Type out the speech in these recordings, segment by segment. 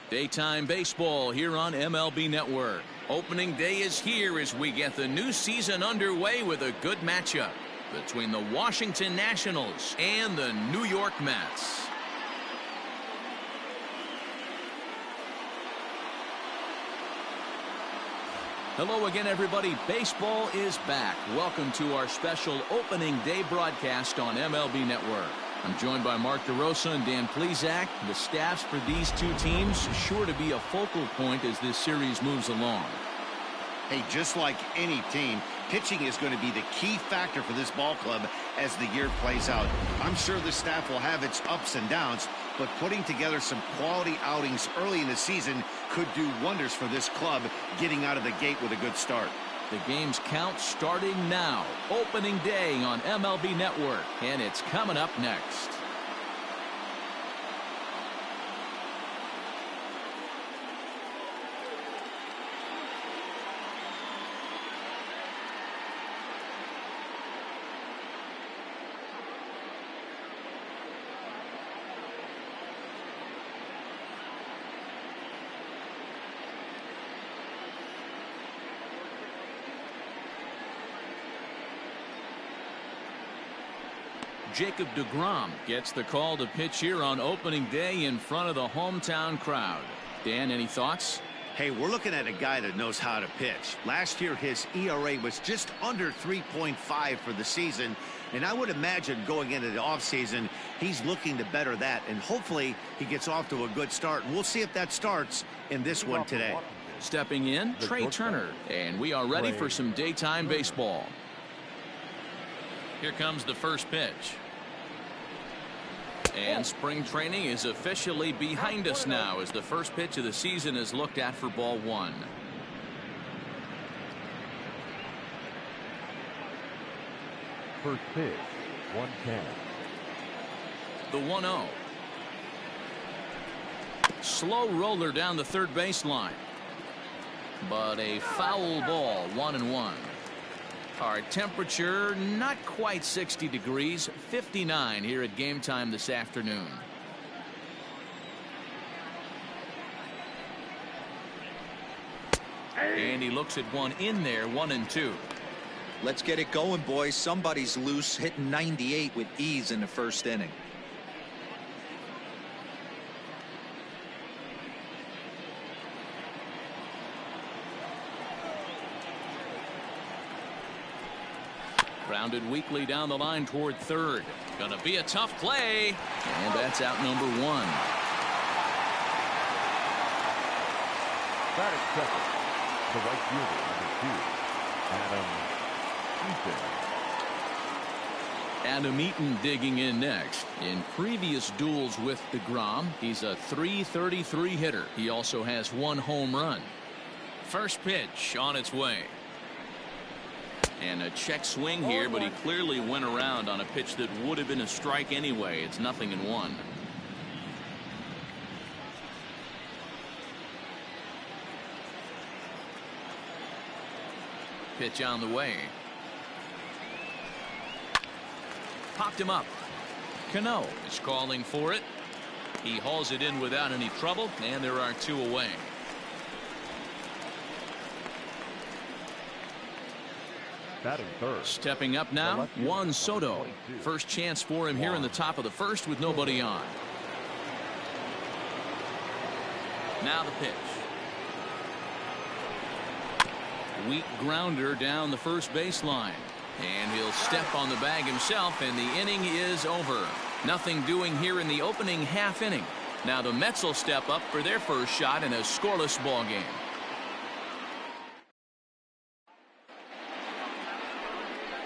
Daytime baseball here on MLB Network. Opening day is here as we get the new season underway with a good matchup between the Washington Nationals and the New York Mets. Hello again, everybody. Baseball is back. Welcome to our special opening day broadcast on MLB Network. I'm joined by Mark DeRosa and Dan Plesac. The staffs for these two teams sure to be a focal point as this series moves along. Hey, just like any team, pitching is going to be the key factor for this ball club as the year plays out. I'm sure the staff will have its ups and downs, but putting together some quality outings early in the season could do wonders for this club getting out of the gate with a good start. The game's count starting now. Opening day on MLB Network, and it's coming up next. Jacob deGrom gets the call to pitch here on opening day in front of the hometown crowd. Dan, any thoughts? Hey, we're looking at a guy that knows how to pitch. Last year, his ERA was just under 3.5 for the season, and I would imagine going into the offseason, he's looking to better that, and hopefully he gets off to a good start. And we'll see if that starts in this one today. Stepping in, Trey Turner, and we are ready for some daytime baseball. Here comes the first pitch. And spring training is officially behind us now as the first pitch of the season is looked at for ball one. First pitch, 1-10. The 1-0. Slow roller down the third baseline. But a foul ball, 1-1. Our temperature not quite 60 degrees, 59 here at game time this afternoon. And he looks at one in there, 1-2. Let's get it going, boys. Somebody's loose, hitting 98 with ease in the first inning. Grounded weakly down the line toward third. Gonna be a tough play. And that's out number one. Batting second, the right fielder, number 2, Adam Eaton digging in next. In previous duels with deGrom, he's a .333 hitter. He also has one home run. First pitch on its way. And a check swing here, but he clearly went around on a pitch that would have been a strike anyway. It's 0-1. Pitch on the way. Popped him up. Cano is calling for it. He hauls it in without any trouble, and there are two away. batting third. Stepping up now, Juan Soto. First chance for him here in the top of the first with nobody on. Now the pitch. Weak grounder down the first baseline. And he'll step on the bag himself, and the inning is over. Nothing doing here in the opening half inning. Now the Mets will step up for their first shot in a scoreless ball game.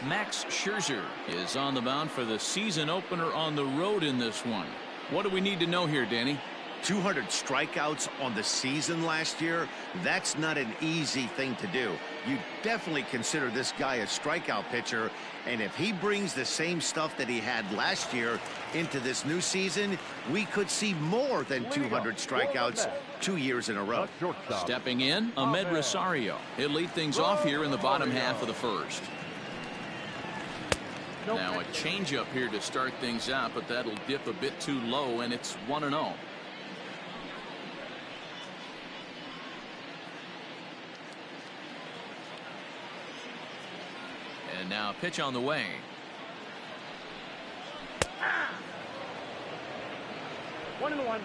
Max Scherzer is on the mound for the season opener on the road in this one. What do we need to know here, Danny? 200 strikeouts on the season last year. That's not an easy thing to do. You definitely consider this guy a strikeout pitcher, and if he brings the same stuff that he had last year into this new season, we could see more than 200 strikeouts 2 years in a row. Stepping in, Ahmed Rosario. He'll lead things off here in the bottom half of the first. Now a changeup here to start things out, but that'll dip a bit too low, and it's 1-0. And now pitch on the way. One and one.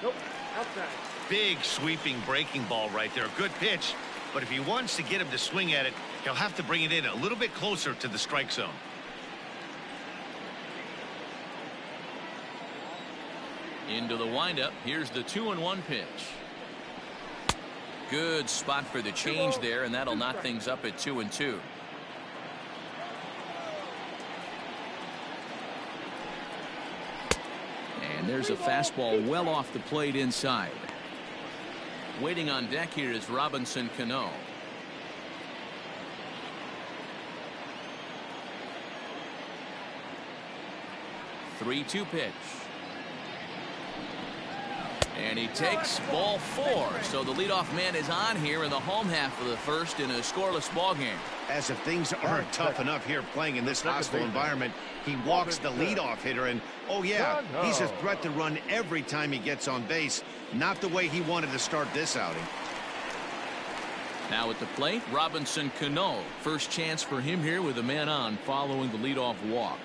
Nope, outside. Big sweeping breaking ball right there. Good pitch. But if he wants to get him to swing at it, he'll have to bring it in a little bit closer to the strike zone. Into the windup. Here's the 2-1 pitch. Good spot for the change there, and that'll knock things up at 2-2. And there's a fastball well off the plate inside. Waiting on deck here is Robinson Cano. Three-two pitch. And he takes ball 4. So the leadoff man is on here in the home half of the first in a scoreless ball game. As if things aren't tough enough here playing in this hostile environment, he walks the leadoff hitter, and oh yeah, he's a threat to run every time he gets on base. Not the way he wanted to start this outing. Now at the plate, Robinson Cano. First chance for him here with a man on following the leadoff walk.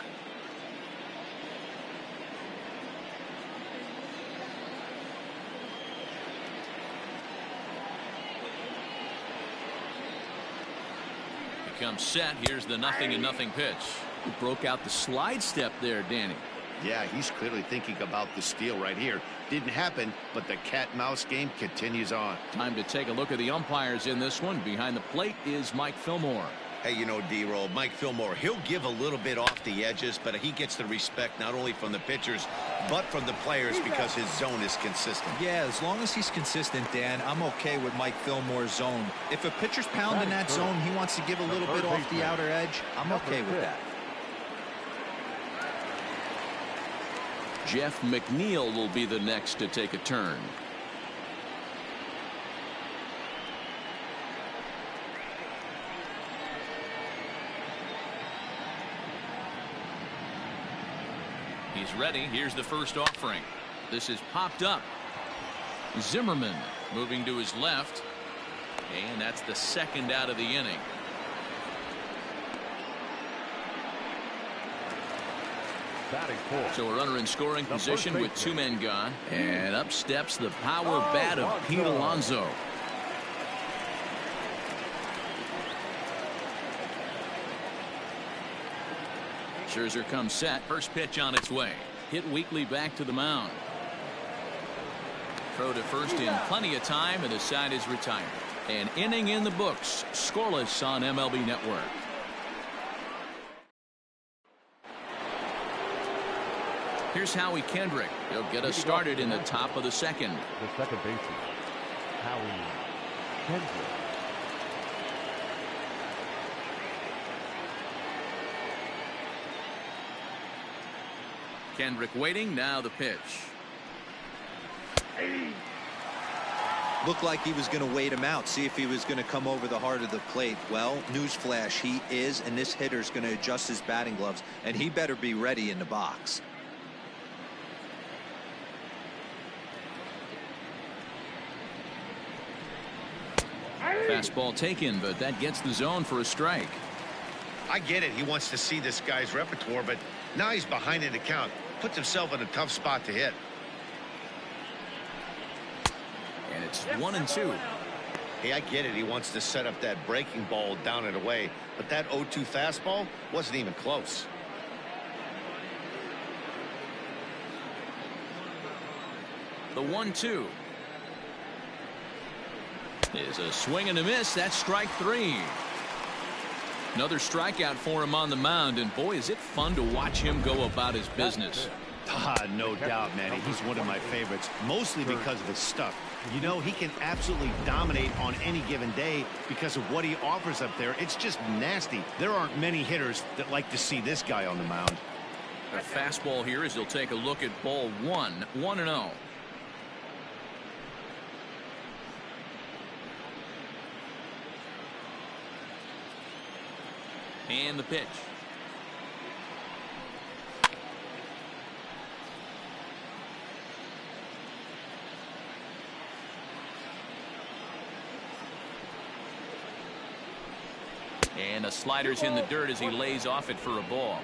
Comes set. Here's the 0-0 pitch. He broke out the slide step there, Danny. Yeah, he's clearly thinking about the steal right here. Didn't happen, but the cat-mouse game continues on. Time to take a look at the umpires in this one. Behind the plate is Mike Fillmore. Hey, you know, D-Roll, Mike Fillmore, he'll give a little bit off the edges, but he gets the respect not only from the pitchers, but from the players because his zone is consistent. Yeah, as long as he's consistent, Dan, I'm okay with Mike Fillmore's zone. If a pitcher's pounding that zone, he wants to give a little bit off the outer edge, I'm okay with that. Jeff McNeil will be the next to take a turn. He's ready. Here's the first offering. This is popped up. Zimmerman moving to his left. And that's the second out of the inning. So a runner in scoring position with 2 men gone. And up steps the power bat of Pete Alonso. Scherzer comes set. First pitch on its way. Hit weakly back to the mound. Throw to first in plenty of time, and the side is retired. An inning in the books. Scoreless on MLB Network. Here's Howie Kendrick. He'll get us started in the top of the second. The second baseman, Howie Kendrick. Kendrick waiting. Now the pitch. Looked like he was going to wait him out, see if he was going to come over the heart of the plate. Well, newsflash, he is, and this hitter's going to adjust his batting gloves, and he better be ready in the box. Fastball taken, but that gets the zone for a strike. I get it. He wants to see this guy's repertoire, but now he's behind in the count. Puts himself in a tough spot to hit. And it's 1-2. Hey, I get it. He wants to set up that breaking ball down and away, but that 0-2 fastball wasn't even close. The 1-2 is a swing and a miss. That's strike 3. Another strikeout for him on the mound, and boy, is it fun to watch him go about his business. No doubt, Manny. He's one of my favorites, mostly because of his stuff. You know, he can absolutely dominate on any given day because of what he offers up there. It's just nasty. There aren't many hitters that like to see this guy on the mound. A fastball here as he'll take a look at ball 1, 1-0. And the pitch. And a slider's in the dirt as he lays off it for a ball.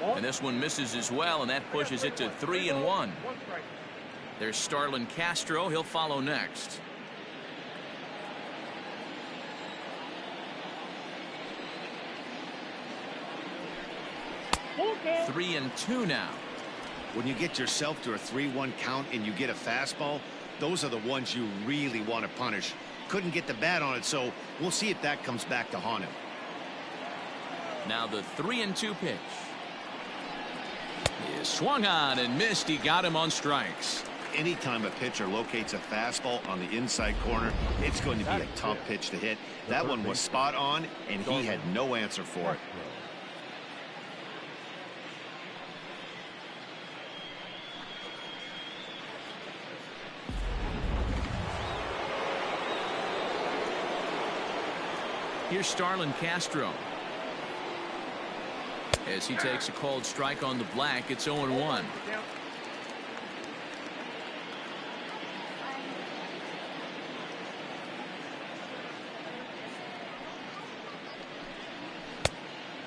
And this one misses as well, and that pushes it to 3-1. There's Starlin Castro. He'll follow next. Okay. 3-2 now. When you get yourself to a 3-1 count and you get a fastball, those are the ones you really want to punish. Couldn't get the bat on it, so we'll see if that comes back to haunt him. Now the 3-2 pitch. He is swung on and missed. He got him on strikes. Anytime a pitcher locates a fastball on the inside corner, it's going to be a tough pitch to hit. That one was spot on, and he had no answer for it. Here's Starlin Castro. As he takes a called strike on the black, it's 0-1.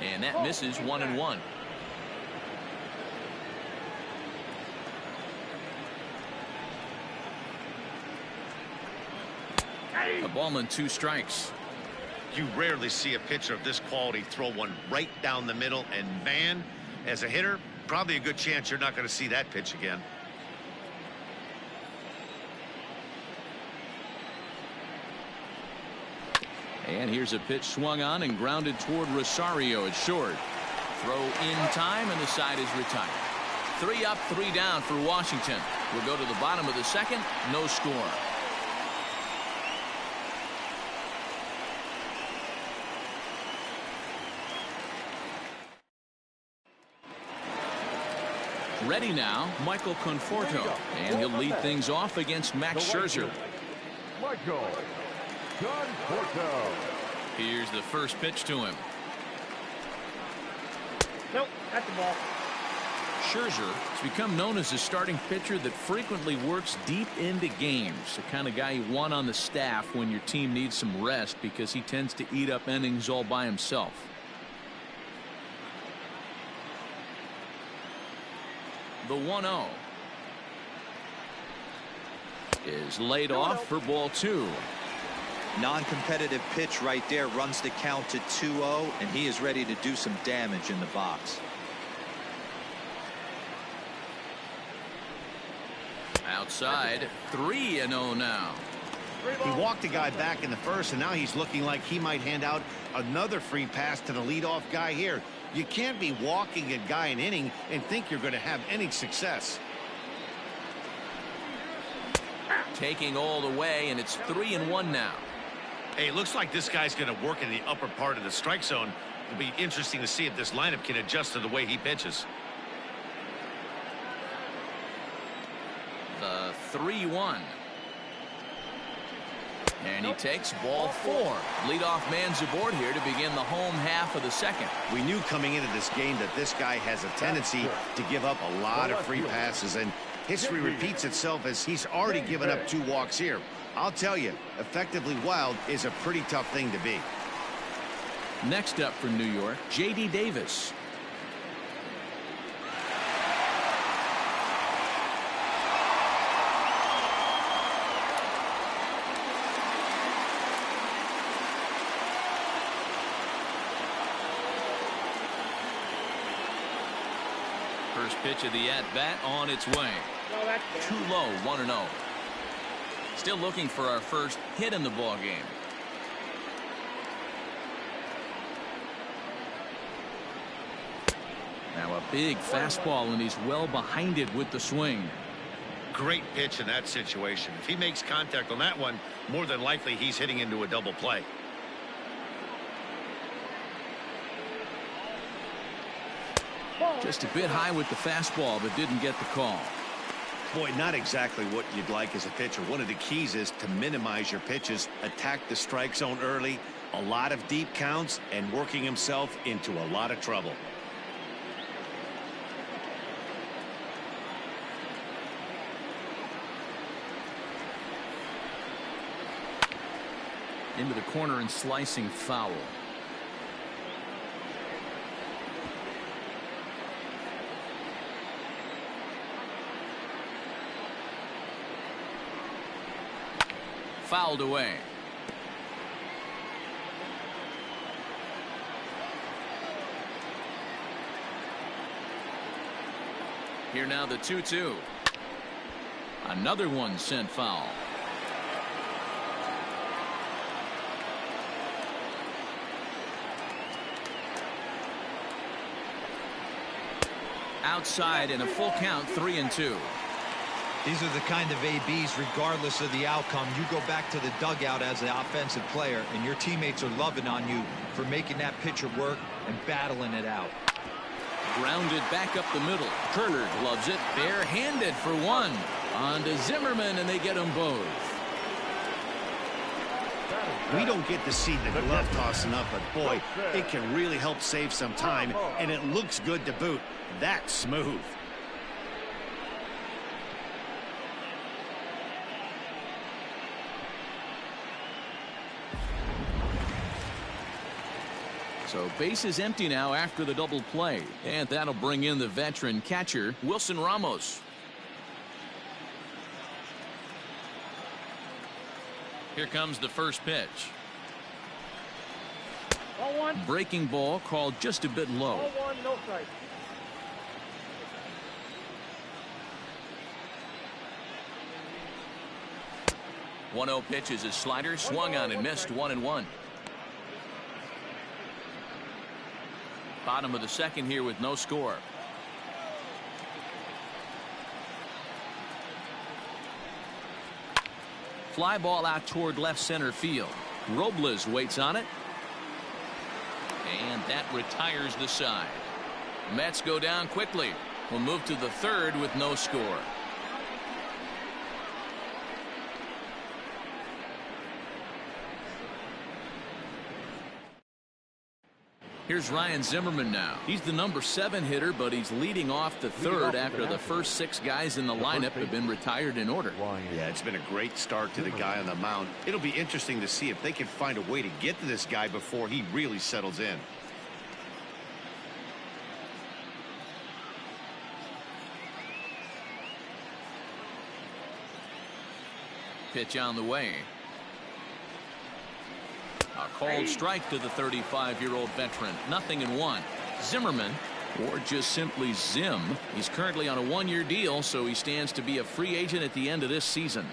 And that misses 1-1. A ball and 2 strikes. You rarely see a pitcher of this quality throw one right down the middle, and man, as a hitter, probably a good chance you're not going to see that pitch again. And here's a pitch swung on and grounded toward Rosario at short. Throw in time, and the side is retired. 3 up, 3 down for Washington. We'll go to the bottom of the second. No score. Ready now, Michael Conforto, and he'll lead things off against Max Scherzer. Michael Conforto. Here's the first pitch to him. Nope, that's the ball. Scherzer has become known as a starting pitcher that frequently works deep into games. The kind of guy you want on the staff when your team needs some rest, because he tends to eat up innings all by himself. The 1-0 is laid off for ball 2. Non-competitive pitch right there, runs the count to 2-0, and he is ready to do some damage in the box. Outside, 3-0 now. He walked a guy back in the first, and now he's looking like he might hand out another free pass to the leadoff guy here. You can't be walking a guy an inning and think you're going to have any success. Taking all the way, and it's 3-1 now. Hey, it looks like this guy's going to work in the upper part of the strike zone. It'll be interesting to see if this lineup can adjust to the way he pitches. The 3-1. And he takes ball 4. Leadoff man's aboard here to begin the home half of the second. We knew coming into this game that this guy has a tendency to give up a lot of free passes, and history repeats itself as he's already given up 2 walks here. I'll tell you, effectively wild is a pretty tough thing to be. Next up for New York, J.D. Davis. First pitch of the at-bat on its way. No, that's Too low, 1-0. Still looking for our first hit in the ball game. Now a big fastball, and he's well behind it with the swing. Great pitch in that situation. If he makes contact on that one, more than likely he's hitting into a double play. Just a bit high with the fastball, but didn't get the call. Boy, not exactly what you'd like as a pitcher. One of the keys is to minimize your pitches, attack the strike zone early, a lot of deep counts, and working himself into a lot of trouble. Into the corner and slicing foul. Fouled away. Here now the 2-2. Another one sent foul. Outside in a full count, 3-2. These are the kind of ABs, regardless of the outcome. You go back to the dugout as an offensive player, and your teammates are loving on you for making that pitcher work and battling it out. Grounded back up the middle. Turner gloves it barehanded for one. On to Zimmerman, and they get them both. We don't get to see the glove tossing up, but boy, it can really help save some time, and it looks good to boot. That's smooth. So base is empty now after the double play, and that'll bring in the veteran catcher Wilson Ramos. Here comes the first pitch. Ball one. Breaking ball called just a bit low. Ball one, no strike. One-zero pitch is his slider, swung on and missed, 1-1. Bottom of the second here with no score. Fly ball out toward left center field. Robles waits on it. And that retires the side. Mets go down quickly. We'll move to the third with no score. Here's Ryan Zimmerman now. He's the number 7 hitter, but he's leading off the third after the first 6 guys in the lineup have been retired in order. Yeah, it's been a great start to the guy on the mound. It'll be interesting to see if they can find a way to get to this guy before he really settles in. Pitch on the way. A called strike to the 35-year-old veteran. 0-1. Zimmerman, or just simply Zim, he's currently on a 1-year deal, so he stands to be a free agent at the end of this season.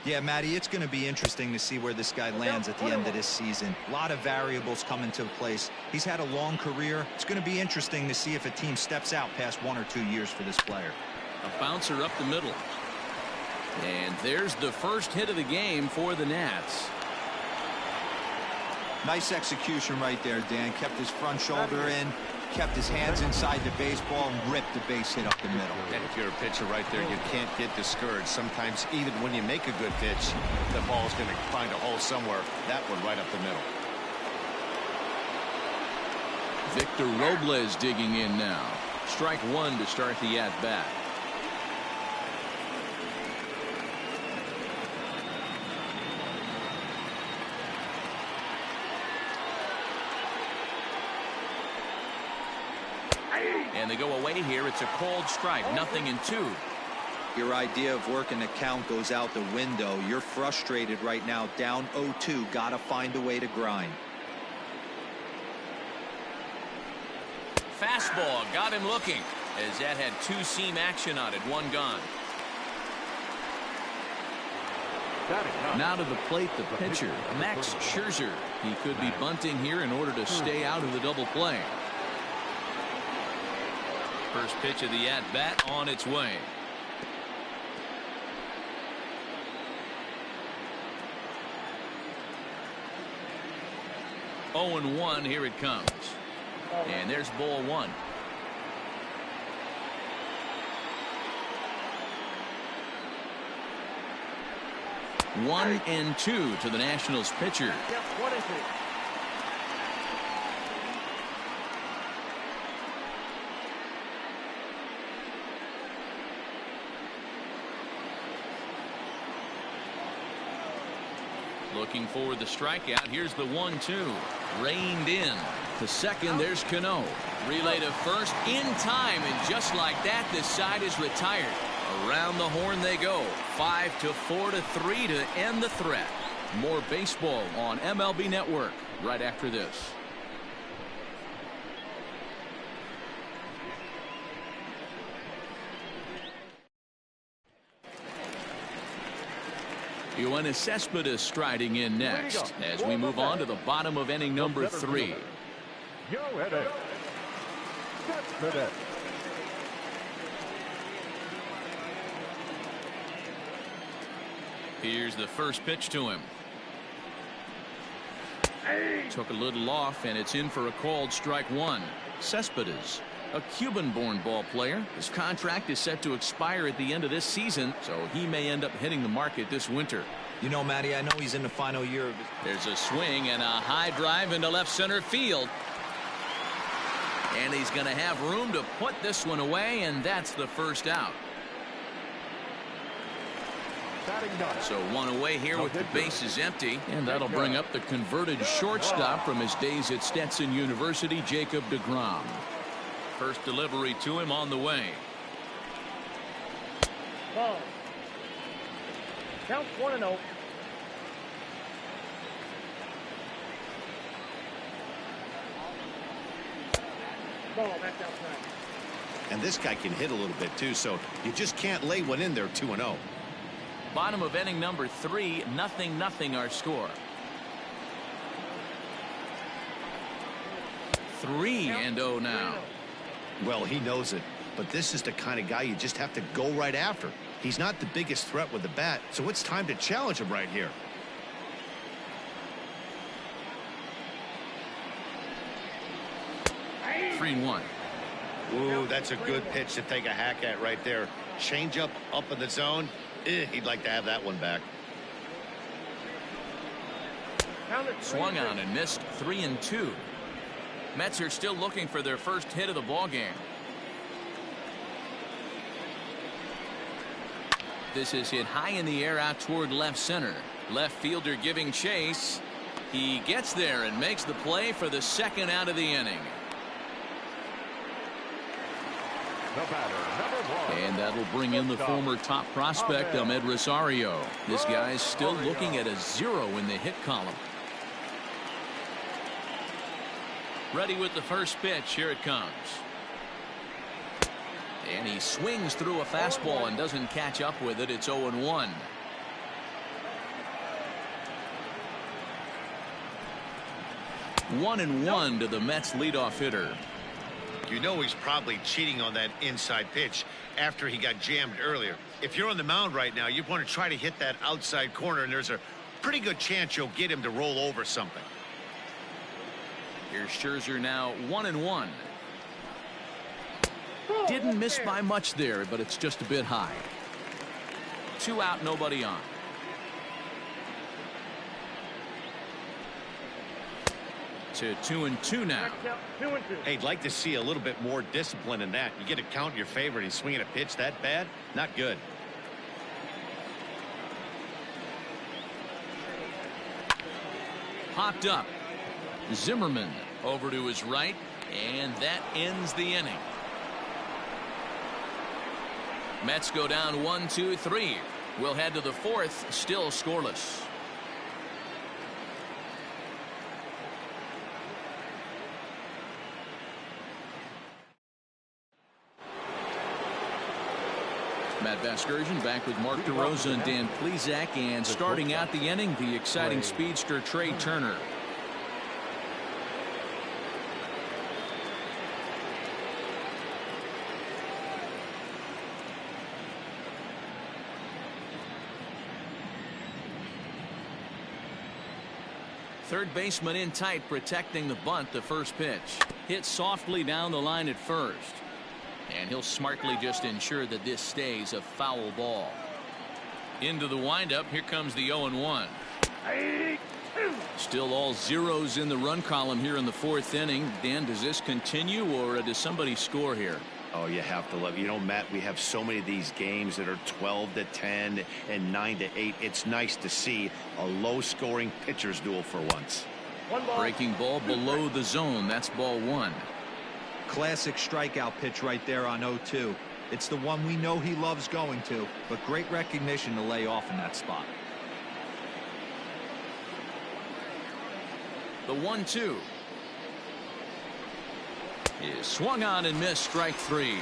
Yeah, Matty, it's going to be interesting to see where this guy lands at the end of this season. A lot of variables come into place. He's had a long career. It's going to be interesting to see if a team steps out past 1 or 2 years for this player. A bouncer up the middle. And there's the first hit of the game for the Nats. Nice execution right there, Dan. Kept his front shoulder in, kept his hands inside the baseball, and ripped the base hit up the middle. And if you're a pitcher right there, you can't get discouraged. Sometimes even when you make a good pitch, the ball's going to find a hole somewhere. That one right up the middle. Victor Robles digging in now. Strike 1 to start the at-bat. And they go away here. It's a called strike. 0-2. Your idea of working the count goes out the window. You're frustrated right now. Down 0-2. Got to find a way to grind. Fastball got him looking, as that had 2-seam action on it. 1 gone. Now to the plate, the pitcher, Max Scherzer. He could be bunting here in order to stay out of the double play. First pitch of the at-bat on its way. Oh and 1, here it comes. And there's ball 1. One and 2 to the Nationals pitcher. Yep, 1-2. Looking for the strikeout. Here's the 1-2. Reined in. To second, there's Cano. Relay to first in time, and just like that, this side is retired. Around the horn they go. 5-4 to 3 to end the threat. More baseball on MLB Network right after this. Cespedes striding in next as we move on to the bottom of inning number 3. Here's the first pitch to him. Took a little off, and it's in for a called strike 1. Cespedes, a Cuban-born ball player. His contract is set to expire at the end of this season, so he may end up hitting the market this winter. You know, Matty, I know he's in the final year of his... There's a swing and a high drive into left center field. And he's going to have room to put this one away, and that's the first out. So one away here with the bases empty, and that'll bring up the converted shortstop from his days at Stetson University, Jacob deGrom. First delivery to him on the way. Ball. Count 1-0. Ball back outside. And this guy can hit a little bit too, so you just can't lay one in there 2-0. Bottom of inning number 3, 0-0 our score. 3-0 now. Well, he knows it, but this is the kind of guy you just have to go right after. He's not the biggest threat with the bat, so it's time to challenge him right here. Three and 1. Ooh, that's a good pitch to take a hack at right there. Change up in the zone. He'd like to have that one back. Swung on and missed. 3-2. Mets are still looking for their first hit of the ball game. This is hit high in the air out toward left center. Left fielder giving chase. He gets there and makes the play for the second out of the inning. And that'll bring in the former top prospect, Ahmed Rosario. This guy's still looking at a 0 in the hit column. Ready with the first pitch. Here it comes. And he swings through a fastball and doesn't catch up with it. It's 0-1. One and one to the Mets leadoff hitter. You know he's probably cheating on that inside pitch after he got jammed earlier. If you're on the mound right now, you want to try to hit that outside corner, and there's a pretty good chance you'll get him to roll over something. Here's Scherzer now 1-1. Didn't miss by much there, but it's just a bit high. 2 out, nobody on. To 2-2 now. Hey, I'd like to see a little bit more discipline in that. You get a count in your favor and he's swinging a pitch that bad? Not good. Popped up. Zimmerman over to his right, and that ends the inning. Mets go down 1-2-3. We'll head to the 4th, still scoreless. Matt Vasgersian back with Mark DeRosa and Dan Plesac, and starting out the inning, the exciting speedster Trey Turner. Third baseman in tight, protecting the bunt. The first pitch hit softly down the line at first. And he'll smartly just ensure that this stays a foul ball. Into the windup. Here comes the 0-1. Still all zeros in the run column here in the 4th inning. Dan, does this continue, or does somebody score here? Oh, you have to love. You know, Matt, we have so many of these games that are 12-10 and 9-8. It's nice to see a low-scoring pitcher's duel for once. Breaking ball below the zone. That's ball one. Classic strikeout pitch right there on 0-2. It's the one we know he loves going to, but great recognition to lay off in that spot. The 1-2 is swung on and missed. Strike three.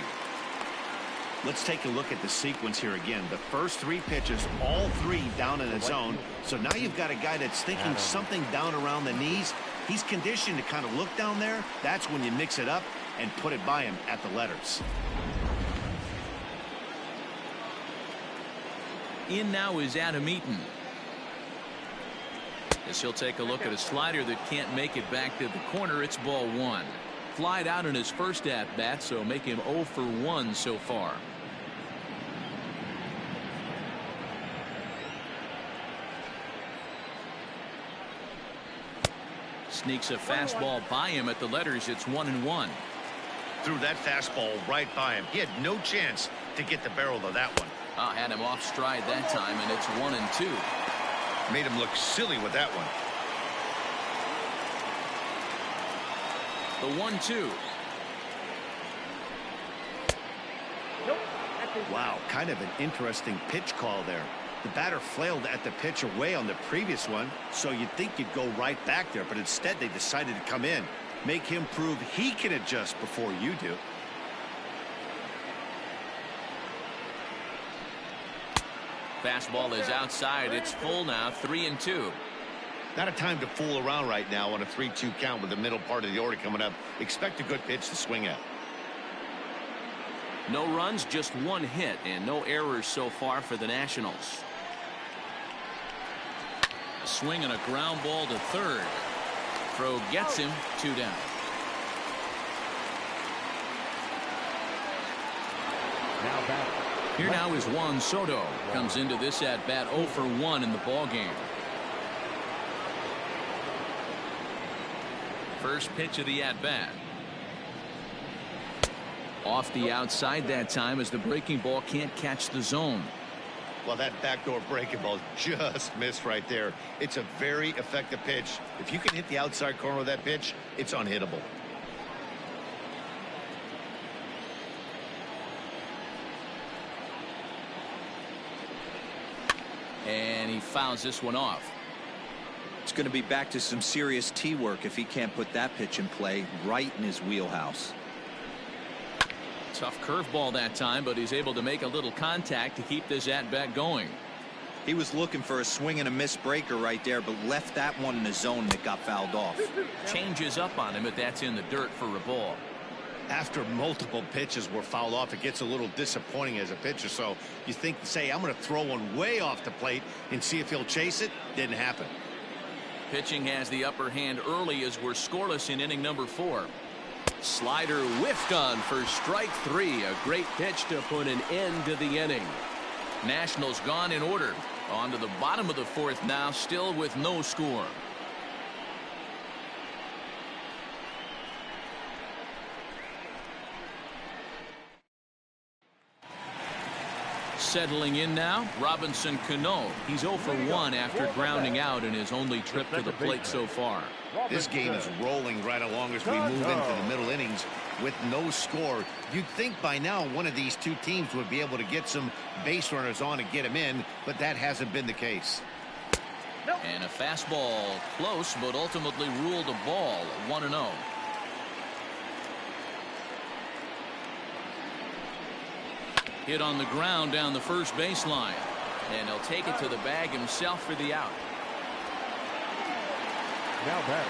Let's take a look at the sequence here again. The first three pitches, all three down in the zone. So now you've got a guy that's thinking something down around the knees. He's conditioned to kind of look down there. That's when you mix it up and put it by him at the letters. In now is Adam Eaton. As he'll take a look at a slider that can't make it back to the corner. It's ball one. Flied out in his first at bat, so make him 0 for 1 so far. Sneaks a fastball by him at the letters. It's 1-1. Threw that fastball right by him. He had no chance to get the barrel of that one. Had him off stride that time, and it's 1-2. Made him look silly with that one. The 1-2. Wow, kind of an interesting pitch call there. The batter flailed at the pitch away on the previous one, so you'd think you'd go right back there, but instead they decided to come in, make him prove he can adjust before you do. Fastball is outside. It's full now. 3-2. Not a time to fool around right now on a 3-2 count with the middle part of the order coming up. Expect a good pitch to swing at. No runs, just one hit, and no errors so far for the Nationals. A swing and a ground ball to third. Throw gets him. 2 down. Now back. Here now is Juan Soto. Comes into this at bat 0 for 1 in the ball game. First pitch of the at bat. Off the outside that time as the breaking ball can't catch the zone. Well, that backdoor breaking ball just missed right there. It's a very effective pitch. If you can hit the outside corner of that pitch, it's unhittable. And he fouls this one off. It's going to be back to some serious tee work if he can't put that pitch in play right in his wheelhouse. Tough curveball that time, but he's able to make a little contact to keep this at bat going. He was looking for a swing and a miss breaker right there, but left that one in the zone that got fouled off. Changes up on him, but that's in the dirt for a ball. After multiple pitches were fouled off, it gets a little disappointing as a pitcher. So you think, say, I'm going to throw one way off the plate and see if he'll chase it. Didn't happen. Pitching has the upper hand early as we're scoreless in inning number 4. Slider whiffed on for strike 3. A great pitch to put an end to the inning. Nationals gone in order. On to the bottom of the 4th now, still with no score. Settling in now, Robinson Cano. He's 0 for 1 after grounding out in his only trip to the plate so far. This game is rolling right along as we move into the middle innings with no score. You'd think by now one of these two teams would be able to get some base runners on and get them in, but that hasn't been the case. And a fastball close, but ultimately ruled a ball. 1-0. Hit on the ground down the first baseline, and he'll take it to the bag himself for the out. Now back.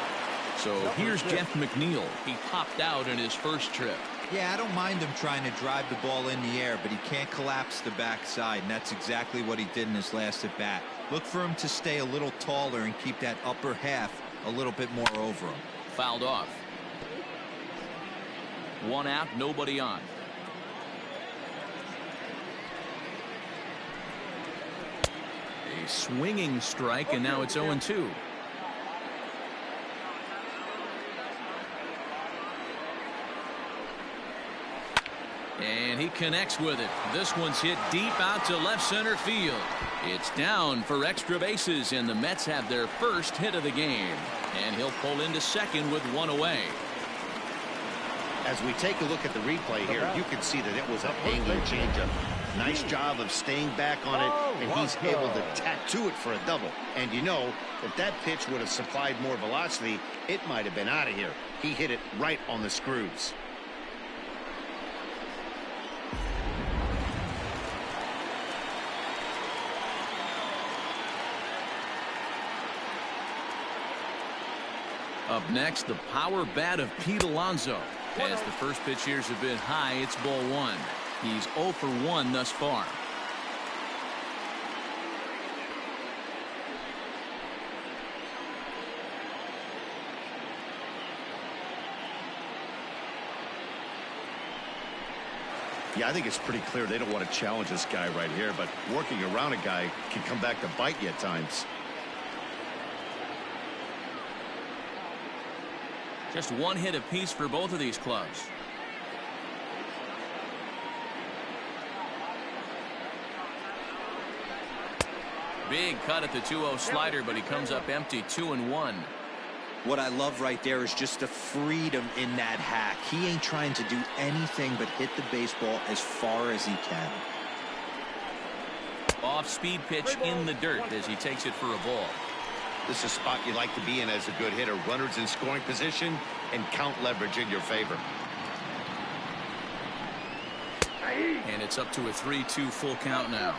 So here's Jeff McNeil. He popped out in his first trip. Yeah, I don't mind him trying to drive the ball in the air, but he can't collapse the backside, and that's exactly what he did in his last at bat. Look for him to stay a little taller and keep that upper half a little bit more over him. Fouled off. 1 out, nobody on. A swinging strike, and now it's 0-2. And he connects with it. This one's hit deep out to left center field. It's down for extra bases, and the Mets have their first hit of the game. And he'll pull into second with one away. As we take a look at the replay here, you can see that it was a hanging changeup. Nice job of staying back on it, and he's able to tattoo it for a double. And you know, if that pitch would have supplied more velocity, it might have been out of here. He hit it right on the screws. Up next, the power bat of Pete Alonso. As the first pitch here's have been high, it's ball one. He's 0 for 1 thus far. Yeah, I think it's pretty clear they don't want to challenge this guy right here, but working around a guy can come back to bite you at times. Just one hit apiece for both of these clubs. Big cut at the 2-0 slider, but he comes up empty, 2-1. What I love right there is just the freedom in that hack. He ain't trying to do anything but hit the baseball as far as he can. Off-speed pitch in the dirt as he takes it for a ball. This is a spot you like to be in as a good hitter. Runners in scoring position and count leverage in your favor. And it's up to a 3-2 full count now.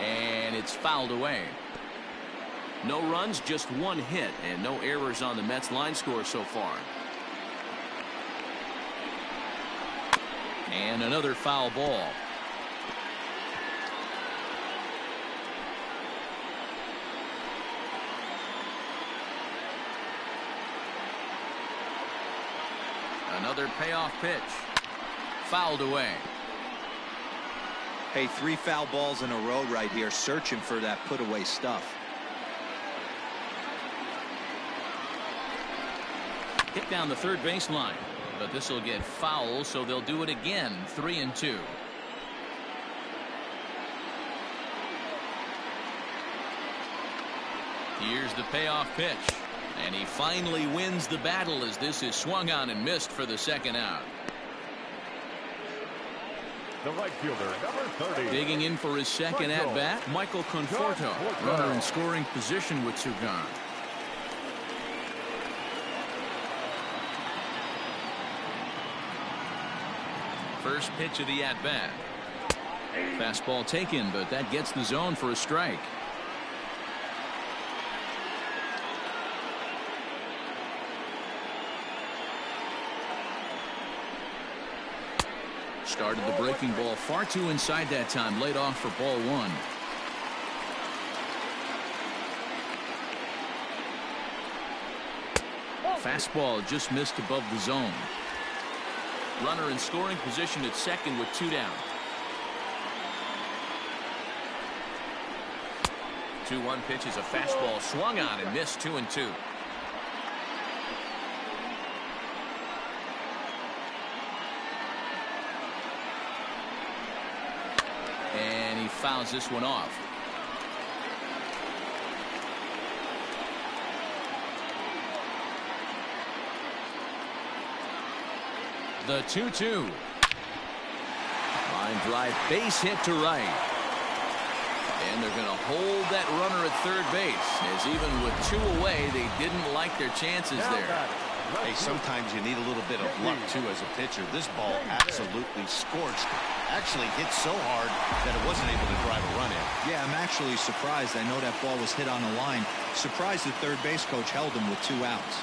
And it's fouled away. No runs, just one hit, and no errors on the Mets line score so far. And another foul ball. Another payoff pitch. Fouled away. Hey, 3 foul balls in a row right here, searching for that put away stuff. Hit down the third baseline, but this will get foul, so they'll do it again. 3-2. Here's the payoff pitch, and he finally wins the battle as this is swung on and missed for the second out. The right fielder, number 30. Digging in for his second at-bat, Michael Conforto. Runner in scoring position with 2 gone. First pitch of the at-bat. Fastball taken, but that gets the zone for a strike. Started the breaking ball far too inside that time. Laid off for ball 1. Fastball just missed above the zone. Runner in scoring position at second with 2 down. 2-1 pitch is a fastball swung on and missed. 2-2. And he fouls this one off. The 2-2. Line drive, base hit to right. And they're going to hold that runner at third base, as even with 2 away, they didn't like their chances there. Hey, sometimes you need a little bit of luck, too, as a pitcher. This ball absolutely scorched. Actually hit so hard that it wasn't able to drive a run in. Yeah, I'm actually surprised. I know that ball was hit on the line. Surprised the third base coach held him with 2 outs.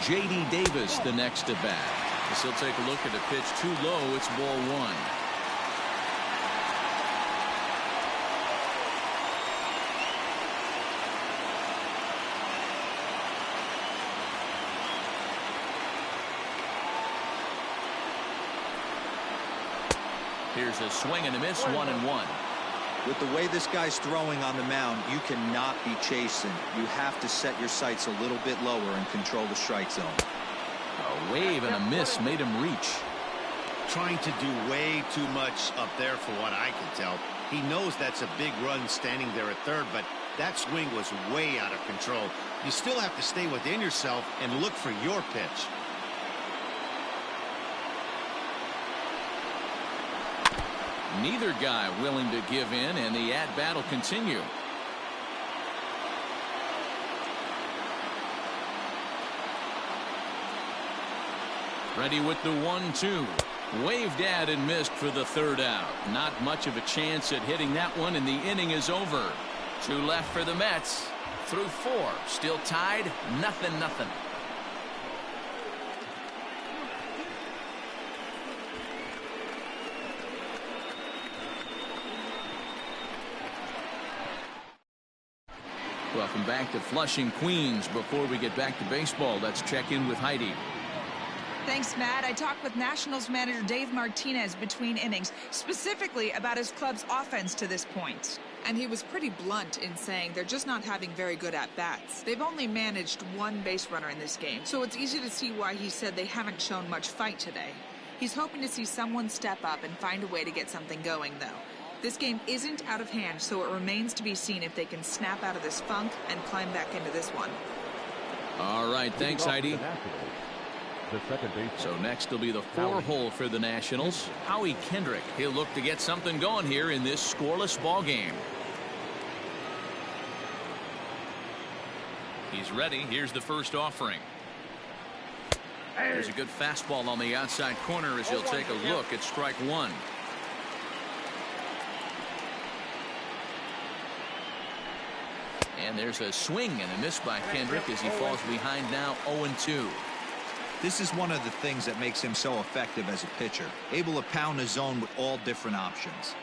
J.D. Davis, the next at bat. As he'll take a look at the pitch too low. It's ball 1. Here's a swing and a miss, 1-1. With the way this guy's throwing on the mound, you cannot be chasing. You have to set your sights a little bit lower and control the strike zone. A wave and a miss made him reach. Trying to do way too much up there for what I can tell. He knows that's a big run standing there at third, but that swing was way out of control. You still have to stay within yourself and look for your pitch. Neither guy willing to give in, and the at-bat will continue. Ready with the 1-2. Waved at and missed for the third out. Not much of a chance at hitting that one, and the inning is over. 2 left for the Mets. Through 4. Still tied. 0-0. Welcome back to Flushing, Queens. Before we get back to baseball, let's check in with Heidi. Thanks, Matt. I talked with Nationals manager Dave Martinez between innings, specifically about his club's offense to this point. And he was pretty blunt in saying they're just not having very good at-bats. They've only managed 1 base runner in this game, so it's easy to see why he said they haven't shown much fight today. He's hoping to see someone step up and find a way to get something going, though. This game isn't out of hand, so it remains to be seen if they can snap out of this funk and climb back into this one. All right, thanks, Heidi. So next will be the 4-hole for the Nationals. Howie Kendrick. He'll look to get something going here in this scoreless ball game. He's ready. Here's the first offering. There's a good fastball on the outside corner as he'll take a look at strike 1. And there's a swing and a miss by Kendrick as he falls behind now 0-2. This is one of the things that makes him so effective as a pitcher, able to pound the zone with all different options.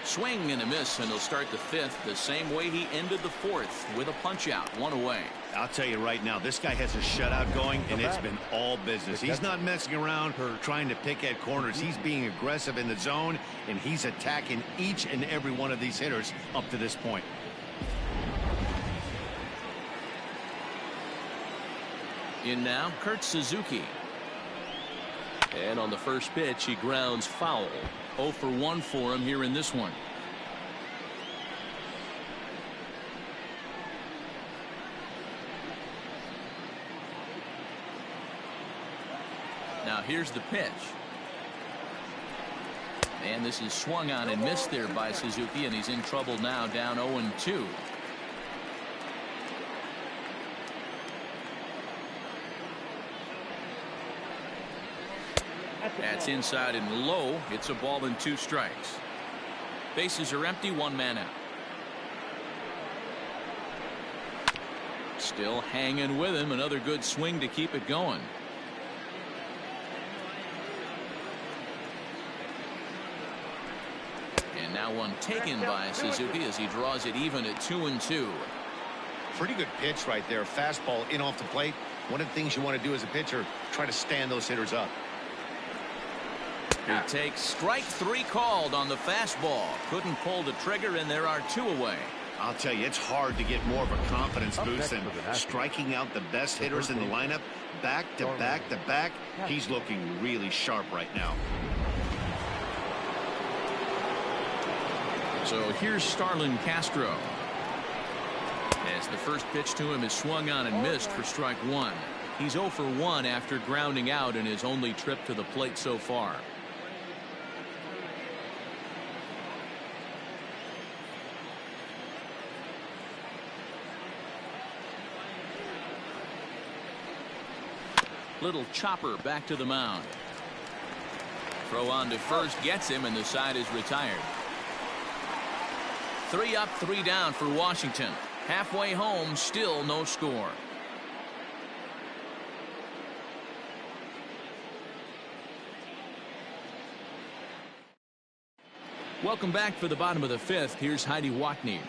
Swing and a miss, and he'll start the 5th the same way he ended the 4th with a punch out, 1 away. I'll tell you right now, this guy has a shutout going, and it's been all business. He's not messing around trying to pick at corners. He's being aggressive in the zone, and he's attacking each and every one of these hitters up to this point. In now, Kurt Suzuki. And on the first pitch, he grounds foul. 0 for 1 for him here in this one. Now here's the pitch. And this is swung on and missed there by Suzuki, and he's in trouble now, down 0-2. That's inside and low. It's a ball and 2 strikes. Bases are empty, 1 man out. Still hanging with him. Another good swing to keep it going. And now one taken by Suzuki as he draws it even at 2-2. Pretty good pitch right there. Fastball in off the plate. One of the things you want to do as a pitcher, try to stand those hitters up. He takes strike 3 called on the fastball. Couldn't pull the trigger, and there are 2 away. I'll tell you, it's hard to get more of a confidence boost than striking out the best hitters in the lineup back to back to back. He's looking really sharp right now. So here's Starlin Castro. As the first pitch to him is swung on and missed for strike 1. He's 0 for 1 after grounding out in his only trip to the plate so far. Little chopper back to the mound. Throw on to first gets him, and the side is retired. 3 up, 3 down for Washington. Halfway home, still no score. Welcome back for the bottom of the 5th. Here's Heidi Watney.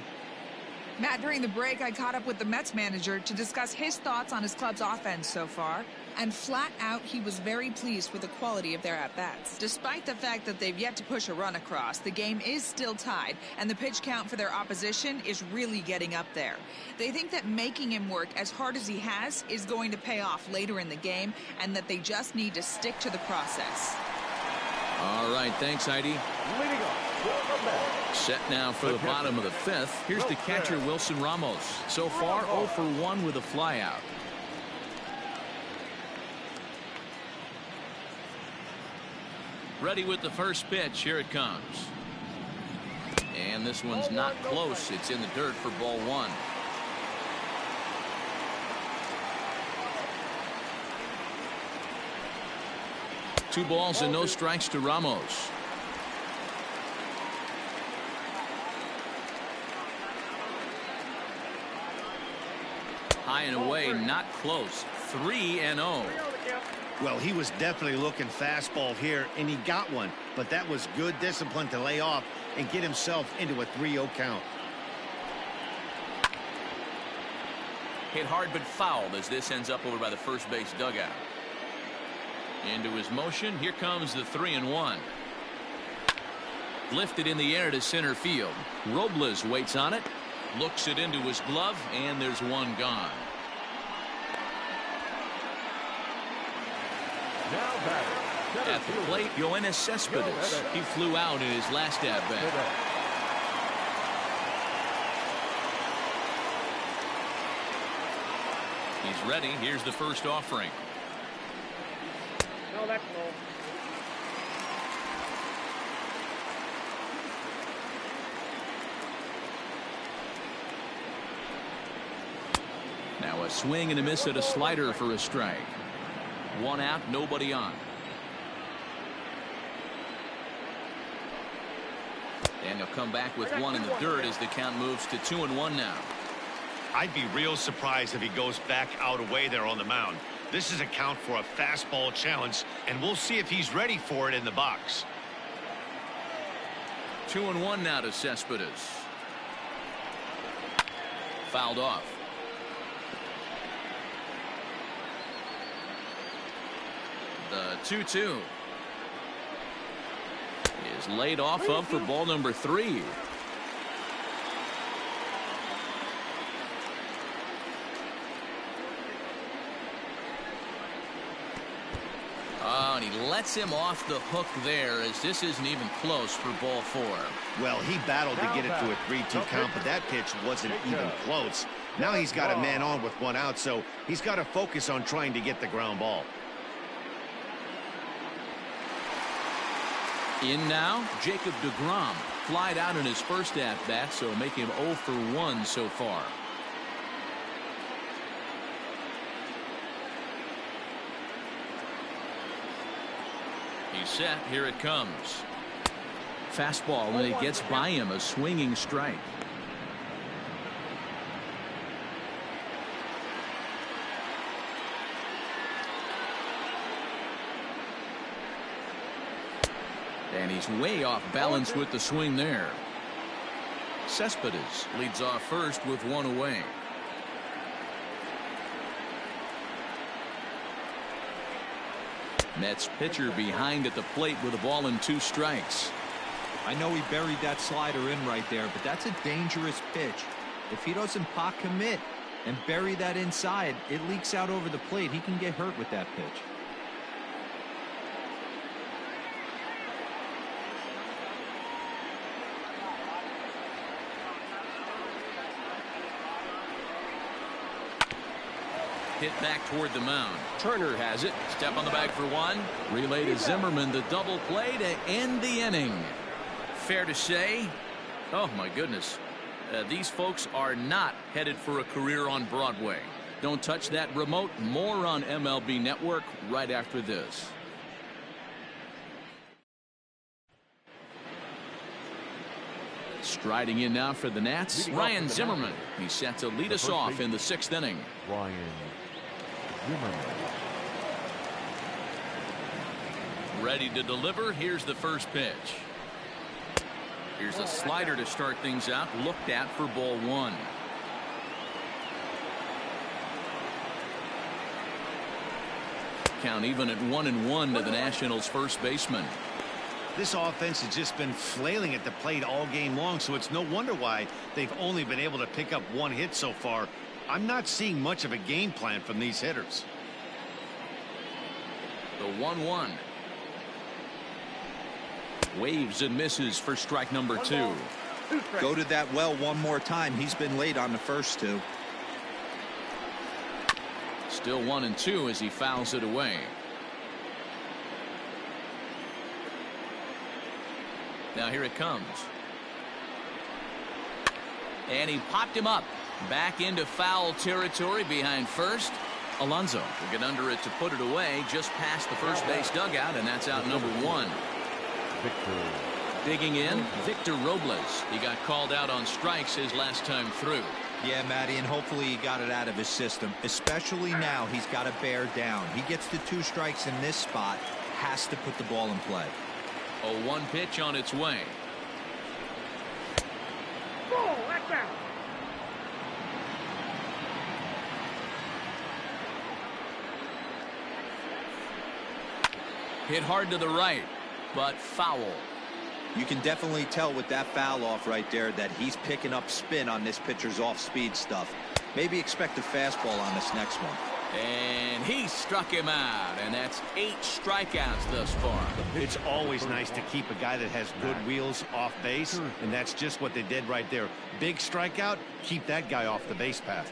Matt, during the break, I caught up with the Mets manager to discuss his thoughts on his club's offense so far. And flat out, he was very pleased with the quality of their at-bats. Despite the fact that they've yet to push a run across, the game is still tied, and the pitch count for their opposition is really getting up there. They think that making him work as hard as he has is going to pay off later in the game, and that they just need to stick to the process. All right, thanks, Heidi. Leading off for the Mets. Set now for the bottom of the fifth. Here's the catcher, Wilson Ramos. So far, 0 for 1 with a flyout. Ready with the first pitch. Here it comes. And this one's not close. It's in the dirt for ball 1. Two balls and no strikes to Ramos. High and away, not close. 3-0. Well, he was definitely looking fastball here, and he got one. But that was good discipline to lay off and get himself into a 3-0 count. Hit hard but fouled as this ends up over by the first base dugout. Into his motion. Here comes the 3-1. Lifted in the air to center field. Robles waits on it. Looks it into his glove, and there's one gone. Now batting. At the plate, Yoenis Cespedes. He flew out in his last at-bat. He's ready. Here's the first offering. No, that's low. Now a swing and a miss at a slider for a strike. One out, nobody on. And he'll come back with one in the dirt as the count moves to 2-1 now. I'd be real surprised if he goes back out away there on the mound. This is a count for a fastball challenge, and we'll see if he's ready for it in the box. 2-1 now to Cespedes. Fouled off. The 2-2 is laid off of for ball number 3. Oh, and he lets him off the hook there as this isn't even close for ball 4. Well, he battled to get it to a 3-2 count, but that pitch wasn't even close. Now he's got a man on with one out, so he's got to focus on trying to get the ground ball. In now, Jacob deGrom. Flied out in his first at-bat, so make him 0 for 1 so far. He's set. Here it comes. Fastball, and it gets by him. A swinging strike. And he's way off balance with the swing there. Cespedes leads off first with one away. Mets pitcher behind at the plate with a ball and 2 strikes. I know he buried that slider in right there, but that's a dangerous pitch. If he doesn't pot commit and bury that inside, it leaks out over the plate. He can get hurt with that pitch. Hit back toward the mound. Turner has it. Step on the bag for one. Relay to Zimmerman. The double play to end the inning. Fair to say, oh my goodness, these folks are not headed for a career on Broadway. Don't touch that remote. More on MLB Network right after this. Striding in now for the Nats, Ryan Zimmerman. He's set to lead us off in the 6th inning. Ryan Zimmerman. Ready to deliver. Here's the first pitch. Here's a slider to start things out. Looked at for ball 1. count even at 1-1 to the Nationals first baseman. This offense has just been flailing at the plate all game long, so it's no wonder why they've only been able to pick up 1 hit so far. I'm not seeing much of a game plan from these hitters. The 1-1. Waves and misses for strike number 2. Go to that well one more time. He's been late on the first 2. Still 1-2 as he fouls it away. Now here it comes. And he popped him up. Back into foul territory behind first. Alonso will get under it to put it away just past the first base dugout, and that's out number 1. Victor. Digging in, Victor Robles. He got called out on strikes his last time through. Yeah, Matty, and hopefully he got it out of his system. Especially now, he's got to bear down. He gets the 2 strikes in this spot, has to put the ball in play. A 1 pitch on its way. Ball, that's out. Hit hard to the right, but foul. You can definitely tell with that foul off right there that he's picking up spin on this pitcher's off-speed stuff. Maybe expect a fastball on this next one. And he struck him out, and that's 8 strikeouts thus far. It's always nice to keep a guy that has good wheels off base, and that's just what they did right there. Big strikeout, keep that guy off the base path.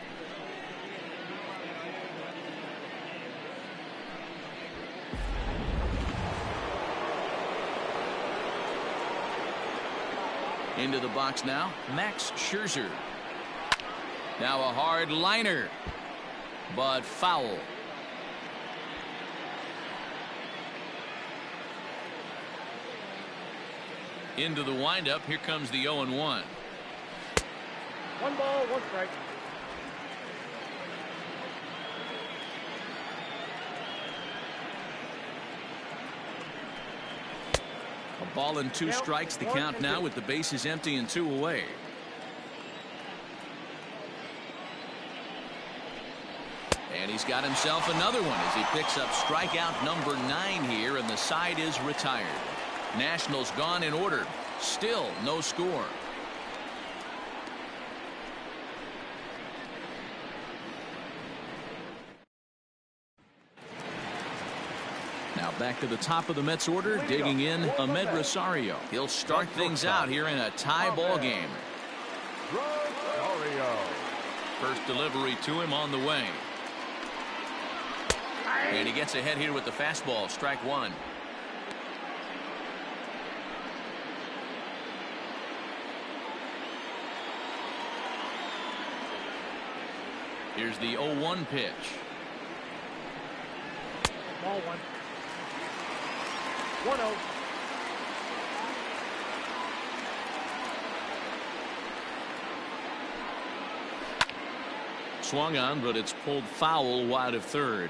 Into the box now, Max Scherzer. Now a hard liner, but foul. Into the windup, here comes the 0-1. 1 ball, 1 strike. A ball and 2 strikes, the count now with the bases empty and 2 away. And he's got himself another one as he picks up strikeout number 9 here, and the side is retired. Nationals gone in order. Still no score. Now back to the top of the Mets order, digging in Ahmed Rosario. He'll start things out here in a tie ball game. Rosario. First delivery to him on the way. And he gets ahead here with the fastball, strike 1. Here's the 0-1 pitch. Ball 1. 1-0. Swung on, but it's pulled foul wide of third.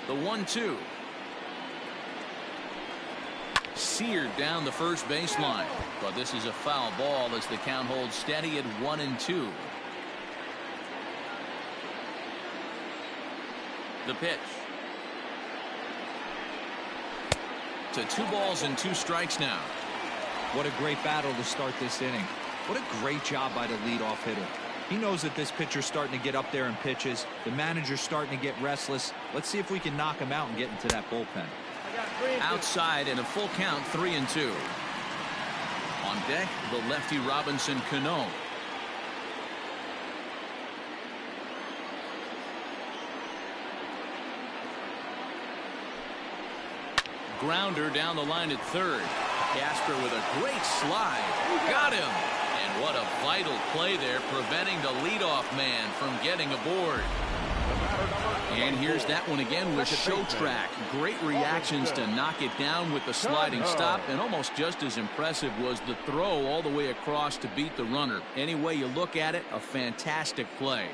The 1-2. Seared down the first baseline, but this is a foul ball as the count holds steady at 1-2. The pitch. To 2 balls and 2 strikes now. What a great battle to start this inning. What a great job by the leadoff hitter. He knows that this pitcher's starting to get up there in pitches. The manager's starting to get restless. Let's see if we can knock him out and get into that bullpen. Outside in a full count, 3-2. On deck, the lefty Robinson Cano. Grounder down the line at third. Casper with a great slide. Got him. And what a vital play there, preventing the leadoff man from getting aboard. And here's that one again with Show Track. Great reactions to knock it down with the sliding stop, and almost just as impressive was the throw all the way across to beat the runner. Any way you look at it, a fantastic play.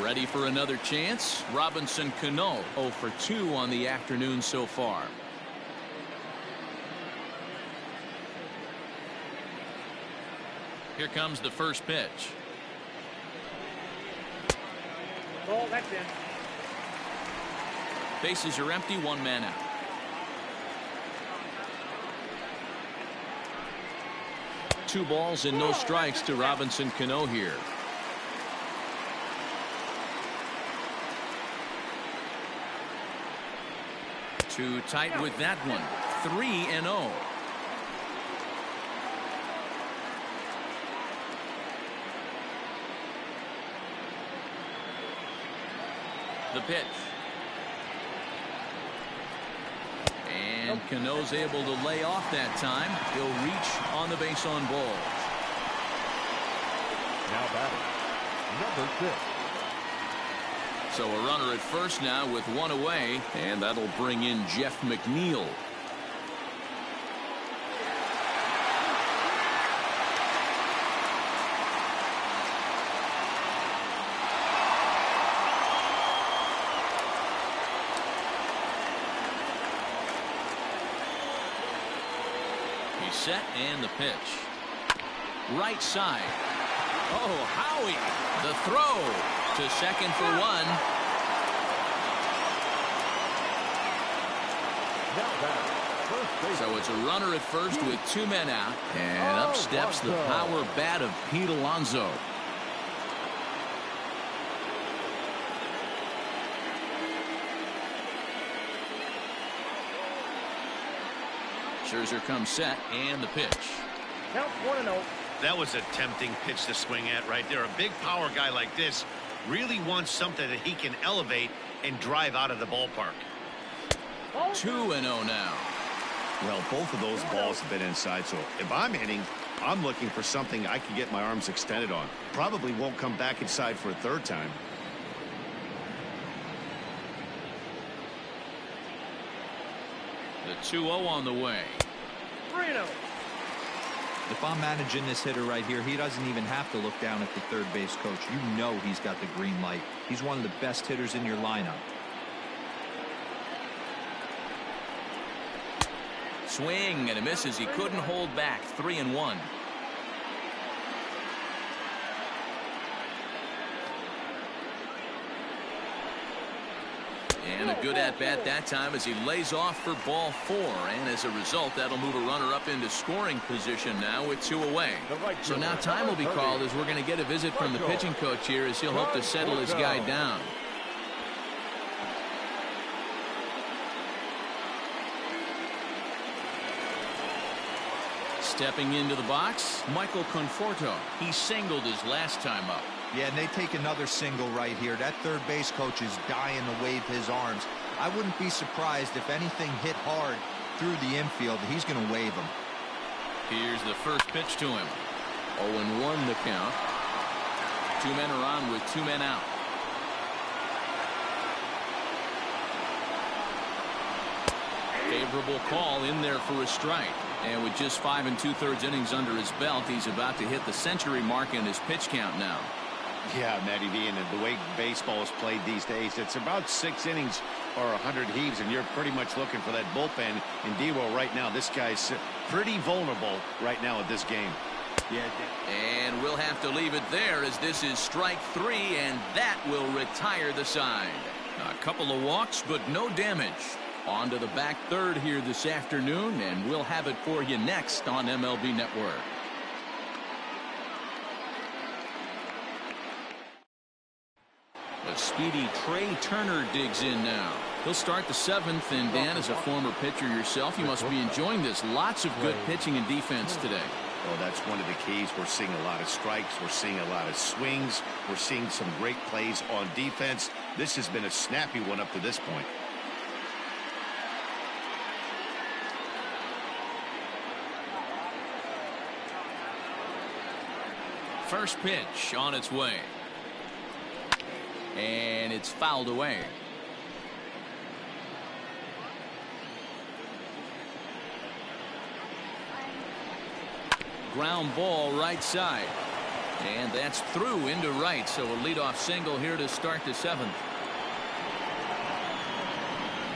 Ready for another chance? Robinson Cano 0 for 2 on the afternoon so far. Here comes the first pitch. Ball, that's in. Bases are empty, one man out. Two balls and no strikes to Robinson Cano here. Too tight with that one. 3-0. The pitch. And Cano's able to lay off that time. He'll reach on the base on balls. Now batting, number 6. So a runner at first now with one away, and that'll bring in Jeff McNeil. He's set and the pitch. Right side. Oh, Howie. The throw to second for one. Now batting, first base. So it's a runner at first with two men out. And up steps the power bat of Pete Alonso. Scherzer comes set and the pitch. Count 1-0. That was a tempting pitch to swing at right there. A big power guy like this really wants something that he can elevate and drive out of the ballpark. 2-0 now. Well, both of those balls have been inside, so if I'm hitting, I'm looking for something I can get my arms extended on. Probably won't come back inside for a third time. The 2-0 on the way. 3-0. If I'm managing this hitter right here, he doesn't even have to look down at the third base coach. You know he's got the green light. He's one of the best hitters in your lineup. Swing and a miss as he couldn't hold back. 3-1. And a good at-bat that time as he lays off for ball 4. And as a result, that'll move a runner up into scoring position now with 2 away. So now time will be called as we're going to get a visit from the pitching coach here as he'll hope to settle his guy down. Stepping into the box, Michael Conforto. He singled his last time up. Yeah, and they take another single right here. That third base coach is dying to wave his arms. I wouldn't be surprised if anything hit hard through the infield. He's going to wave them. Here's the first pitch to him. 0-1 the count. 2 men are on with 2 men out. Favorable call in there for a strike. And with just 5 2/3 innings under his belt, he's about to hit the century mark in his pitch count now. Yeah, Matty D, and the way baseball is played these days, it's about 6 innings or 100 heaves, and you're pretty much looking for that bullpen. And D-Roll right now, this guy's pretty vulnerable right now at this game. Yeah, and we'll have to leave it there as this is strike 3, and that will retire the side. A couple of walks, but no damage. On to the back third here this afternoon, and we'll have it for you next on MLB Network. A speedy Trey Turner digs in now. He'll start the 7th, and Dan, as a former pitcher yourself, you must be enjoying this. Lots of good pitching and defense today. Well, that's one of the keys. We're seeing a lot of strikes. We're seeing a lot of swings. We're seeing some great plays on defense. This has been a snappy one up to this point. First pitch on its way. And it's fouled away. Ground ball right side. And that's through into right. So a leadoff single here to start the 7th.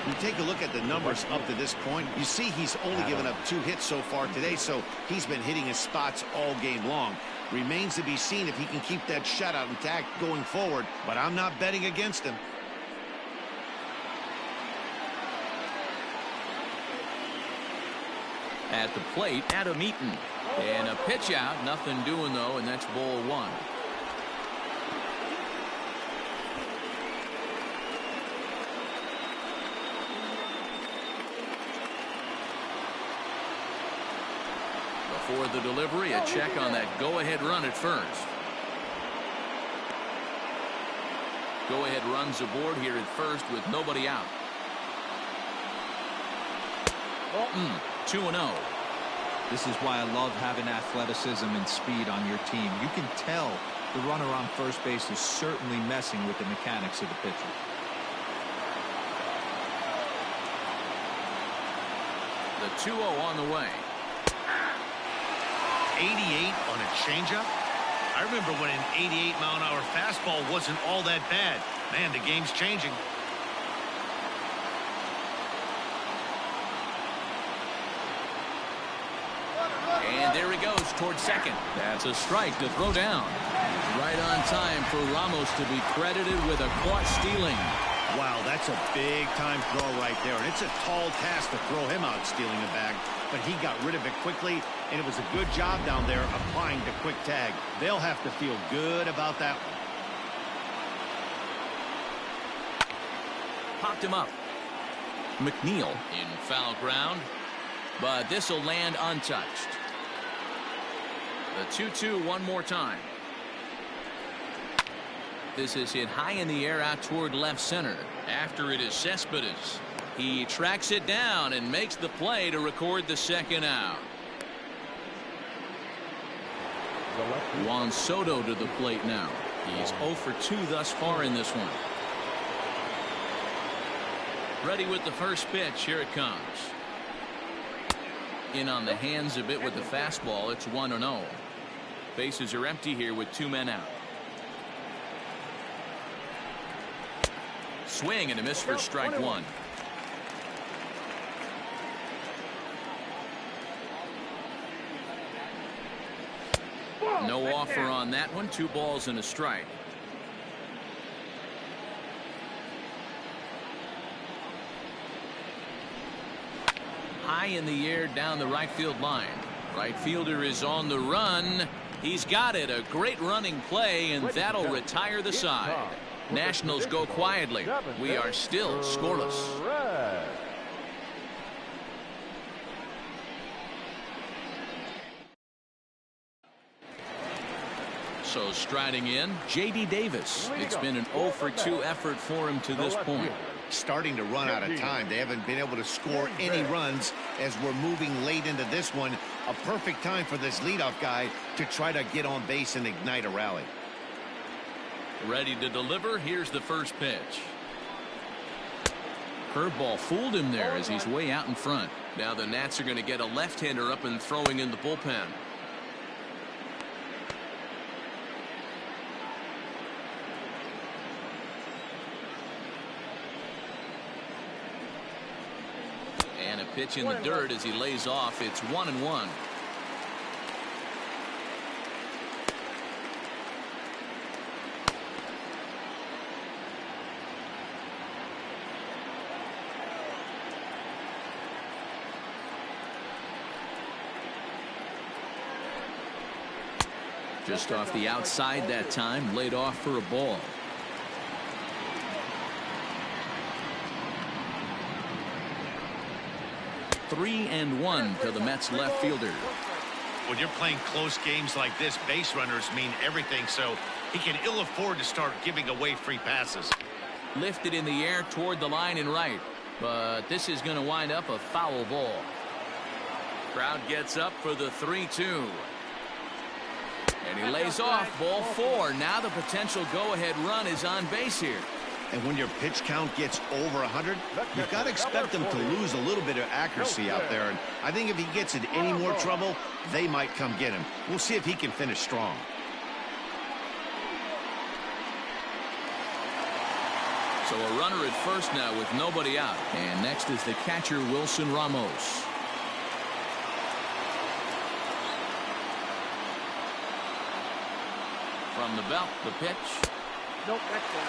You take a look at the numbers up to this point. You see he's only given up 2 hits so far today, so he's been hitting his spots all game long. Remains to be seen if he can keep that shutout intact going forward, but I'm not betting against him. At the plate, Adam Eaton. And a pitch out, nothing doing though, and that's ball 1. Before the delivery, a check on that go-ahead run at first. Go-ahead runs aboard here at first with nobody out. 2-0. This is why I love having athleticism and speed on your team. You can tell the runner on first base is certainly messing with the mechanics of the pitcher. The 2-0 on the way. 88 on a changeup. I remember when an 88-mile-an-hour fastball wasn't all that bad. Man, the game's changing. And there he goes towards second. That's a strike to throw down. Right on time for Ramos to be credited with a caught stealing. Wow, that's a big-time throw right there, and it's a tall task to throw him out stealing a bag, but he got rid of it quickly, and it was a good job down there applying the quick tag. They'll have to feel good about that one. Popped him up. McNeil in foul ground, but this will land untouched. The 2-2 one more time. This is hit high in the air out toward left center. After it is Cespedes. He tracks it down and makes the play to record the second out. Juan Soto to the plate now. He's 0 for 2 thus far in this one. Ready with the first pitch. Here it comes. In on the hands a bit with the fastball. It's 1-0. Bases are empty here with 2 men out. Swing and a miss for strike 1. No offer on that one. 2 balls and a strike. High in the air down the right field line. Right fielder is on the run. He's got it. A great running play, and that'll retire the side. Nationals go quietly. We are still scoreless. So striding in, J.D. Davis. It's been an 0 for 2 effort for him to this point. Starting to run out of time. They haven't been able to score any runs as we're moving late into this one. A perfect time for this leadoff guy to try to get on base and ignite a rally. Ready to deliver. Here's the first pitch. Curveball fooled him there as he's way out in front. Now the Nats are going to get a left-hander up and throwing in the bullpen. And a pitch in the dirt as he lays off. It's 1-1. Just off the outside that time, laid off for a ball. 3-1 to the Mets left fielder. When you're playing close games like this, base runners mean everything, so he can ill afford to start giving away free passes. Lifted in the air toward the line and right, but this is going to wind up a foul ball. Crowd gets up for the 3-2. And he lays off ball 4. Now the potential go-ahead run is on base here. And when your pitch count gets over 100, you've got to expect them to lose a little bit of accuracy out there. And I think if he gets in any more trouble, they might come get him. We'll see if he can finish strong. So a runner at first now with nobody out. And next is the catcher, Wilson Ramos. From the belt, the pitch. Nope, that's down.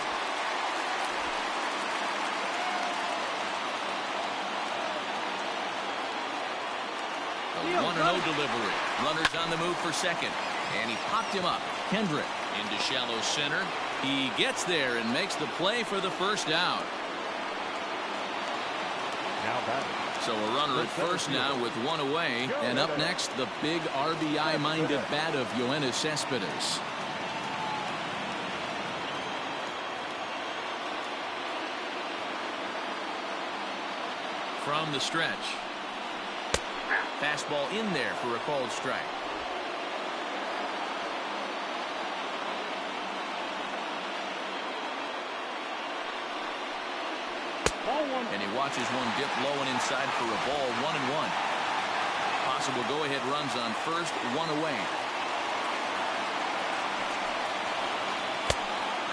A 1-0 delivery. Runners on the move for second. And he popped him up. Kendrick into shallow center. He gets there and makes the play for the first out. Now batting. So a runner at first now with one away. And up next, the big RBI-minded bat of Yoenis Cespedes. From the stretch. Fastball in there for a called strike. And he watches one dip low and inside for a ball. 1-1. Possible go-ahead runs on first, one away.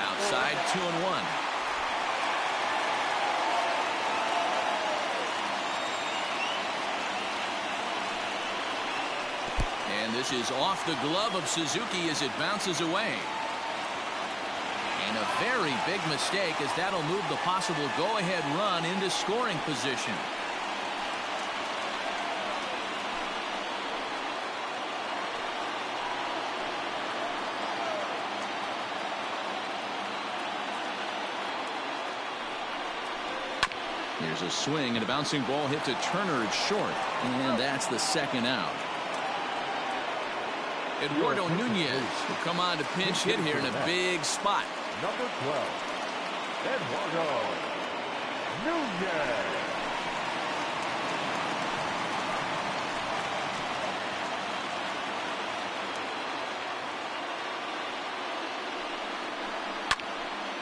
Outside, 2-1. And this is off the glove of Suzuki as it bounces away. And a very big mistake, as that'll move the possible go-ahead run into scoring position. Here's a swing, and a bouncing ball hit to Turner at short. And that's the second out. Eduardo Nunez will come on to pinch hit here in a big spot. Number 12, Eduardo Nunez.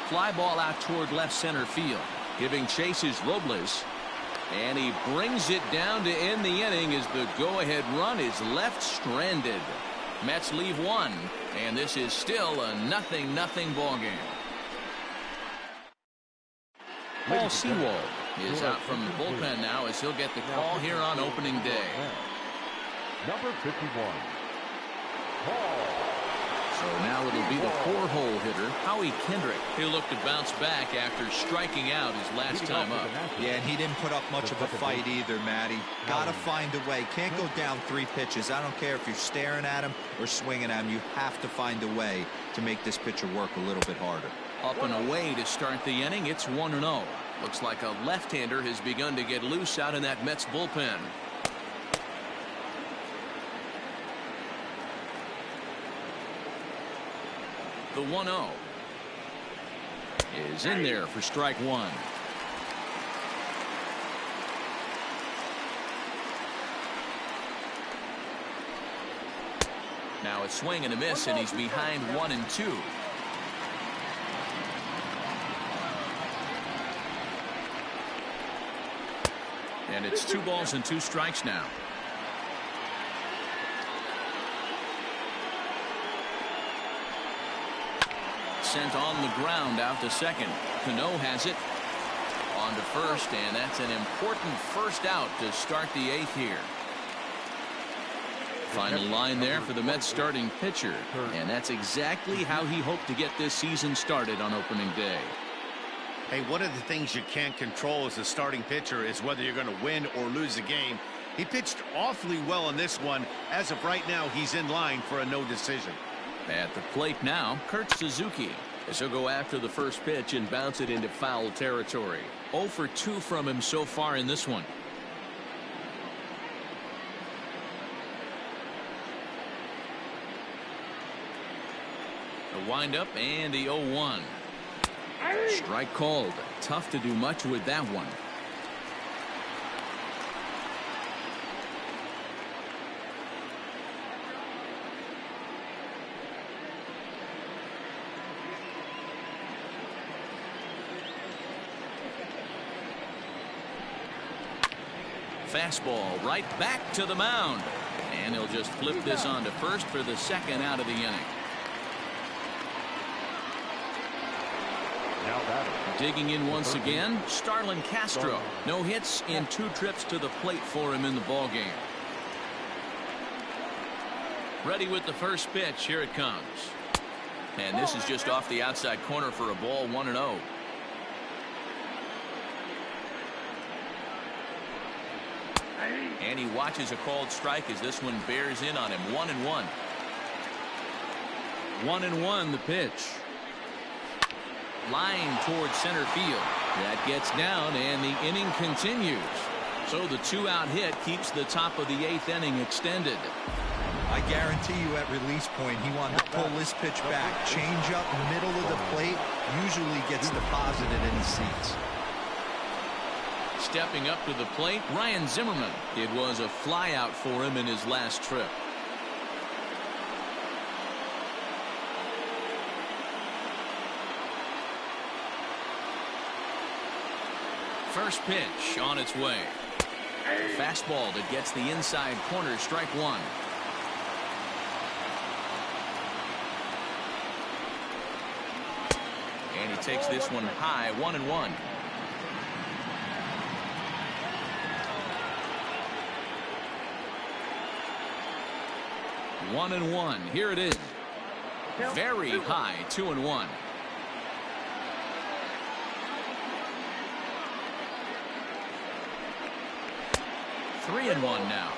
Fly ball out toward left center field. Giving chase is Robles. And he brings it down to end the inning as the go-ahead run is left stranded. Mets leave one, and this is still a 0-0 ball game. Paul Sewald is out from the bullpen now as he'll get the call here on opening day. Number 51, Paul. So now it'll be the 4-hole hitter, Howie Kendrick. He'll look to bounce back after striking out his last time up. Yeah, and he didn't put up much of a fight either, Matty. Gotta find a way. Can't go down 3 pitches. I don't care if you're staring at him or swinging at him. You have to find a way to make this pitcher work a little bit harder. Up and away to start the inning. It's 1-0. Looks like a left-hander has begun to get loose out in that Mets bullpen. The 1-0 is in there for strike one. Now a swing and a miss, and he's behind 1-2. And it's 2 balls and 2 strikes now. Sent on the ground out to second. Cano has it on to first, and that's an important first out to start the 8th here. Final line there for the Mets starting pitcher, and that's exactly how he hoped to get this season started on opening day. Hey, one of the things you can't control as a starting pitcher is whether you're going to win or lose a game. He pitched awfully well in this one. As of right now, he's in line for a no decision. At the plate now, Kurt Suzuki, as he'll go after the first pitch and bounce it into foul territory. 0 for 2 from him so far in this one. The windup and the 0-1. Strike called. Tough to do much with that one. Fastball right back to the mound. And he'll just flip this on to first for the second out of the inning. Now batting, Digging in once again, Starlin Castro. No hits in 2 trips to the plate for him in the ballgame. Ready with the first pitch. Here it comes. And this is just off the outside corner for a ball, 1-0. And he watches a called strike as this one bears in on him. 1-1. 1-1 the pitch. Line towards center field. That gets down and the inning continues. So the 2-out hit keeps the top of the 8th inning extended. I guarantee you at release point he wanted to pull this pitch back. Change up middle of the plate usually gets deposited in the seats. Stepping up to the plate, Ryan Zimmerman. It was a fly out for him in his last trip. First pitch on its way. Fastball that gets the inside corner, strike 1. And he takes this one high, 1-1. One and one. Here it is. Very high, 2-1. Three and one now.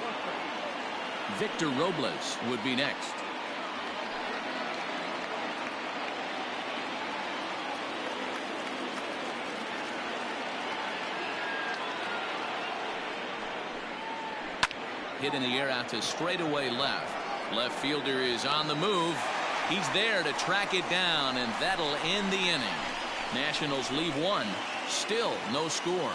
Victor Robles would be next. Hit in the air out to straightaway left. Left fielder is on the move. He's there to track it down, and that'll end the inning. Nationals leave one. Still no score.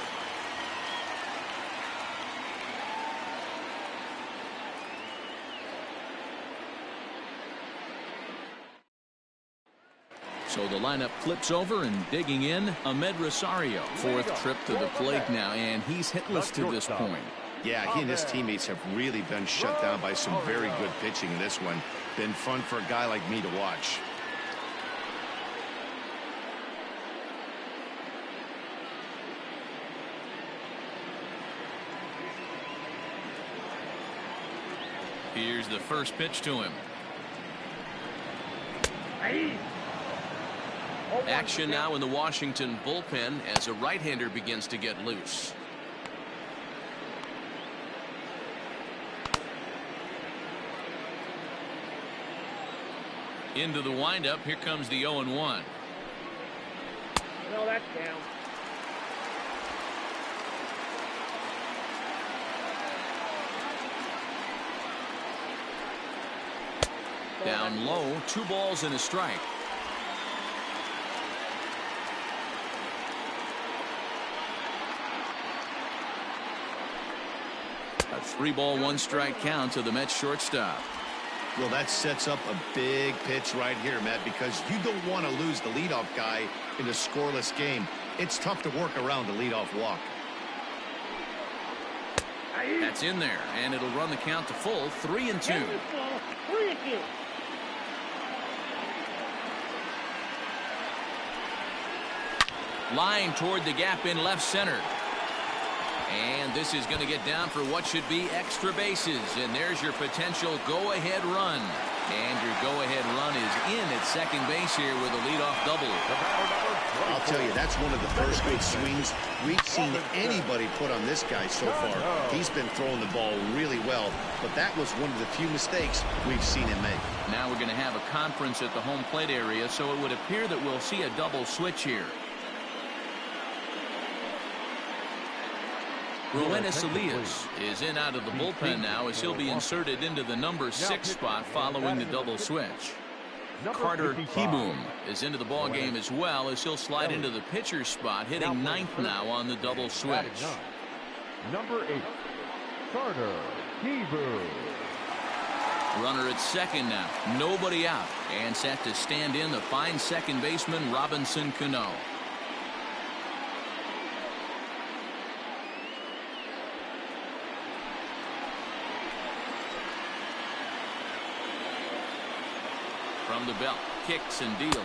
So the lineup flips over, and digging in, Ahmed Rosario. 4th trip to the plate now, and he's hitless to this point. Yeah, he and his teammates have really been shut down by some very good pitching in this one. Been fun for a guy like me to watch. Here's the first pitch to him. Action now in the Washington bullpen as a right-hander begins to get loose. Into the windup. Here comes the 0-1. No, that's down. Down low, 2 balls and a strike. A 3-ball, 1-strike count to the Mets shortstop. Well, that sets up a big pitch right here, Matt, because you don't want to lose the leadoff guy in a scoreless game. It's tough to work around the leadoff walk. That's in there, and it'll run the count to full. 3-2. 3-2. Line toward the gap in left center. And this is going to get down for what should be extra bases. And there's your potential go-ahead run. And your go-ahead run is in at second base here with a leadoff double. I'll tell you, that's one of the first good swings we've seen anybody put on this guy so far. He's been throwing the ball really well, but that was one of the few mistakes we've seen him make. Now we're going to have a conference at the home plate area, so it would appear that we'll see a double switch here. Roenis Elias is in out of the bullpen now as he'll be inserted into the number 6 spot following the double switch. Carter Kieboom is into the ball game as well as he'll slide into the pitcher's spot, hitting 9th now on the double switch. Number 8, Carter Kieboom. Runner at second now, nobody out, and set to stand in the fine second baseman Robinson Cano. From the belt, kicks and deals.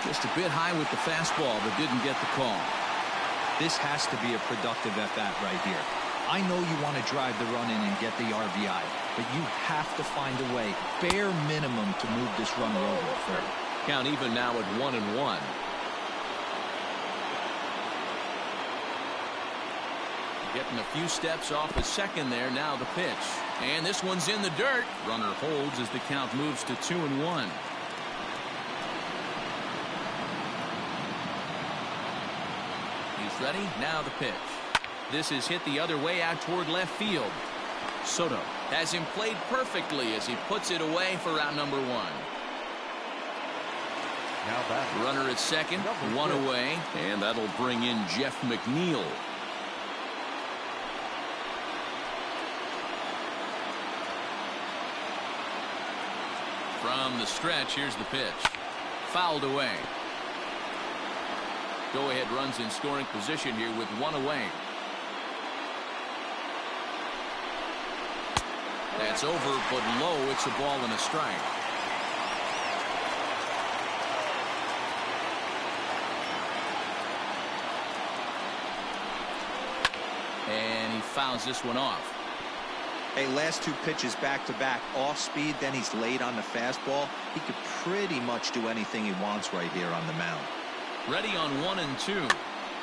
Just a bit high with the fastball, but didn't get the call. This has to be a productive at-bat right here. I know you want to drive the run in and get the RBI, but you have to find a way, bare minimum, to move this runner over to third. Count even now at 1-1. Getting a few steps off the second there. Now the pitch. And this one's in the dirt. Runner holds as the count moves to 2-1. He's ready. Now the pitch. This is hit the other way out toward left field. Soto has him played perfectly as he puts it away for out number 1. Now back. Runner at second, one away, and that'll bring in Jeff McNeil. From the stretch, here's the pitch. Fouled away. Go-ahead runs in scoring position here with one away. That's over, but low. It's a ball and a strike. And he fouls this one off. Hey, last two pitches back-to-back, off speed, then he's late on the fastball. He could pretty much do anything he wants right here on the mound. Ready on 1-2.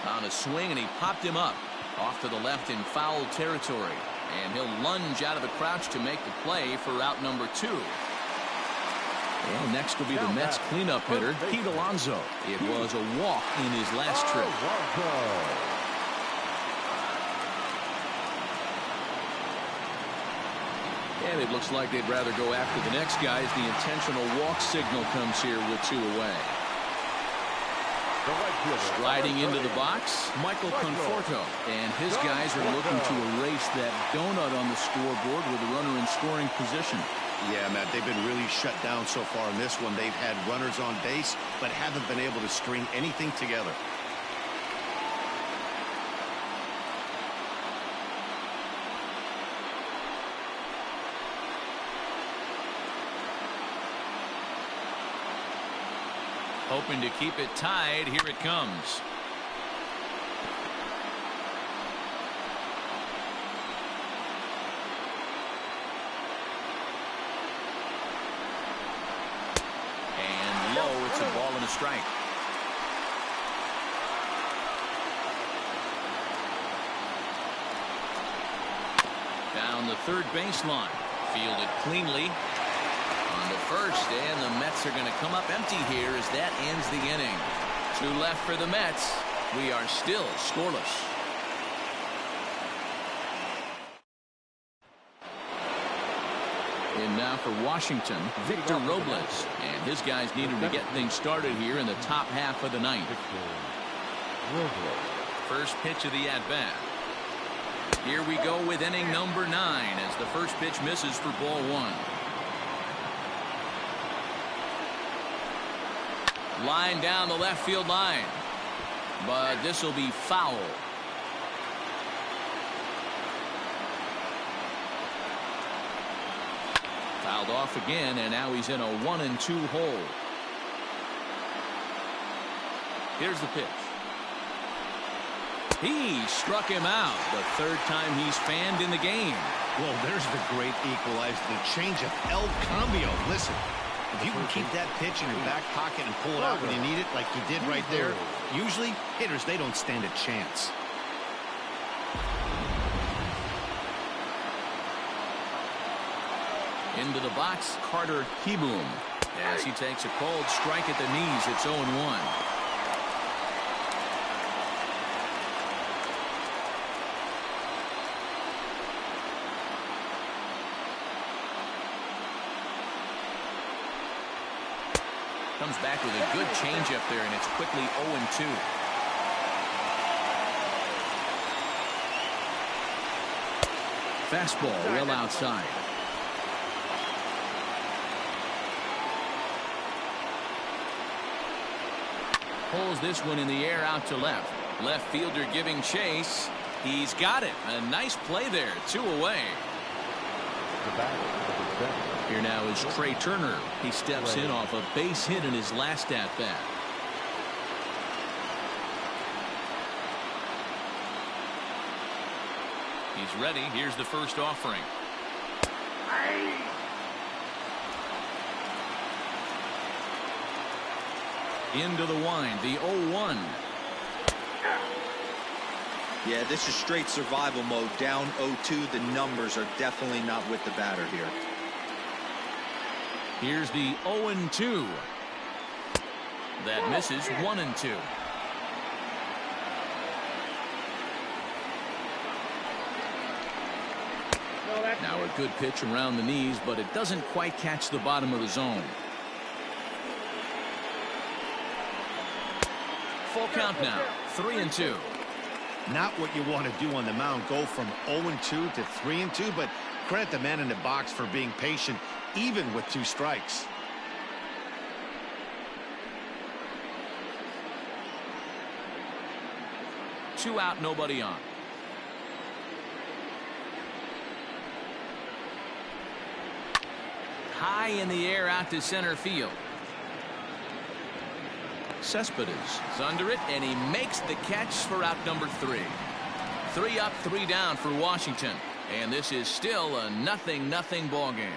On a swing, and he popped him up. Off to the left in foul territory. And he'll lunge out of the crouch to make the play for out number 2. Well, next will be the Mets cleanup hitter, Pete Alonso. It was a walk in his last trip. And it looks like they'd rather go after the next guy as the intentional walk signal comes here with 2 away. Sliding into the box, Michael Conforto. And his guys are looking to erase that donut on the scoreboard with a runner in scoring position. Yeah, Matt, they've been really shut down so far in this one. They've had runners on base, but haven't been able to string anything together. Hoping to keep it tied. Here it comes. And low. It's a ball and a strike. Down the third baseline. Fielded cleanly. On to first, and the Mets are going to come up empty here as that ends the inning. 2 left for the Mets. We are still scoreless. And now for Washington, Victor Robles. And his guys needed to get things started here in the top half of the ninth. First pitch of the at-bat. Here we go with inning number 9 as the first pitch misses for ball 1. Line down the left field line, but this will be foul. Fouled off again, and now he's in a 1-2 hole. Here's the pitch. He struck him out, the third time he's fanned in the game. Well, there's the great equalizer, the change of El Cambio. Listen. If you can keep that pitch in your back pocket and pull it out when you need it, like you did right there, usually hitters, they don't stand a chance. Into the box, Carter Kieboom. As he takes a cold strike at the knees, it's 0-1. Comes back with a good changeup there, and it's quickly 0-2. Fastball well outside. Pulls this one in the air out to left. Left fielder giving chase. He's got it. A nice play there. 2 away. Here now is Trey Turner. He steps in off a base hit in his last at-bat. He's ready. Here's the first offering. Into the wind, the 0-1. Yeah, this is straight survival mode. Down 0-2. The numbers are definitely not with the batter here. Here's the 0-2. That misses. 1-2. Now a good pitch around the knees, but it doesn't quite catch the bottom of the zone. Full count now. 3-2. Not what you want to do on the mound. Go from 0-2 to 3-2, but credit the man in the box for being patient, even with 2 strikes. Two out, nobody on. High in the air out to center field. Seperate is under it, and he makes the catch for out number 3. 3 up, 3 down for Washington, and this is still a 0-0 ball game.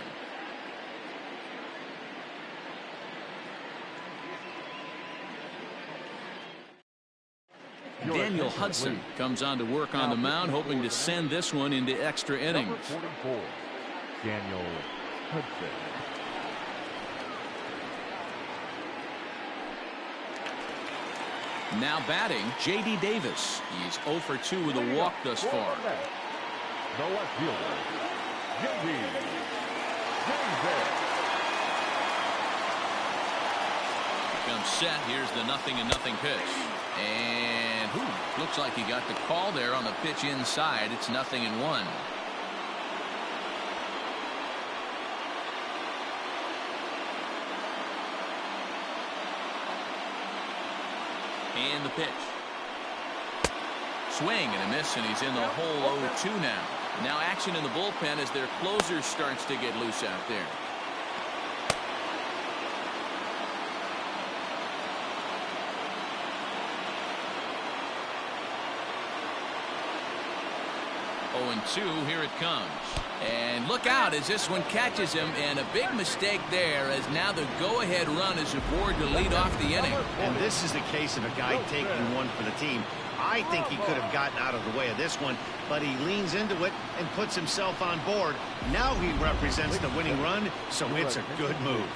Daniel Hudson comes on to work on the mound, hoping to send this one into extra innings. Number 44, Daniel Hudson. Now batting, J.D. Davis. He's 0 for 2 with a walk thus far. The left fielder, J.D. Davis. Comes set. Here's the 0-0 pitch. And looks like he got the call there on the pitch inside. It's 0-1. And the pitch. Swing and a miss, and he's in the hole 0-2 now. Now action in the bullpen as their closer starts to get loose out there. And 2, here it comes. And look out as this one catches him, and a big mistake there as now the go-ahead run is aboard to lead off the inning. And this is the case of a guy taking one for the team. I think he could have gotten out of the way of this one, but he leans into it and puts himself on board. Now he represents the winning run, so it's a good move.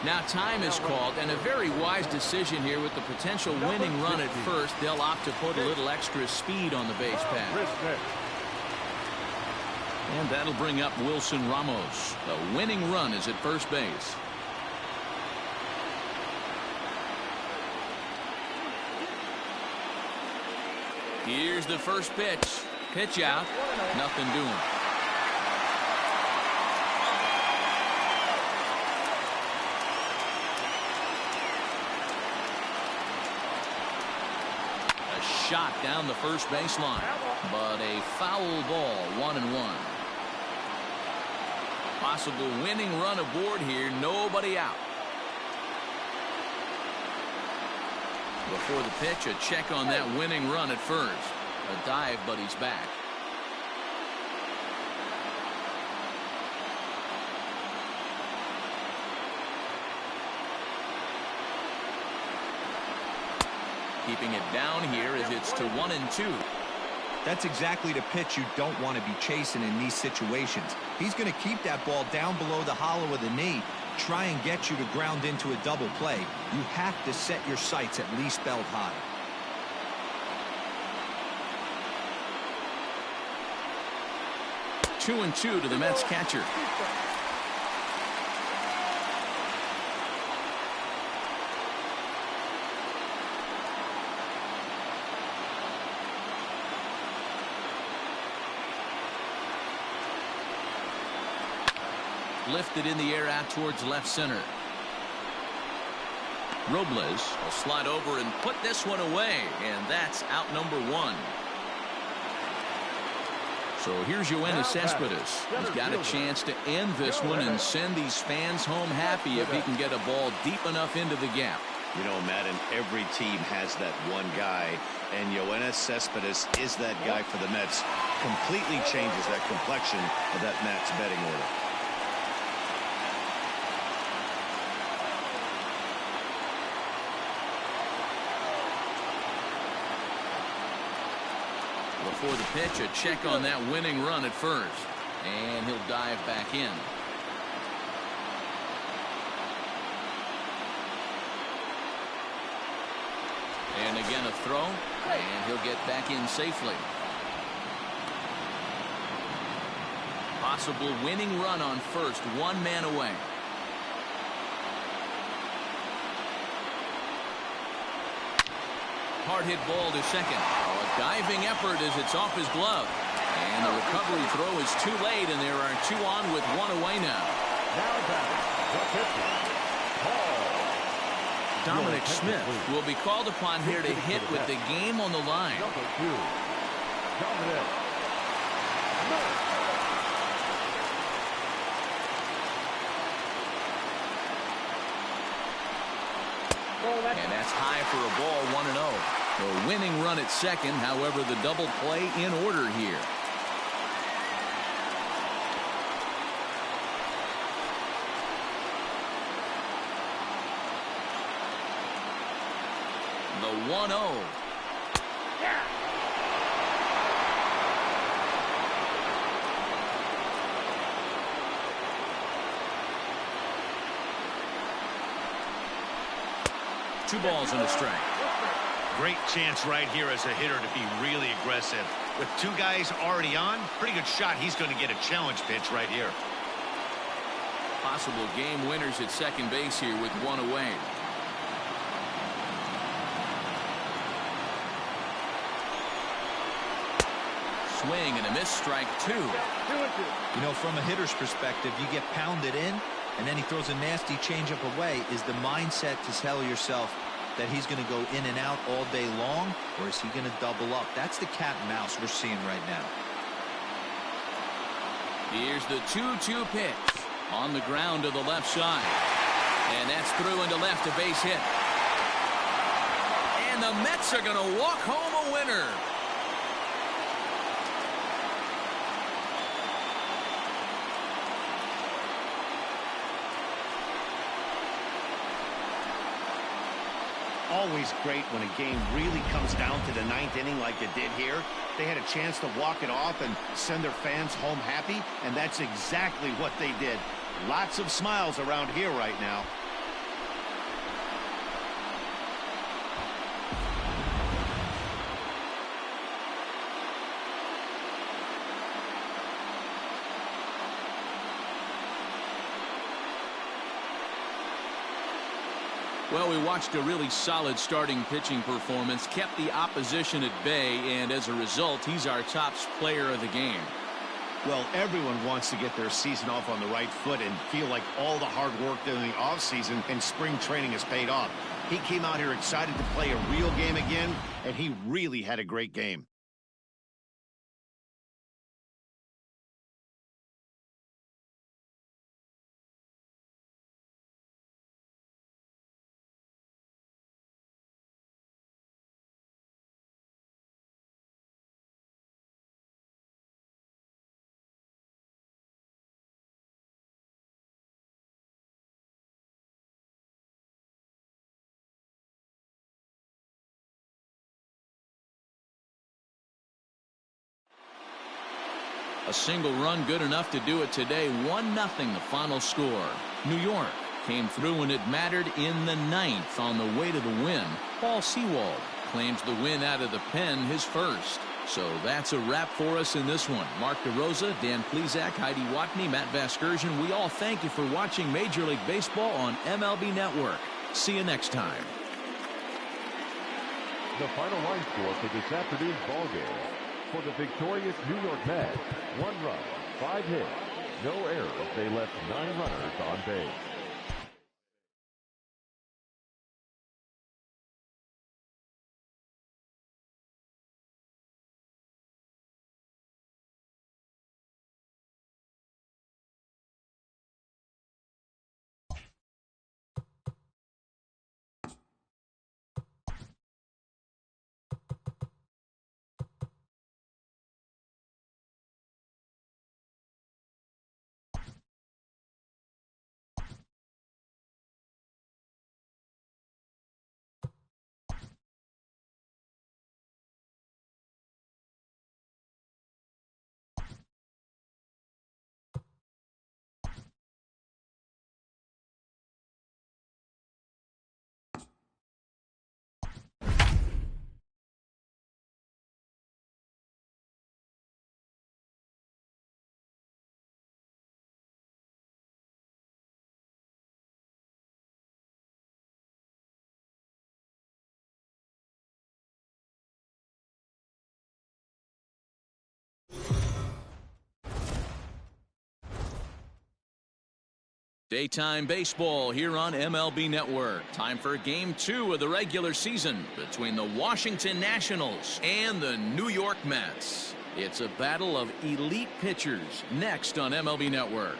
Now time is called, and a very wise decision here with the potential winning run at first. They'll opt to put a little extra speed on the base path. And that'll bring up Wilson Ramos. The winning run is at first base. Here's the first pitch. Pitch out. Nothing doing. A shot down the first baseline, but a foul ball. 1-1. Possible winning run aboard here. Nobody out. Before the pitch, a check on that winning run at first. A dive, but he's back. Keeping it down here as it's to 1-2. That's exactly the pitch you don't want to be chasing in these situations. He's going to keep that ball down below the hollow of the knee, try and get you to ground into a double play. You have to set your sights at least belt high. 2-2 to the Mets catcher. Lifted in the air out towards left center. Robles will slide over and put this one away, and that's out number 1. So here's Yoenis Cespedes. He's got a chance to end this one and send these fans home happy if he can get a ball deep enough into the gap. You know, Madden, every team has that one guy, and Yoenis Cespedes is that guy for the Mets. completely changes that complexion of that max betting order. Before the pitch, a check on that winning run at first. And he'll dive back in. And again a throw. And he'll get back in safely. Possible winning run on first, one man away. Hard hit ball to second. A diving effort as it's off his glove. And the recovery throw is too late, and there are two on with one away now. Now batting, the pitcher, Paul. Dominic Smith will be called upon here to hit with the game on the line. Number 2, Dominic Smith. And that's high for a ball, 1-0. The winning run at second, however, the double play in order here. The 1-0. Two balls and a strike. Great chance right here as a hitter to be really aggressive. With two guys already on, pretty good shot. He's going to get a challenge pitch right here. Possible game winners at second base here with one away. Swing and a miss, strike two. 2-2. You know, from a hitter's perspective, you get pounded in, and then he throws a nasty changeup away. Is the mindset to tell yourself that he's going to go in and out all day long, or is he going to double up? That's the cat and mouse we're seeing right now. Here's the 2-2 pitch on the ground to the left side. And that's through into left, a base hit. And the Mets are going to walk home a winner. Always great when a game really comes down to the ninth inning like it did here. They had a chance to walk it off and send their fans home happy, and that's exactly what they did. Lots of smiles around here right now. Well, we watched a really solid starting pitching performance, kept the opposition at bay, and as a result, he's our top player of the game. Well, everyone wants to get their season off on the right foot and feel like all the hard work during the offseason and spring training has paid off. He came out here excited to play a real game again, and he really had a great game. A single run good enough to do it today. 1-0 the final score. New York came through when it mattered in the ninth on the way to the win. Paul Sewald claims the win out of the pen, his first. So that's a wrap for us in this one. Mark DeRosa, Dan Plesac, Heidi Watney, Matt Vasgersian. We all thank you for watching Major League Baseball on MLB Network. See you next time. The final line score for this afternoon's ball game. For the victorious New York Mets, 1 run, 5 hits, no errors. They left 9 runners on base. Daytime baseball here on MLB Network. Time for Game 2 of the regular season between the Washington Nationals and the New York Mets. It's a battle of elite pitchers next on MLB Network.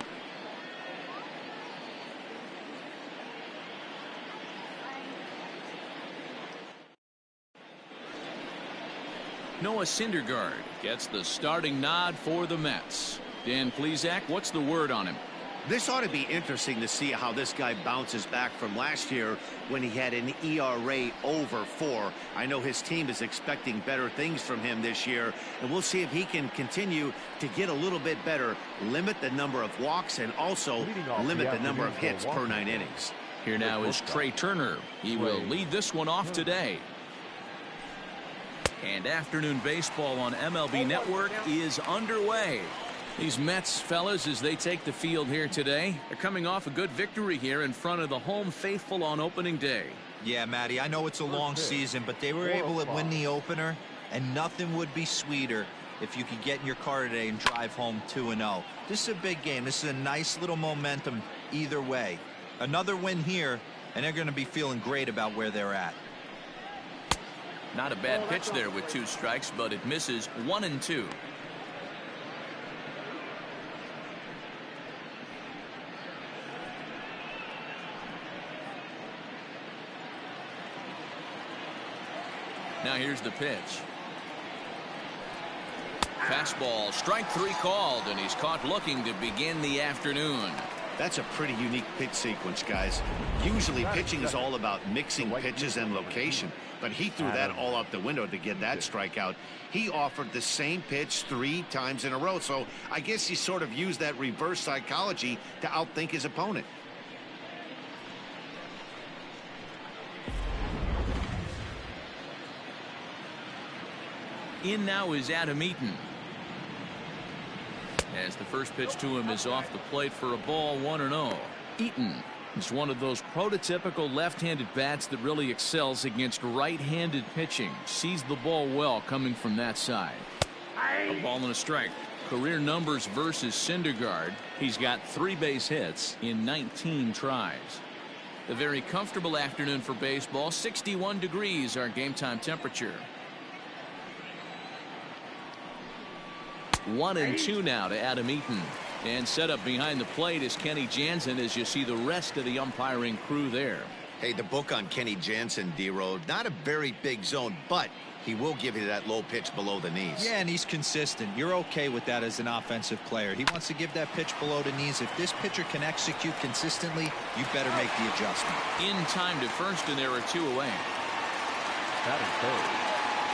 Noah Syndergaard gets the starting nod for the Mets. Dan Plesac, what's the word on him? This ought to be interesting to see how this guy bounces back from last year when he had an ERA over 4. I know his team is expecting better things from him this year, and we'll see if he can continue to get a little bit better, limit the number of walks, and also limit the number of hits per 9 innings. Here now is Trey Turner. He will lead this one off today. And afternoon baseball on MLB Network is underway. These Mets fellas, as they take the field here today, are coming off a good victory here in front of the home faithful on opening day. Yeah, Matty, I know it's a long season, but they were able to win the opener, and nothing would be sweeter if you could get in your car today and drive home 2-0. This is a big game. This is a nice little momentum either way. Another win here, and they're going to be feeling great about where they're at. Not a bad pitch there with 2 strikes, but it misses 1-2. Now here's the pitch. Fastball, strike 3 called, and he's caught looking to begin the afternoon. That's a pretty unique pitch sequence, guys. Usually pitching is all about mixing pitches and location, but he threw that all out the window to get that strikeout. He offered the same pitch 3 times in a row, so I guess he sort of used that reverse psychology to outthink his opponent. In now is Adam Eaton. As the first pitch to him is off the plate for a ball, 1-0. Eaton is one of those prototypical left-handed bats that really excels against right-handed pitching. Sees the ball well coming from that side. A ball and a strike. Career numbers versus Syndergaard. He's got 3 base hits in 19 tries. A very comfortable afternoon for baseball. 61 degrees our game time temperature. 1-2 now to Adam Eaton. And set up behind the plate is Kenny Jansen as you see the rest of the umpiring crew there. Hey, the book on Kenny Jansen, D-Road, not a very big zone, but he will give you that low pitch below the knees. Yeah, and he's consistent. You're okay with that as an offensive player. He wants to give that pitch below the knees. If this pitcher can execute consistently, you better make the adjustment. In time to first, and there are 2 away. Batting third,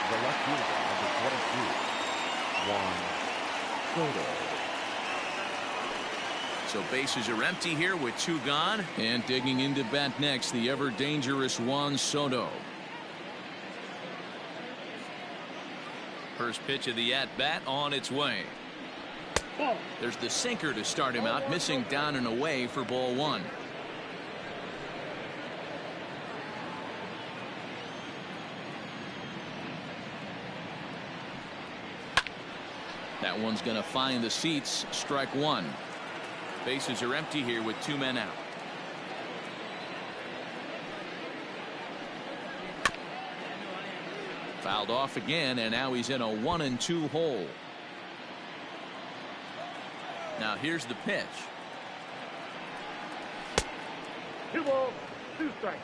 the left fielder, number 22, Juan Soto. So bases are empty here with 2 gone. And digging into bat next, the ever dangerous Juan Soto. First pitch of the at-bat on its way. There's the sinker to start him out, missing down and away for ball 1. That one's going to find the seats. Strike 1. Bases are empty here with 2 men out. Fouled off again, and now he's in a 1-2 hole. Now here's the pitch. 2 balls, 2 strikes.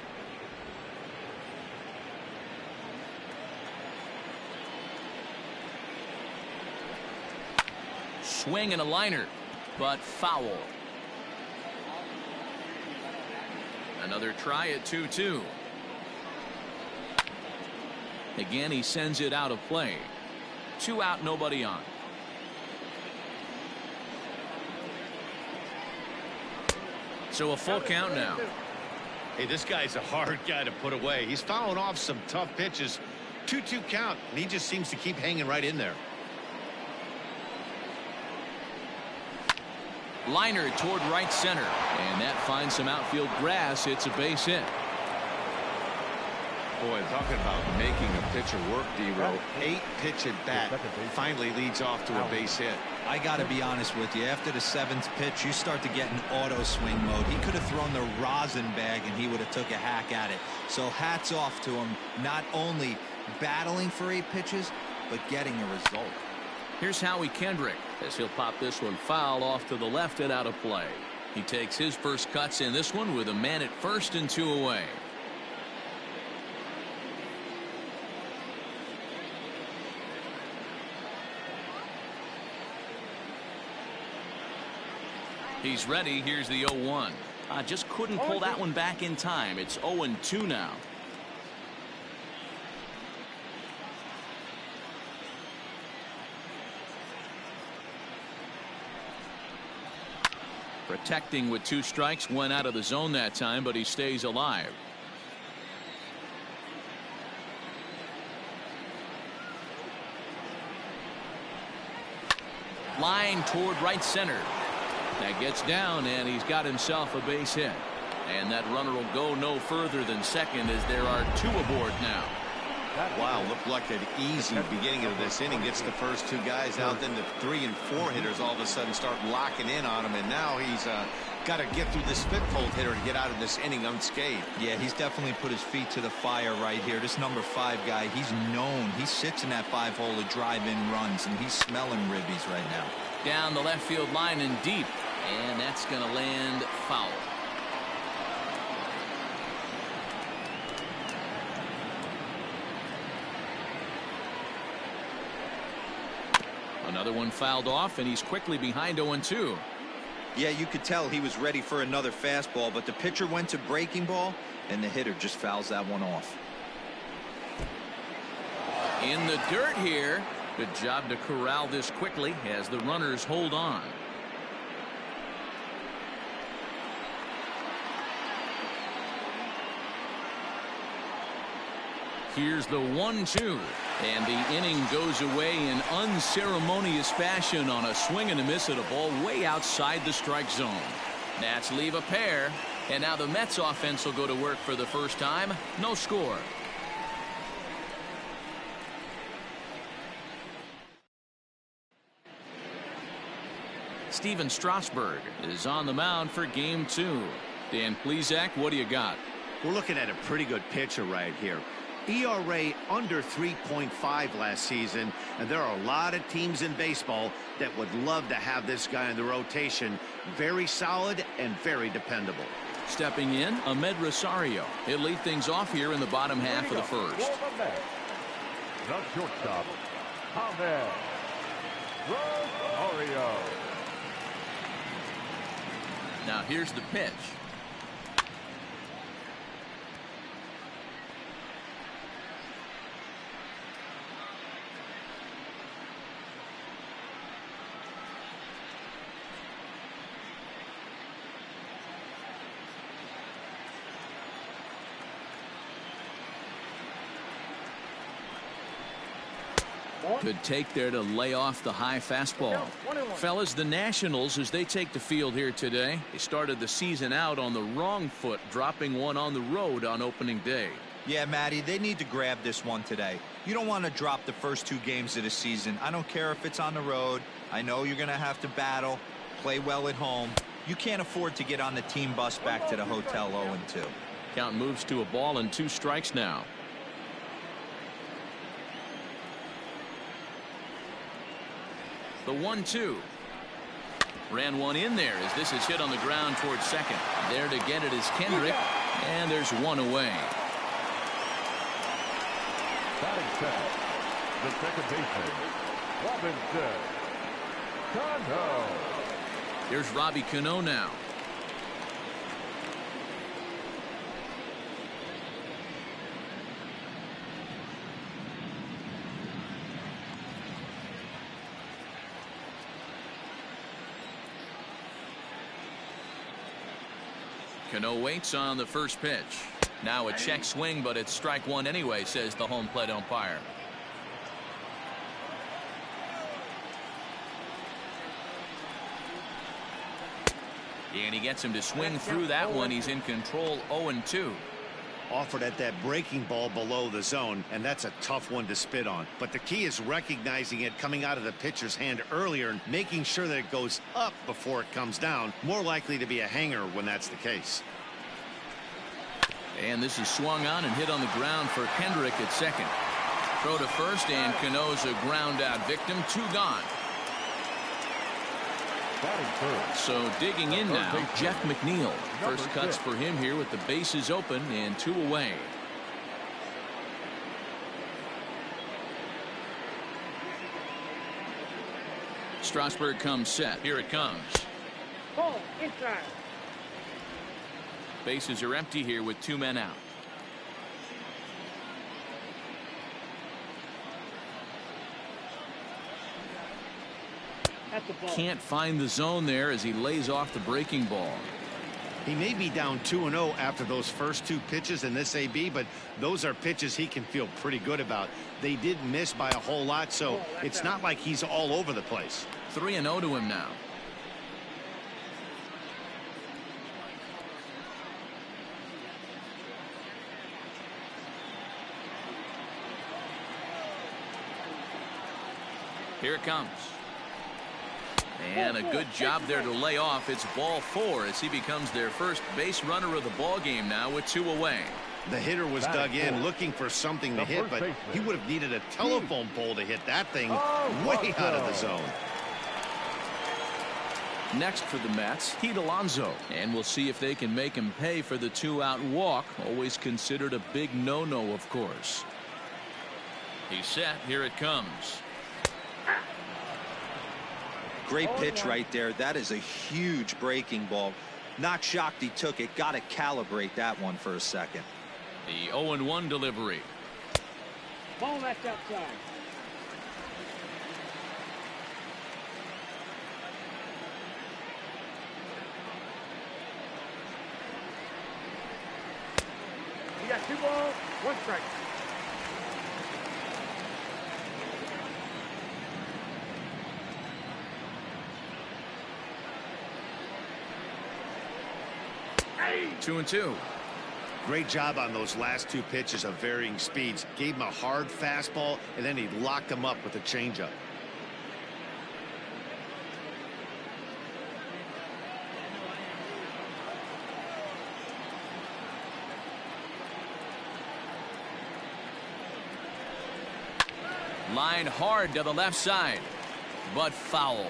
Swing and a liner, but foul. Another try at 2-2. Again, he sends it out of play. 2 out, nobody on. So a full count now. Hey, this guy's a hard guy to put away. He's fouling off some tough pitches. 2-2 count, and he just seems to keep hanging right in there. Liner toward right center, and that finds some outfield grass. It's a base hit. Boy, talking about making a pitcher work, D-Row. 8-pitch at bat finally leads off to a base hit. I got to be honest with you. After the 7th pitch, you start to get in auto swing mode. He could have thrown the rosin bag and he would have took a hack at it. So hats off to him, not only battling for 8 pitches, but getting a result. Here's Howie Kendrick as he'll pop this one foul off to the left and out of play. He takes his first cuts in this one with a man at first and 2 away. He's ready. Here's the 0-1. Just couldn't pull that one back in time. It's 0-2 now. Protecting with 2 strikes, went out of the zone that time, but he stays alive. Line toward right center. That gets down, and he's got himself a base hit. And that runner will go no further than second as there are 2 aboard now. Wow, looked like an easy beginning of this inning. Gets the first 2 guys out, then the 3 and 4 hitters all of a sudden start locking in on him, and now he's got to get through this 5th hole hitter to get out of this inning unscathed. Yeah, he's definitely put his feet to the fire right here. This number 5 guy, he's known. He sits in that 5 hole to drive in runs, and he's smelling ribbies right now. Down the left field line and deep, and that's going to land foul. Another one fouled off, and he's quickly behind 0-2. Yeah, you could tell he was ready for another fastball, but the pitcher went to breaking ball, and the hitter just fouls that one off. In the dirt here. Good job to corral this quickly as the runners hold on. Here's the 1-2, and the inning goes away in unceremonious fashion on a swing and a miss at a ball way outside the strike zone. Nats leave a pair, and now the Mets offense will go to work for the first time. No score. Steven Strasburg is on the mound for game 2. Dan Plesac, what do you got? We're looking at a pretty good pitcher right here. ERA under 3.5 last season, and there are a lot of teams in baseball that would love to have this guy in the rotation. Very solid and very dependable. Stepping in, Ahmed Rosario. He'll lead things off here in the bottom half of the first. The shortstop, Ahmed Rosario. Now here's the pitch. Good take there to lay off the high fastball. Fellas, the Nationals, as they take the field here today, they started the season out on the wrong foot, dropping one on the road on opening day. Yeah, Matty, they need to grab this one today. You don't want to drop the first 2 games of the season. I don't care if it's on the road. I know you're going to have to battle, play well at home. You can't afford to get on the team bus back to the hotel 0-2. Count moves to a ball and 2 strikes now. The 1-2. Ran one in there as this is hit on the ground towards second. There to get it is Kendrick, and there's 1 away. Batting second, the second baseman, Robinson Cano. Here's Robbie Cano now. Cano waits on the first pitch. Now a check swing, but it's strike 1 anyway, says the home plate umpire. And he gets him to swing through that one. He's in control 0-2. offered at that breaking ball below the zone, and that's a tough one to spit on. But the key is recognizing it coming out of the pitcher's hand earlier and making sure that it goes up before it comes down. More likely to be a hanger when that's the case. And this is swung on and hit on the ground for Kendrick at second. Throw to first, and Cano's a ground out victim. 2 gone. So digging in now, Jeff McNeil. First cuts for him here with the bases open and 2 away. Strasburg comes set. Here it comes. Ball inside. Bases are empty here with 2 men out. Can't find the zone there as he lays off the breaking ball. He may be down 2-0 after those first 2 pitches in this AB, but those are pitches he can feel pretty good about. They did miss by a whole lot, so it's not like he's all over the place. 3-0 to him now. Here it comes. And a good job there to lay off. It's ball 4 as he becomes their first base runner of the ball game now with 2 away. The hitter was dug in looking for something to hit, but he would have needed a telephone pole to hit that thing way out of the zone. Next for the Mets, Pete Alonso. And we'll see if they can make him pay for the 2-out walk. Always considered a big no-no, of course. He's set. Here it comes. Great pitch right there. That is a huge breaking ball. Not shocked he took it. Got to calibrate that one for a second. The 0-1 delivery. Ball that's outside. You got 2 balls, 1 strike. Hey. 2-2. Great job on those last 2 pitches of varying speeds. Gave him a hard fastball, and then he locked him up with a changeup. Line hard to the left side, but foul.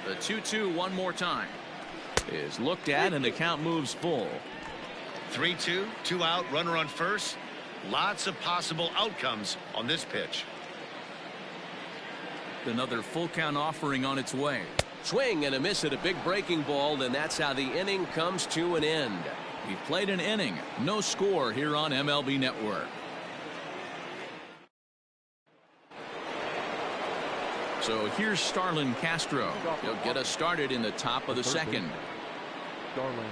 The 2-2 one more time is looked at, and the count moves full. 3-2, 2 out, runner on first. Lots of possible outcomes on this pitch. Another full count offering on its way. Swing and a miss at a big breaking ball, and that's how the inning comes to an end. He played an inning. No score here on MLB Network. So here's Starlin Castro. He'll get us started in the top of the second. Starlin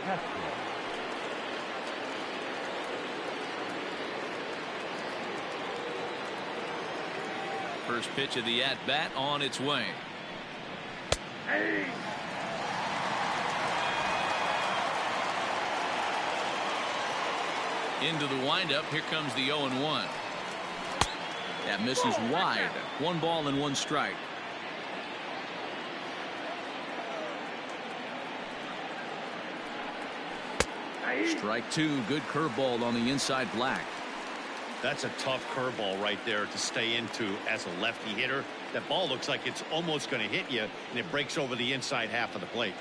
Castro. First pitch of the at-bat on its way. Hey. Into the windup. Here comes the 0-1. That misses wide. 1 ball and 1 strike. Strike 2. Good curveball on the inside black. That's a tough curveball right there to stay into as a lefty hitter. That ball looks like it's almost going to hit you, and it breaks over the inside half of the plate.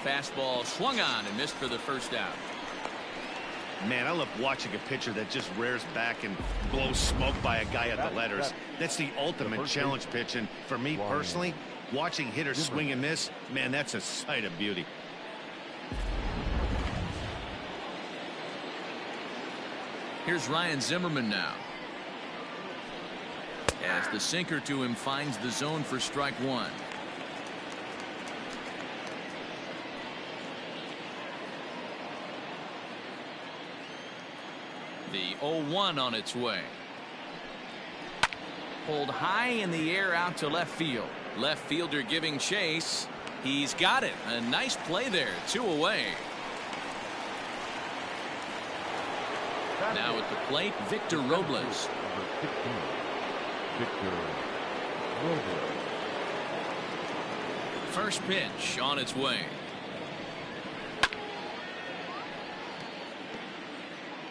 Fastball swung on and missed for the first out. Man, I love watching a pitcher that just rears back and blows smoke by a guy at the letters. That's the ultimate challenge pitch, and for me personally, watching hitters swing and miss, man, that's a sight of beauty. Here's Ryan Zimmerman now. As the sinker to him finds the zone for strike 1. The 0-1 on its way. Pulled high in the air out to left field. Left fielder giving chase. He's got it. A nice play there. 2 away. Now at the plate, Victor Robles. Victor Robles. First pitch on its way.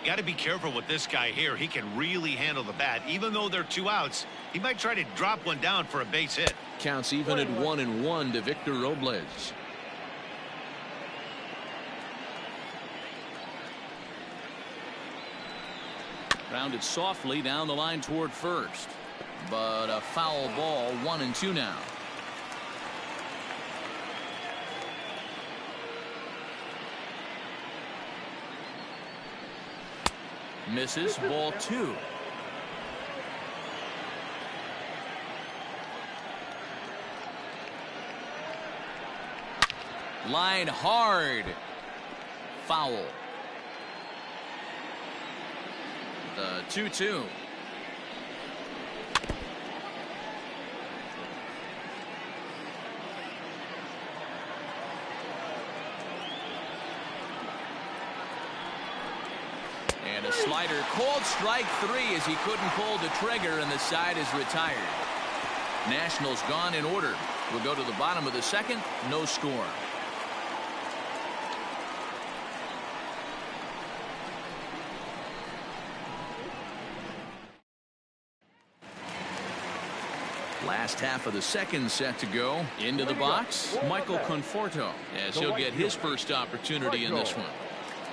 Got to be careful with this guy here. He can really handle the bat. Even though they're 2 outs, he might try to drop one down for a base hit. Counts even at 1-1 to Victor Robles. Grounded softly down the line toward first. But a foul ball. 1-2 now. Misses. Ball 2. Line hard. Foul. The 2-2. And a slider called strike 3 as he couldn't pull the trigger, and the side is retired. Nationals gone in order. We'll go to the bottom of the second. No score. Last half of the second set to go. Into the box, Michael Conforto, as he'll get his first opportunity in this one.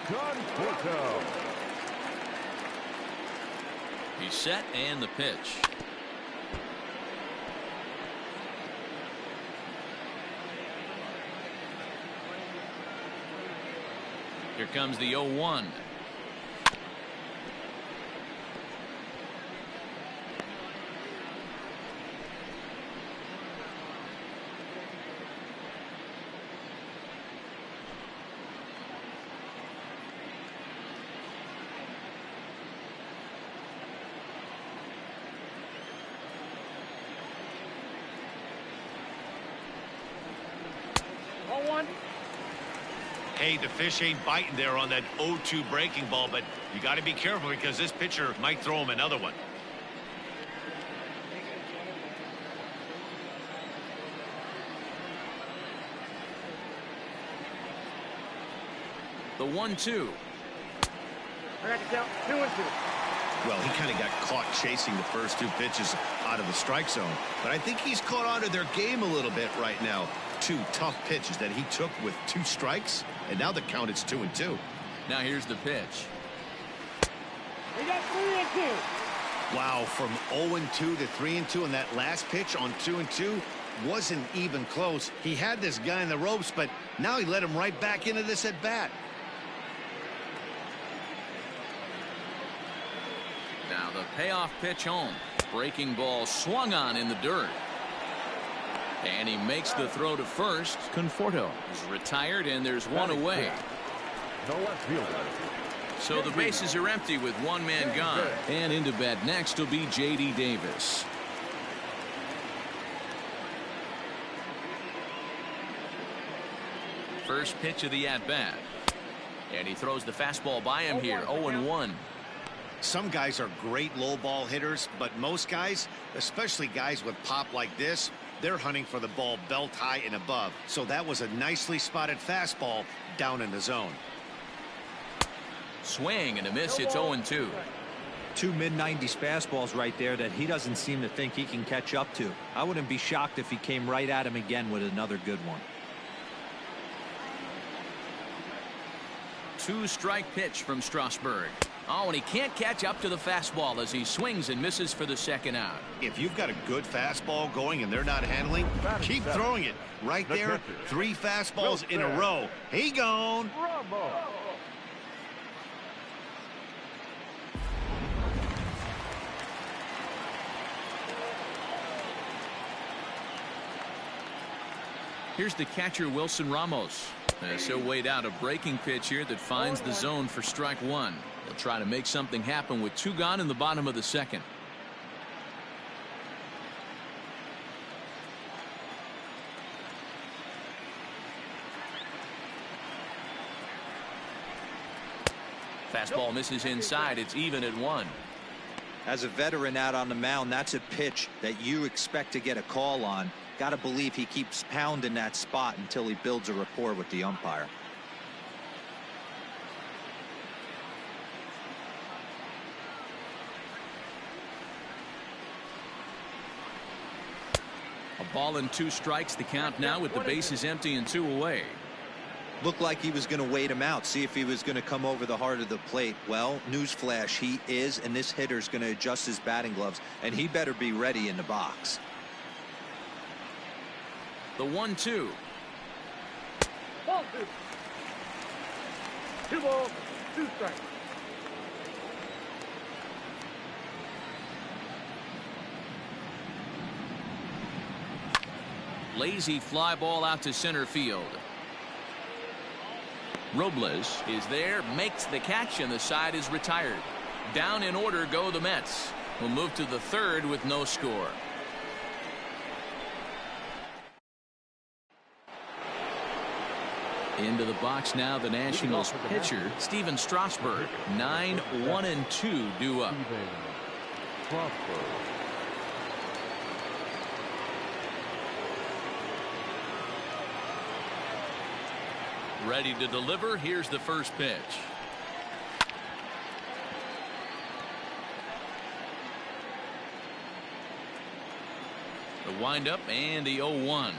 Conforto. He's set, and the pitch. Here comes the 0-1. Hey, the fish ain't biting there on that 0-2 breaking ball, but you got to be careful because this pitcher might throw him another one. The 1-2. I got to count 2-2. Well, he kind of got caught chasing the first 2 pitches out of the strike zone, but I think he's caught on to their game a little bit right now. 2 tough pitches that he took with 2 strikes, and now the count is 2-2. Now here's the pitch. We got 3-2. Wow, from 0-2 to 3-2, and that last pitch on 2-2 wasn't even close. He had this guy in the ropes, but now he let him right back into this at bat. Now the payoff pitch home. Breaking ball swung on in the dirt. And he makes the throw to first. Conforto is retired, and there's 1 away. The left fielder. So the bases are empty with 1 man gone. And into bat next will be J.D. Davis. First pitch of the at-bat. And he throws the fastball by him here. 0-1. Some guys are great low ball hitters, but most guys, especially guys with pop like this, they're hunting for the ball belt high and above. So that was a nicely spotted fastball down in the zone. Swing and a miss. It's 0-2. 2 mid-90s fastballs right there that he doesn't seem to think he can catch up to. I wouldn't be shocked if he came right at him again with another good one. 2-strike pitch from Strasburg. Oh, and he can't catch up to the fastball as he swings and misses for the second out. If you've got a good fastball going and they're not handling, keep throwing it. Right there, 3 fastballs in a row. He gone. Here's the catcher, Wilson Ramos. He'll wait out a breaking pitch here that finds the zone for strike 1. He'll try to make something happen with 2 gone in the bottom of the second. Fastball misses inside. It's even at 1. As a veteran out on the mound, that's a pitch that you expect to get a call on. Got to believe he keeps pounding that spot until he builds a rapport with the umpire. A ball and 2 strikes. The count now with the bases empty and 2 away. Looked like he was going to wait him out, see if he was going to come over the heart of the plate. Well, newsflash, he is, and this hitter's going to adjust his batting gloves, and he better be ready in the box. The 1-2. Ball 2. 2 balls, 2 strikes. Lazy fly ball out to center field. Robles is there, makes the catch, and the side is retired. Down in order go the Mets. We'll move to the 3rd with no score. Into the box now, the Nationals pitcher, Steven Strasburg. 9-1-2 due up. Ready to deliver. Here's the first pitch. The windup and the 0-1.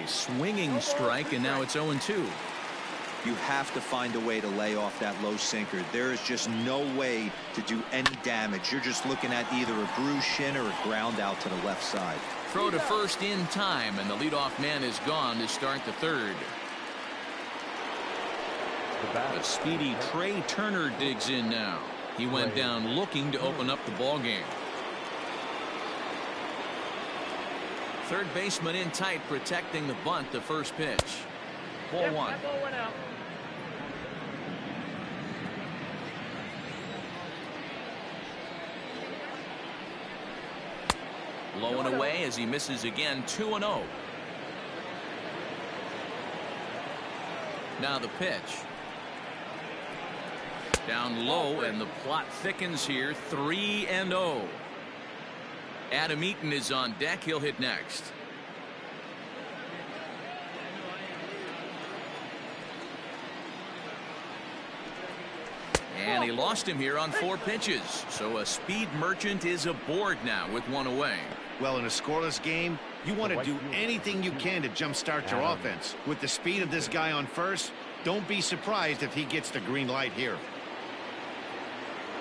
A swinging strike, and now it's 0-2. You have to find a way to lay off that low sinker. There is just no way to do any damage. You're just looking at either a bruised shin or a ground out to the left side. Throw to first in time, and the leadoff man is gone to start the 3rd. But speedy Trey Turner digs in now. He went down looking to open up the ball game. Third baseman in tight, protecting the bunt. The first pitch. Ball 1. That ball went out. Low and away as he misses again. 2-0. Now the pitch. Down low, and the plot thickens here. 3-0. Adam Eaton is on deck. He'll hit next. And he lost him here on 4 pitches. So a speed merchant is aboard now with 1 away. Well, in a scoreless game, you want to do anything you can to jumpstart your offense. With the speed of this guy on first, don't be surprised if he gets the green light here.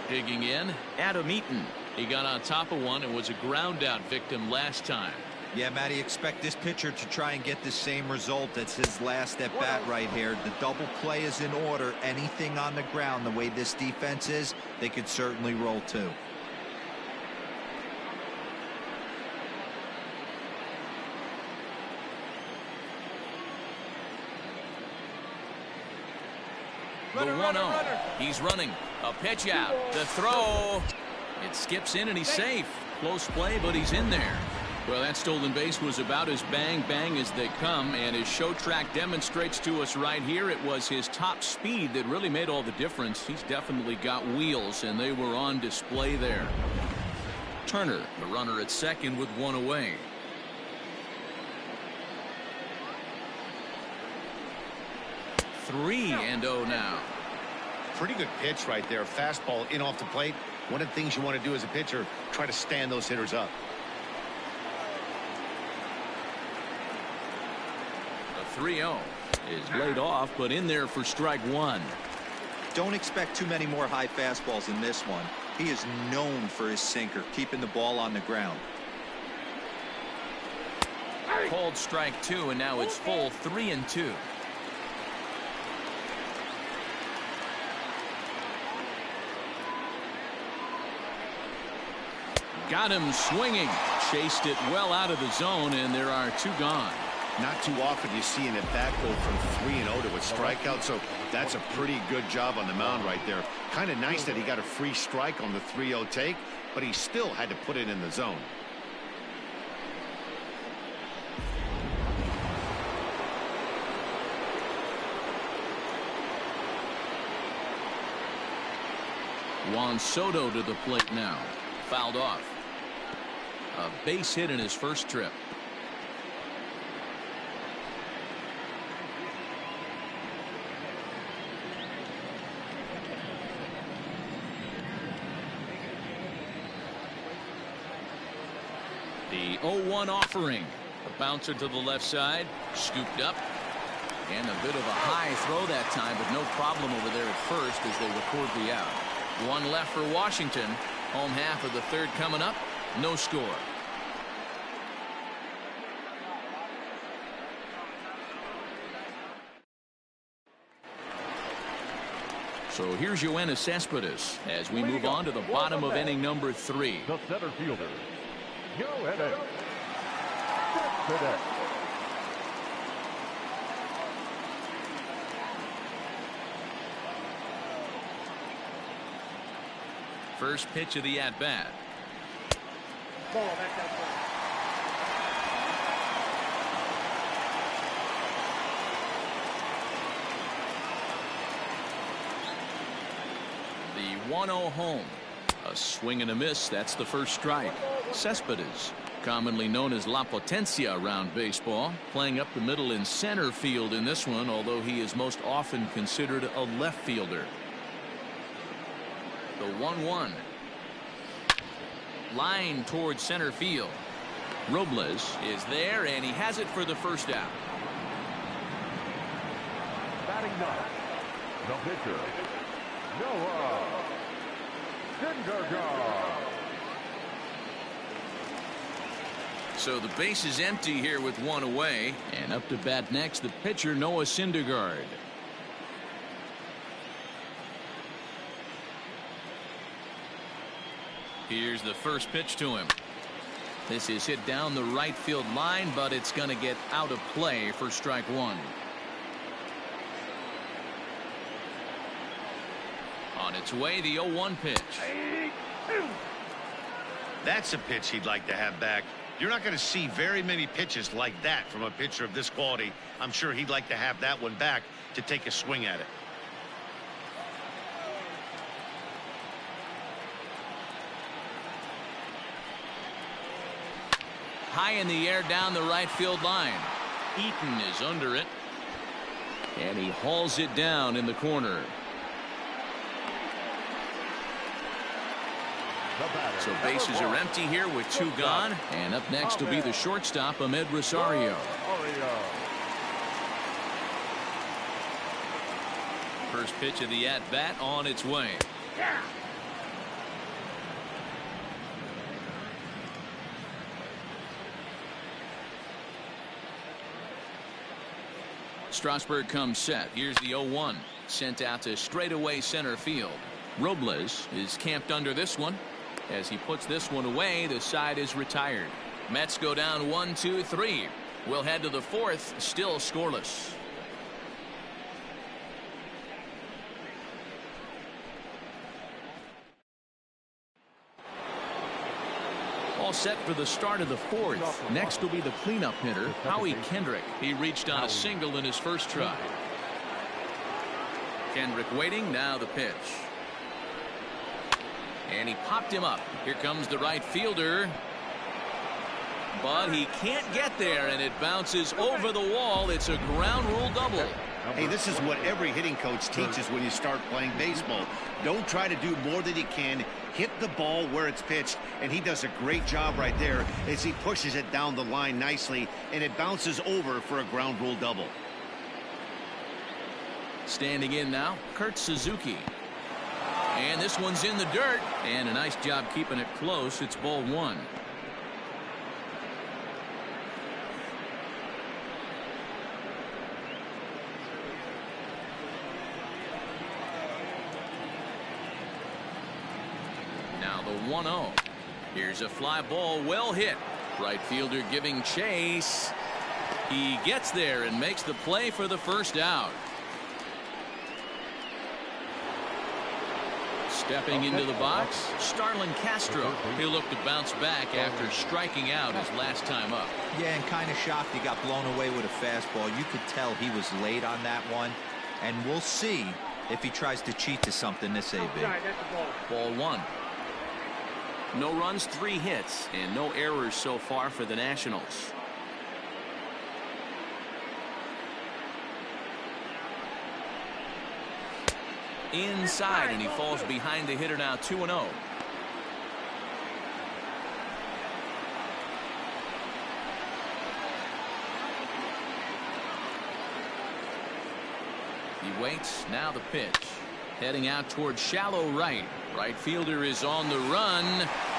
Digging in, Adam Eaton. He got on top of one and was a ground out victim last time. Yeah, Matty, expect this pitcher to try and get the same result. That's his last at bat right here. The double play is in order. Anything on the ground, the way this defense is, they could certainly roll 2. The 1-0. He's running. A pitch out. The throw. It skips in and he's safe. Close play, but he's in there. Well, that stolen base was about as bang as they come, and his show track demonstrates to us right here it was his top speed that really made all the difference. He's definitely got wheels, and they were on display there. Turner, the runner at second with 1 away. Three and 0 now. Pretty good pitch right there. Fastball in off the plate. One of the things you want to do as a pitcher, try to stand those hitters up. The 3-0 is laid off, but in there for strike 1. Don't expect too many more high fastballs in this one. He is known for his sinker, keeping the ball on the ground. Called strike 2, and now it's full 3-2. Got him swinging. Chased it well out of the zone, and there are 2 gone. Not too often you see an at-bat go from 3-0 to a strikeout, so that's a pretty good job on the mound right there. Kind of nice that he got a free strike on the 3-0 take, but he still had to put it in the zone. Juan Soto to the plate now. Fouled off. A base hit in his first trip. The 0-1 offering. A bouncer to the left side. Scooped up. And a bit of a high throw that time, but no problem over there at first as they record the out. One left for Washington. Home half of the third coming up. No score. So here's Yoenis Cespedes as we move on to the bottom of inning number 3. The center fielder, Yoenis Cespedes. First pitch of the at-bat. Ball, that's outside. The 1-0 home. A swing and a miss. That's the first strike. Cespedes, commonly known as La Potencia around baseball, playing up the middle in center field in this one, although he is most often considered a left fielder. The 1-1. Line towards center field. Robles is there, and he has it for the first out. Batting ninth, the pitcher, Noah Syndergaard. So the base is empty here with one away, and up to bat next the pitcher Noah Syndergaard. Here's the first pitch to him. This is hit down the right field line, but it's going to get out of play for strike one. On its way, the 0-1 pitch. That's a pitch he'd like to have back. You're not going to see very many pitches like that from a pitcher of this quality. I'm sure he'd like to have that one back to take a swing at it. High in the air down the right field line. Eaton is under it. And he hauls it down in the corner. So bases are empty here with two gone. And up next will be the shortstop, Ahmed Rosario. First pitch of the at-bat on its way. Strasburg comes set. Here's the 0-1. Sent out to straightaway center field. Robles is camped under this one. As he puts this one away, the side is retired. Mets go down 1-2-3. We'll head to the fourth, still scoreless. All set for the start of the fourth. Next will be the cleanup hitter, Howie Kendrick. He reached on a single in his first try. Kendrick waiting, now the pitch. And he popped him up. Here comes the right fielder. But he can't get there, and it bounces over the wall. It's a ground rule double. Hey, this is what every hitting coach teaches when you start playing baseball. Don't try to do more than you can. Hit the ball where it's pitched, and he does a great job right there as he pushes it down the line nicely, and it bounces over for a ground rule double. Standing in now, Kurt Suzuki. And this one's in the dirt, and a nice job keeping it close. It's ball one. Now the 1-0. Here's a fly ball, well hit. Right fielder giving chase. He gets there and makes the play for the first out. Stepping into the box, Starlin Castro. He'll look to bounce back after striking out his last time up. Yeah, and kind of shocked he got blown away with a fastball. You could tell he was late on that one. And we'll see If he tries to cheat to something, this ain't big. Outside, that's the ball. Ball one. No runs, 3 hits, and no errors so far for the Nationals. Inside, and he falls behind the hitter now, 2-0. He waits. Now the pitch. Heading out towards shallow right. Right fielder is on the run.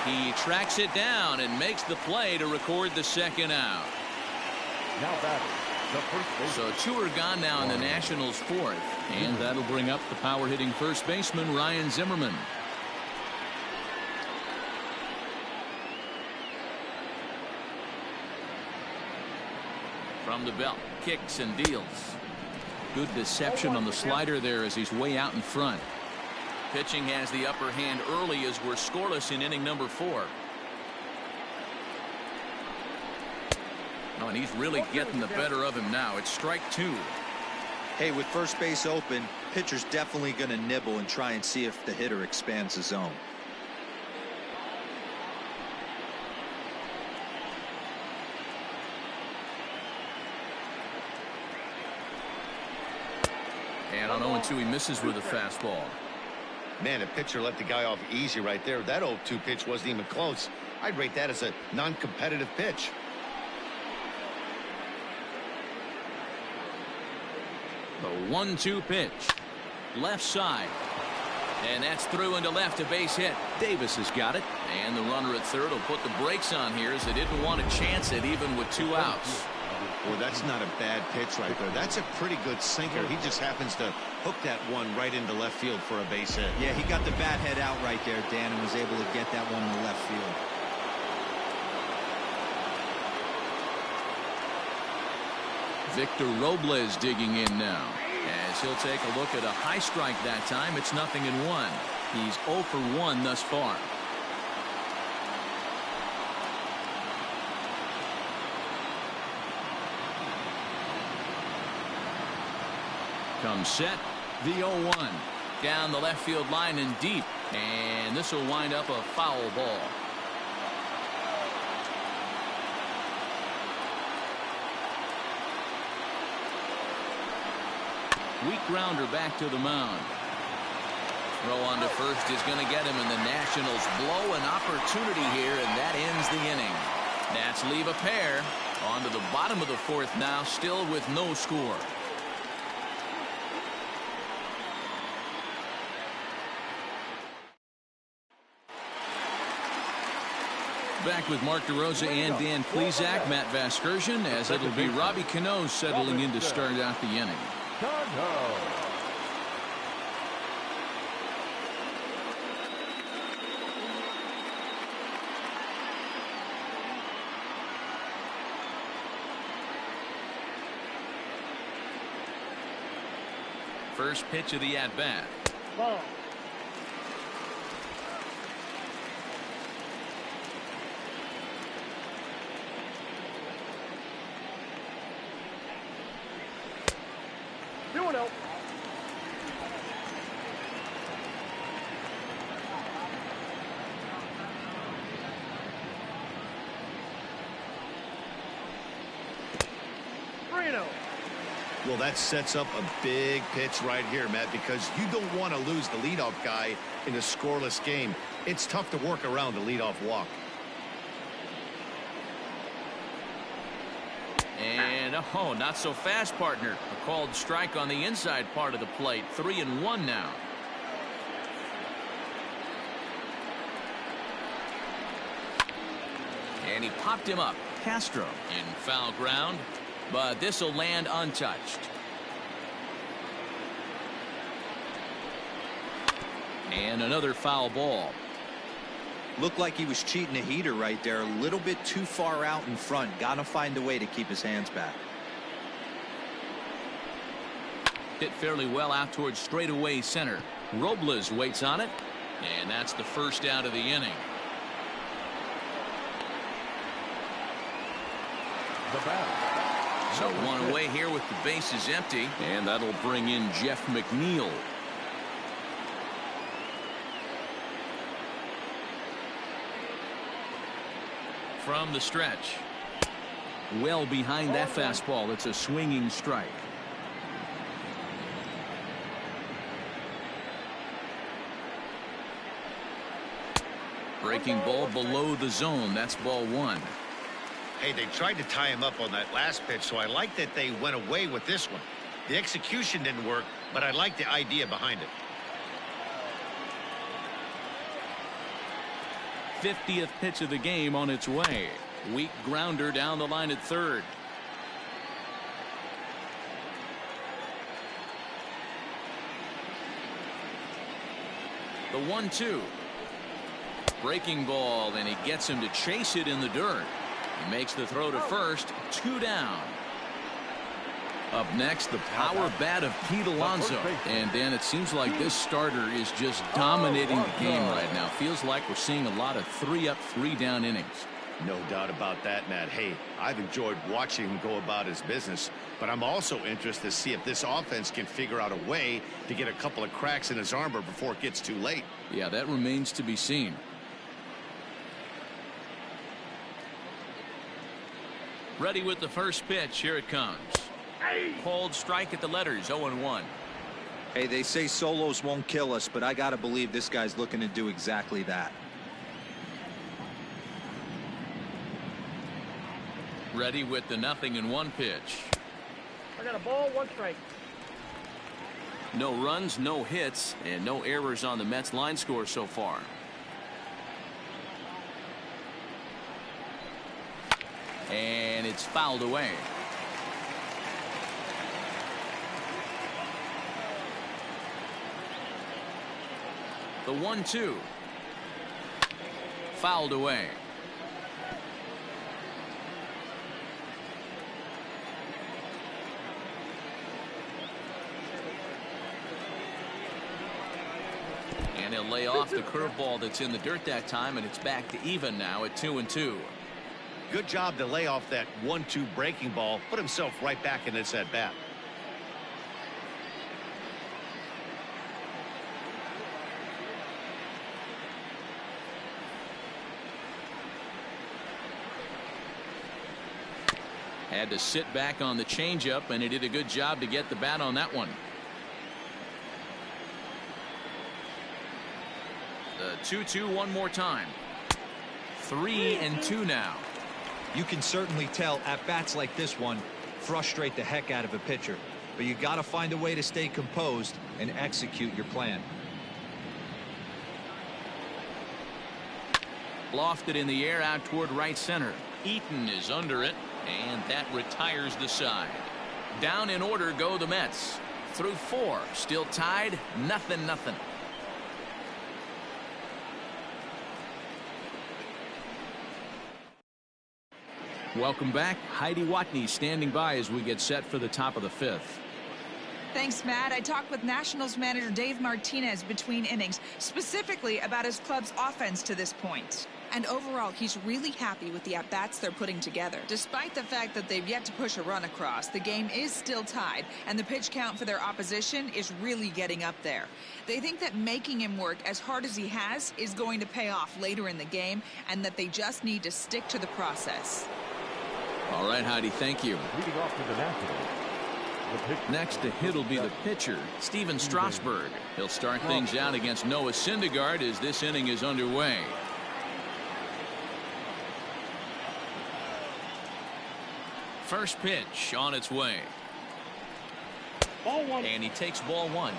He tracks it down and makes the play to record the second out. Now batting, the first baseman. So 2 are gone now in the Nationals' 4th. And that'll bring up the power hitting first baseman Ryan Zimmerman. From the belt, kicks and deals. Good deception on the slider there as he's way out in front. Pitching has the upper hand early as we're scoreless in inning number 4. Oh, and he's really getting the better of him now. It's strike 2. Hey, with first base open, pitcher's definitely going to nibble and try and see if the hitter expands the zone. And on 0-2, he misses with a fastball. Man, the pitcher let the guy off easy right there. That 0-2 pitch wasn't even close. I'd rate that as a non-competitive pitch. The 1-2 pitch. Left side. And that's through into left, a base hit. Davis has got it. And the runner at third will put the brakes on here as they didn't want to chance it even with 2 outs. Boy, that's not a bad pitch right there. That's a pretty good sinker. He just happens to hook that one right into left field for a base hit. Yeah, he got the bat head out right there, Dan, and was able to get that one to left field. Victor Robles digging in now. As he'll take a look at a high strike that time. It's 0-1. He's 0 for 1 thus far. Comes set. The 0-1. Down the left field line and deep. And this will wind up a foul ball. Weak grounder back to the mound. Throw on to first is going to get him, and the Nationals blow an opportunity here, and that ends the inning. Nats leave a pair. On to the bottom of the 4th now, still with no score. Back with Mark DeRosa and Dan Plesac, Matt Vasgersian, as it'll be Robbie Cano settling in to start out the inning. First pitch of the at-bat. Ball. Well, that sets up a big pitch right here, Matt, because you don't want to lose the leadoff guy in a scoreless game. It's tough to work around the leadoff walk. And oh, not so fast, partner. A called strike on the inside part of the plate. 3-1 now. And he popped him up. Castro in foul ground, but this will land untouched. And another foul ball. Looked like he was cheating a heater right there. A little bit too far out in front. Got to find a way to keep his hands back. Hit fairly well out towards straightaway center. Robles waits on it, and that's the first out of the inning. The batter. So one away here with the bases empty, and that'll bring in Jeff McNeil. from the stretch. Well behind that fastball. It's a swinging strike. Breaking ball below the zone. That's ball one. Hey, they tried to tie him up on that last pitch, so I like that they went away with this one. The execution didn't work, but I like the idea behind it. 50th pitch of the game on its way. Weak grounder down the line at third. The 1-2. Breaking ball, and he gets him to chase it in the dirt. He makes the throw to first. 2 down. Up next, the power bat of Pete Alonso. And Dan, it seems like this starter is just dominating the game right now. Feels like we're seeing a lot of 3-up, 3-down innings. No doubt about that, Matt. Hey, I've enjoyed watching him go about his business, but I'm also interested to see if this offense can figure out a way to get a couple of cracks in his armor before it gets too late. Yeah, that remains to be seen. Ready with the first pitch. Here it comes. Cold strike at the letters. 0-1. Hey, they say solos won't kill us, but I got to believe this guy's looking to do exactly that. Ready with the 0-1 pitch. I got a ball, 1 strike. No runs, no hits, and no errors on the Mets line score so far. And it's fouled away. The 1-2. Fouled away. And he'll lay off the curveball that's in the dirt that time, and it's back to even now at 2-2. Good job to lay off that 1-2 breaking ball, put himself right back in this at bat. Had to sit back on the changeup, and he did a good job to get the bat on that one. The 2-2 one more time. 3-2 now. You can certainly tell at bats like this one frustrate the heck out of a pitcher, but you got to find a way to stay composed and execute your plan. Lofted in the air out toward right center. Eaton is under it, and that retires the side. Down in order go the Mets. Through 4, still tied, 0-0. Welcome back. Heidi Watney standing by as we get set for the top of the 5th. Thanks, Matt. I talked with Nationals manager Dave Martinez between innings, specifically about his club's offense to this point. And overall, he's really happy with the at-bats they're putting together. Despite the fact that they've yet to push a run across, the game is still tied, and the pitch count for their opposition is really getting up there. They think that making him work as hard as he has is going to pay off later in the game, and that they just need to stick to the process. All right, Heidi, thank you. Leading off to the Nationals. Next to hit will be the pitcher, Steven Strasburg. He'll start things out against Noah Syndergaard as this inning is underway. First pitch on its way. Ball 1. And he takes ball 1.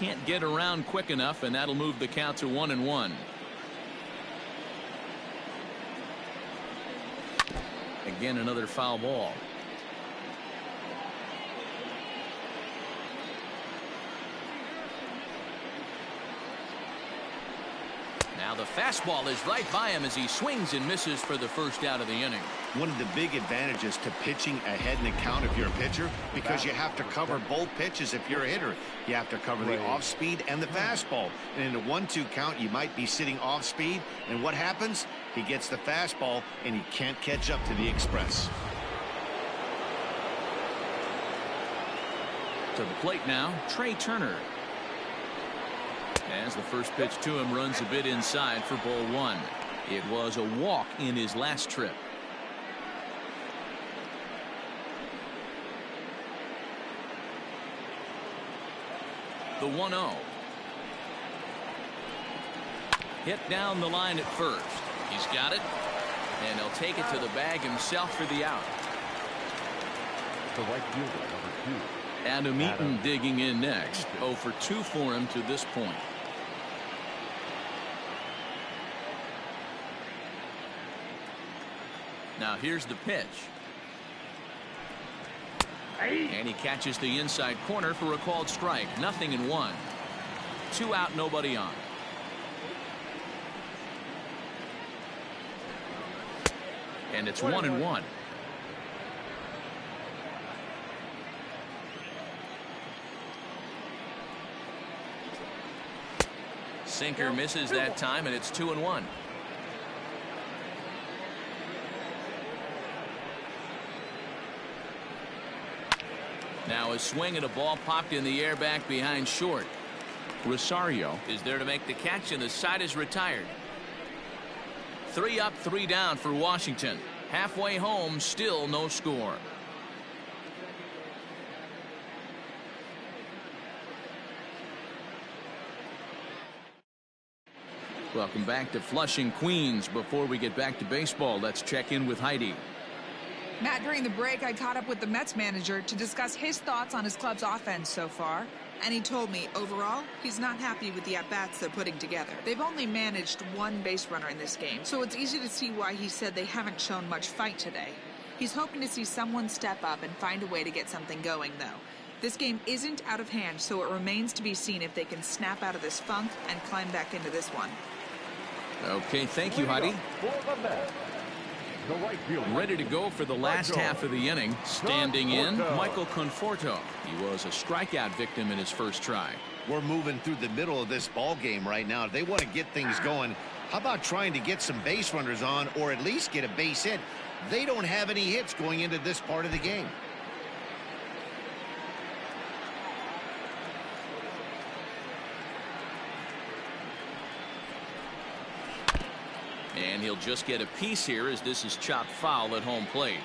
Can't get around quick enough, and that'll move the count to 1-1. Again, another foul ball. Now the fastball is right by him as he swings and misses for the first out of the inning. One of the big advantages to pitching ahead in the count if you're a pitcher, because you have to cover both pitches if you're a hitter. You have to cover the off speed and the fastball. And in a 1-2 count, you might be sitting off speed. And what happens? He gets the fastball, and he can't catch up to the express. To the plate now, Trey Turner. As the first pitch to him runs a bit inside for ball one. It was a walk in his last trip. The 1-0. Hit down the line at first. He's got it. And he'll take it to the bag himself for the out. The right fielder, number 2. Adam Eaton digging in next. 0 for 2 for him to this point. Now here's the pitch. And he catches the inside corner for a called strike. 0-1. 2 out, nobody on. And it's 1-1. Sinker misses that time, and it's 2-1. Now a swing and a ball popped in the air back behind short. Rosario is there to make the catch, and the side is retired. 3 up, 3 down for Washington. Halfway home, still no score. Welcome back to Flushing, Queens. Before we get back to baseball, let's check in with Heidi. Matt, during the break, I caught up with the Mets manager to discuss his thoughts on his club's offense so far. And he told me, overall, he's not happy with the at-bats they're putting together. They've only managed 1 base runner in this game, so it's easy to see why he said they haven't shown much fight today. He's hoping to see someone step up and find a way to get something going, though. This game isn't out of hand, so it remains to be seen if they can snap out of this funk and climb back into this one. Okay, thank you, Heidi. Ready to go for the last half of the inning. Standing in, Michael Conforto. He was a strikeout victim in his first try. We're moving through the middle of this ball game right now. They want to get things going. How about trying to get some base runners on, or at least get a base hit? They don't have any hits going into this part of the game. And he'll just get a piece here as this is chopped foul at home plate.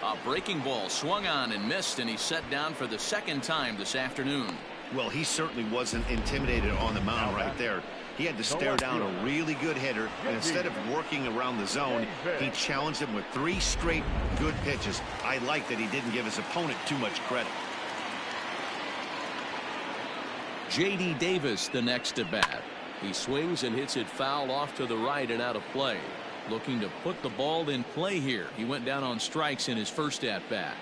A breaking ball swung on and missed, and he's set down for the second time this afternoon. Well, he certainly wasn't intimidated on the mound right there. He had to stare down a really good hitter, and instead of working around the zone, he challenged him with 3 straight good pitches. I like that he didn't give his opponent too much credit. J.D. Davis the next at bat. He swings and hits it foul off to the right and out of play. Looking to put the ball in play here. He went down on strikes in his first at bat.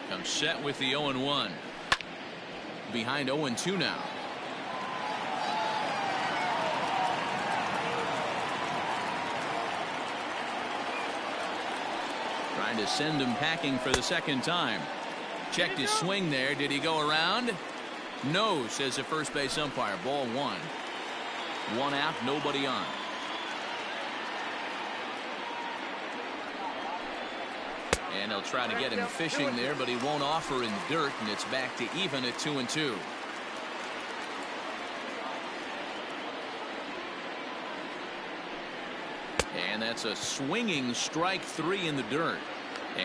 Comes set with the 0-1. Behind 0-2 now. Trying to send him packing for the second time. Checked his swing there. Did he go around? No, says the first base umpire. Ball 1. 1 out, nobody on. And he'll try to get him fishing there, but he won't offer in the dirt, and it's back to even at 2-2. And that's a swinging strike 3 in the dirt.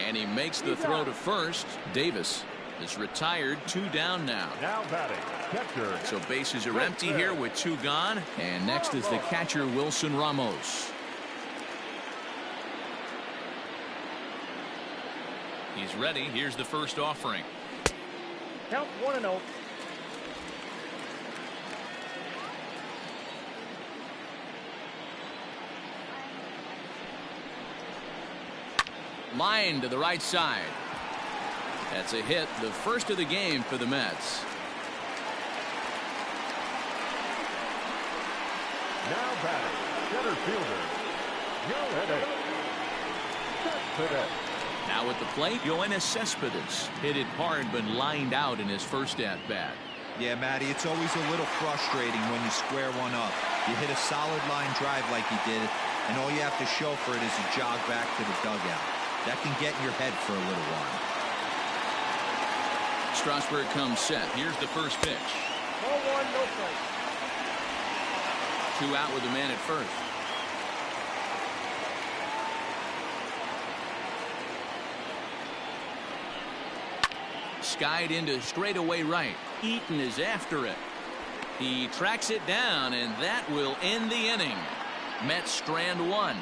And he makes the throw to first. Davis is retired. 2 down now. Now batting, catcher. So bases are empty here with 2 gone. And next is the catcher, Wilson Ramos. He's ready. Here's the first offering. Count 1-0. Line to the right side. That's a hit, the first of the game for the Mets. Now batting, center fielder, Seperate. Now at the plate, Yoenis Cespedes hit it hard but lined out in his first at bat. Yeah, Matty, it's always a little frustrating when you square one up. You hit a solid line drive like he did, and all you have to show for it is a jog back to the dugout. That can get in your head for a little while. Strasburg comes set. Here's the first pitch. Ball one, no strike. 2 out with a man at first. Skied into straightaway right. Eaton is after it. He tracks it down, and that will end the inning. Mets strand 1.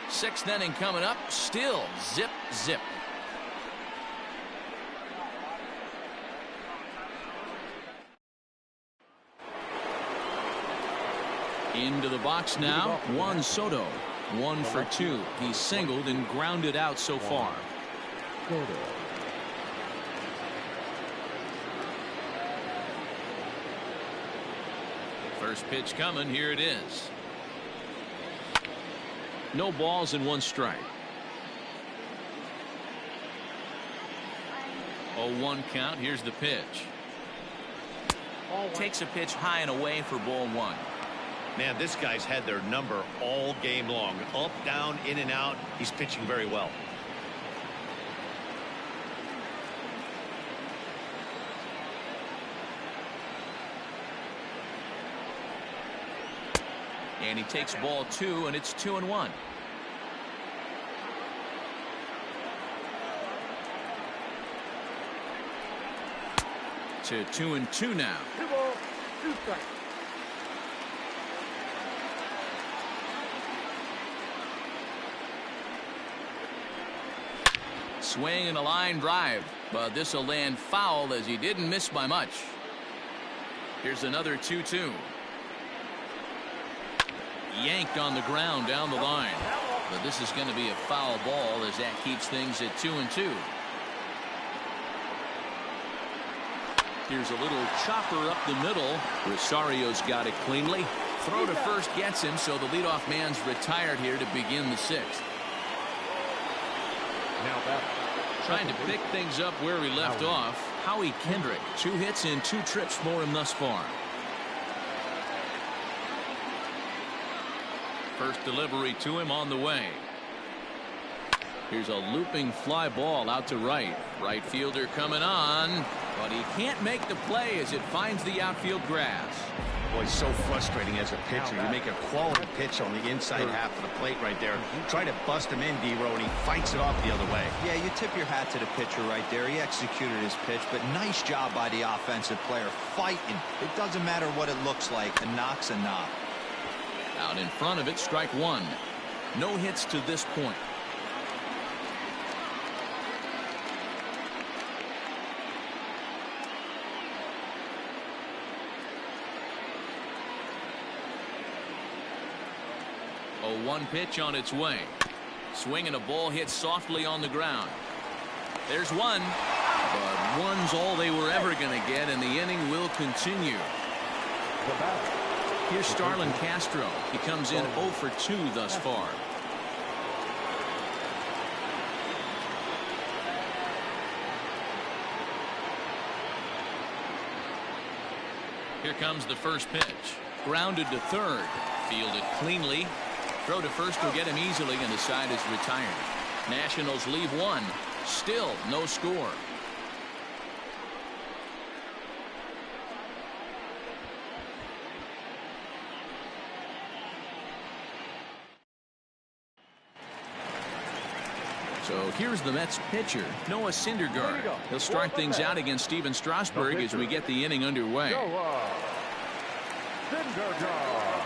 6th inning coming up. Still zip, zip. Into the box now. Juan Soto. 1 for 2. He's singled and grounded out so far. First pitch coming. Here it is. No balls and 1 strike. 0-1 count. Here's the pitch. Takes a pitch high and away for ball 1. Man, this guy's had their number all game long. Up, down, in and out. He's pitching very well. And he takes ball 2, and it's 2-1. To 2-2 now. 2 balls, 2 strikes. Swing and a line drive, but this will land foul as he didn't miss by much. Here's another 2-2. Yanked on the ground down the line, but this is going to be a foul ball as that keeps things at 2-2. Here's a little chopper up the middle. Rosario's got it cleanly. Throw to first gets him, so the leadoff man's retired here to begin the 6th. Now back. Trying to pick things up where we left off. Howie Kendrick, 2 hits and 2 trips for him thus far. First delivery to him on the way. Here's a looping fly ball out to right. Right fielder coming on, but he can't make the play as it finds the outfield grass. Boy, so frustrating as a pitcher. You make a quality pitch on the inside half of the plate right there. Try to bust him in, D-Row, and he fights it off the other way. Yeah, you tip your hat to the pitcher right there. He executed his pitch, but nice job by the offensive player fighting. It doesn't matter what it looks like. A knock's a knock. Out in front of it, strike 1. No hits to this point. A 1 pitch on its way. Swinging a ball hit softly on the ground. There's 1, but 1's all they were ever going to get, and the inning will continue. Here's Starlin Castro. He comes in 0 for 2 thus far. Here comes the first pitch. Grounded to third. Fielded cleanly. Throw to first will get him easily, and the side is retired. Nationals leave 1. Still no score. So here's the Mets pitcher, Noah Syndergaard. He'll start things out against Steven Strasburg as we get the inning underway. Syndergaard.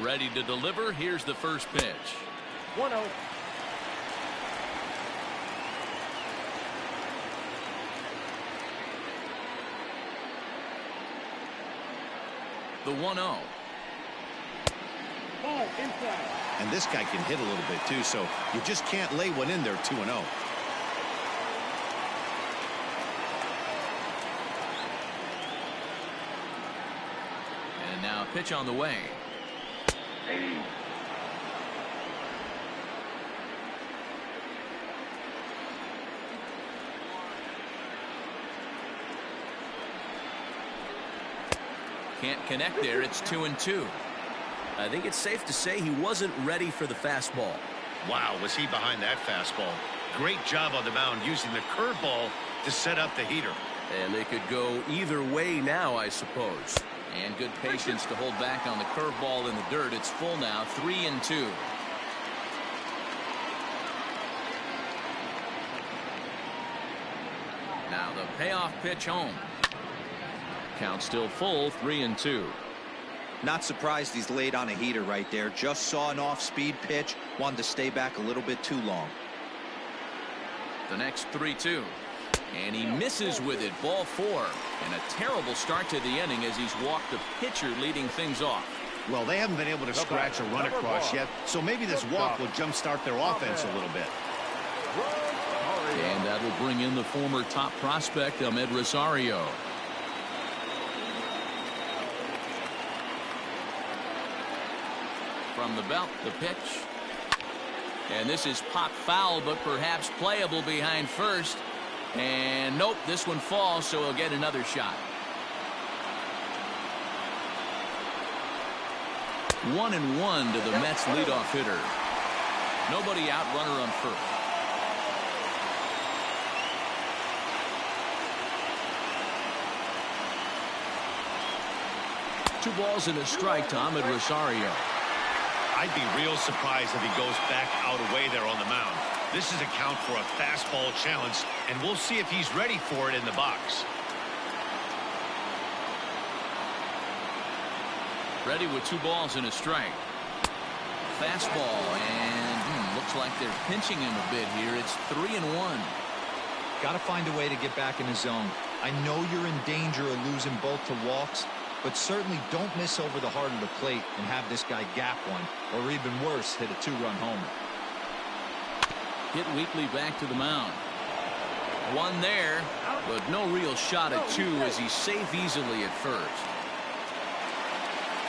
Ready to deliver. Here's the first pitch. 1-0. The 1-0. Ball inside. And this guy can hit a little bit too, so you just can't lay one in there 2-0. And now pitch on the way. Can't connect there. It's 2-2. I think it's safe to say he wasn't ready for the fastball. Wow, was he behind that fastball. Great job on the mound using the curveball to set up the heater. And they could go either way now, I suppose. And good patience to hold back on the curveball in the dirt. It's full now, 3-2. Now the payoff pitch home. Count still full, 3-2. Not surprised he's laid on a heater right there. Just saw an off-speed pitch. Wanted to stay back a little bit too long. The next 3-2. And he misses with it. Ball 4. And a terrible start to the inning as he's walked the pitcher leading things off. Well, they haven't been able to scratch a run across yet, so maybe this walk will jumpstart their offense a little bit. And that will bring in the former top prospect, Ahmed Rosario. From the belt, the pitch. And this is popped foul, but perhaps playable behind first. And nope, this one falls, so he'll get another shot. 1-1 to the Mets leadoff hitter. Nobody out, runner on first. Two balls and a strike to Ahmed Rosario. I'd be real surprised if he goes back out away there on the mound. This is a count for a fastball challenge, and we'll see if he's ready for it in the box. Ready with 2 balls and a strike. Fastball, and looks like they're pinching him a bit here. It's 3-1. Got to find a way to get back in the zone. I know you're in danger of losing both to walks, but certainly don't miss over the heart of the plate and have this guy gap one, or even worse, hit a 2-run homer. Hit weakly back to the mound. One there, but no real shot at 2 as he's safe easily at first.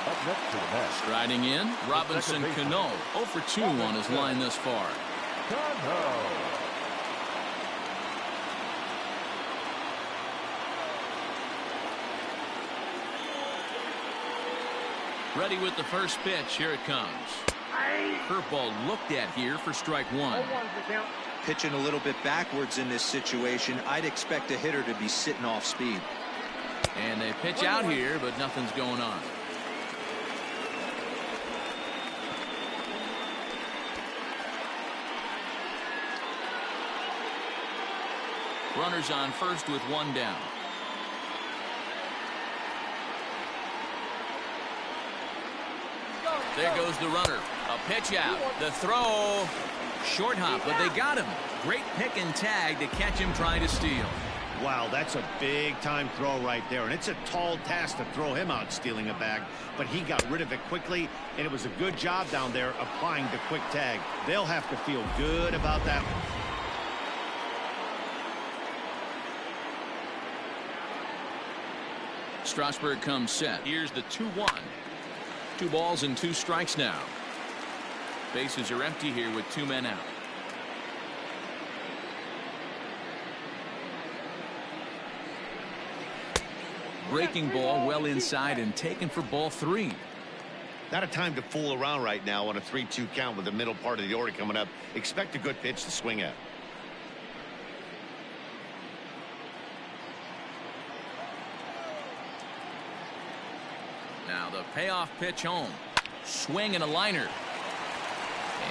Up next to the Mets. Striding in, Robinson Cano, 0 for 2 on his line thus far. Cano. Ready with the first pitch. Here it comes. Curveball looked at here for strike 1. Pitching a little bit backwards in this situation. I'd expect a hitter to be sitting off speed. And they pitch out here, but nothing's going on. Runners on first with 1 down. There goes the runner. A pitch out. The throw. Short hop, but they got him. Great pick and tag to catch him trying to steal. Wow, that's a big-time throw right there, and it's a tall task to throw him out stealing a bag, but he got rid of it quickly, and it was a good job down there applying the quick tag. They'll have to feel good about that one. Strasburg comes set. Here's the 2-1. 2 balls and 2 strikes now. Bases are empty here with 2 men out. Breaking ball well inside and taken for ball 3. Not a time to fool around right now on a 3-2 count with the middle part of the order coming up. Expect a good pitch to swing at. Now the payoff pitch home. Swing and a liner.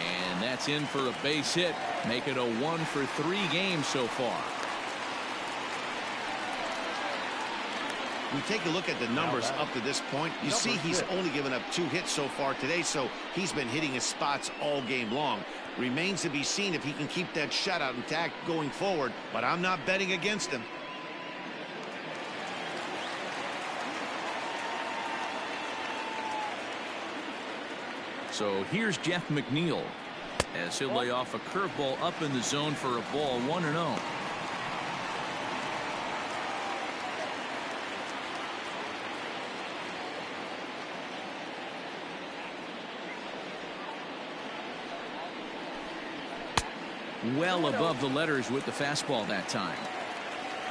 And that's in for a base hit. Make it a 1 for 3 game so far. We take a look at the numbers up to this point. You see he's only given up 2 hits so far today, so he's been hitting his spots all game long. Remains to be seen if he can keep that shutout intact going forward, but I'm not betting against him. So here's Jeff McNeil as he'll lay off a curveball up in the zone for a ball 1-0. Well above the letters with the fastball that time.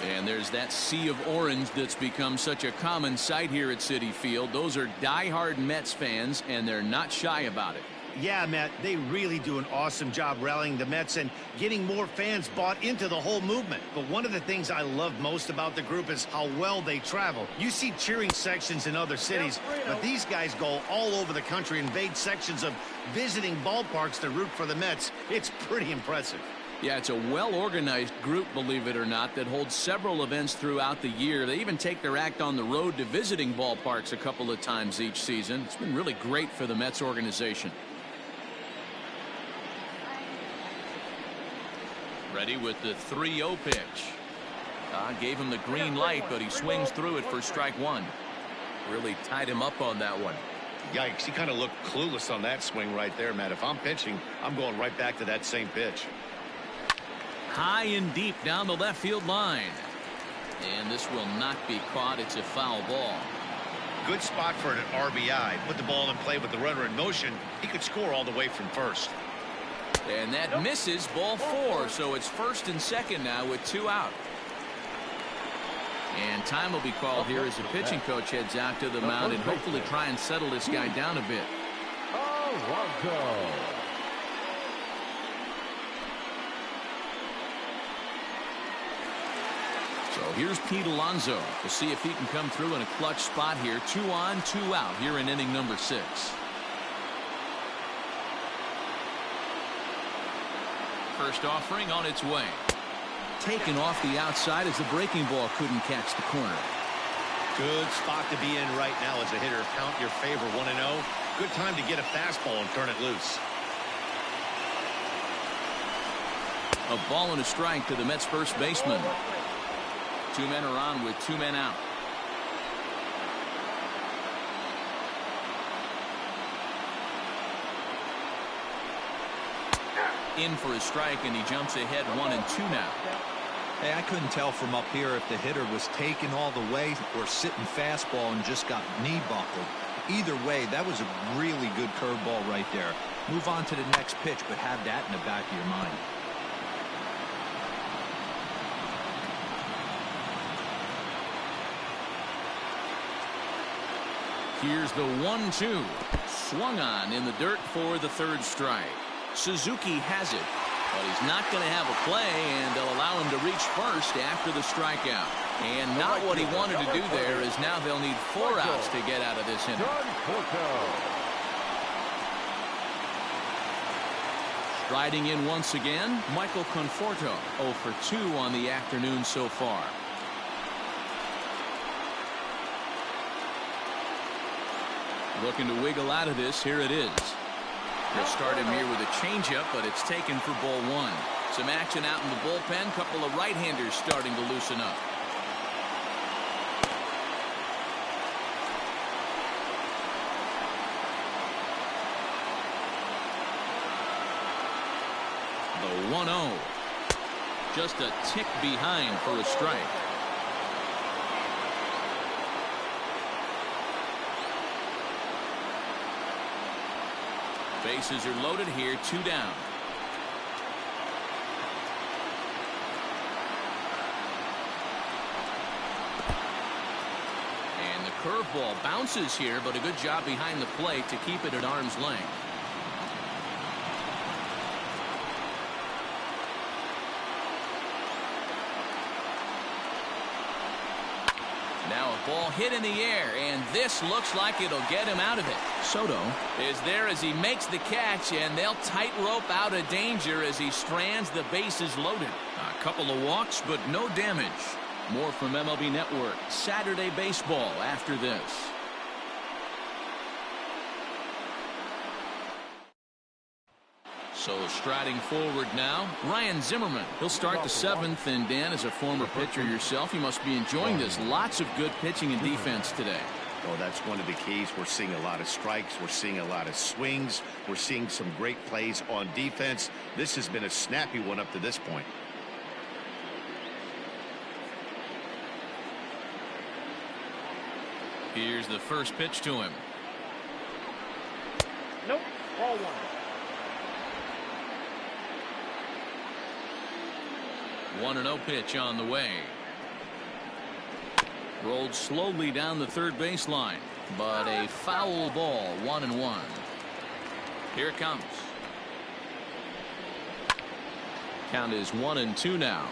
And there's that sea of orange that's become such a common sight here at Citi Field. Those are diehard Mets fans, and they're not shy about it. Yeah, Matt, they really do an awesome job rallying the Mets and getting more fans bought into the whole movement. But one of the things I love most about the group is how well they travel. You see cheering sections in other cities, but these guys go all over the country, invade sections of visiting ballparks to root for the Mets. It's pretty impressive. Yeah, it's a well-organized group, believe it or not, that holds several events throughout the year. They even take their act on the road to visiting ballparks a couple of times each season. It's been really great for the Mets organization. Ready with the 3-0 pitch. Gave him the green light, but he swings through it for strike one. Really tied him up on that one. Yikes, he kind of looked clueless on that swing right there, Matt. If I'm pitching, I'm going right back to that same pitch. High and deep down the left field line. And this will not be caught. It's a foul ball. Good spot for an RBI. Put the ball in play with the runner in motion. He could score all the way from first. And that misses, ball 4. So it's first and second now with 2 out. And time will be called here as the pitching coach heads out to the mound and hopefully try and settle this guy down a bit. So here's Pete Alonso. We'll see if he can come through in a clutch spot here. 2 on, 2 out here in inning number 6. First offering on its way. Taken off the outside as the breaking ball couldn't catch the corner. Good spot to be in right now as a hitter. Count your favor 1-0. Good time to get a fastball and turn it loose. A ball and a strike to the Mets first baseman. 2 men are on with 2 men out. In for a strike, and he jumps ahead 1-2 now. Hey, I couldn't tell from up here if the hitter was taken all the way or sitting fastball and just got knee buckled. Either way, that was a really good curveball right there. Move on to the next pitch, but have that in the back of your mind. Here's the 1-2. Swung on in the dirt for the 3rd strike. Suzuki has it, but he's not going to have a play, and they'll allow him to reach first after the strikeout. And not what he wanted to do there, is now they'll need 4 outs to get out of this inning. Striding in once again, Michael Conforto, 0 for 2 on the afternoon so far. Looking to wiggle out of this. Here it is. They'll start him here with a changeup, but it's taken for ball 1. Some action out in the bullpen. Couple of right-handers starting to loosen up. The 1-0. Just a tick behind for a strike. Bases are loaded here, 2 down. And the curveball bounces here, but a good job behind the plate to keep it at arm's length. Now a ball hit in the air, and this looks like it'll get him out of it. Soto is there as he makes the catch, and they'll tightrope out of danger as he strands the bases loaded. A couple of walks, but no damage. More from MLB Network Saturday Baseball after this. So striding forward now, Ryan Zimmerman. He'll start the 7th, and Dan, as a former pitcher yourself, you must be enjoying this. Lots of good pitching and defense today. Oh, that's one of the keys. We're seeing a lot of strikes. We're seeing a lot of swings. We're seeing some great plays on defense. This has been a snappy one up to this point. Here's the first pitch to him. Nope, ball 1. 1-0 pitch on the way. Rolled slowly down the third baseline, but a foul ball, 1-1. Here it comes. Count is 1-2 now.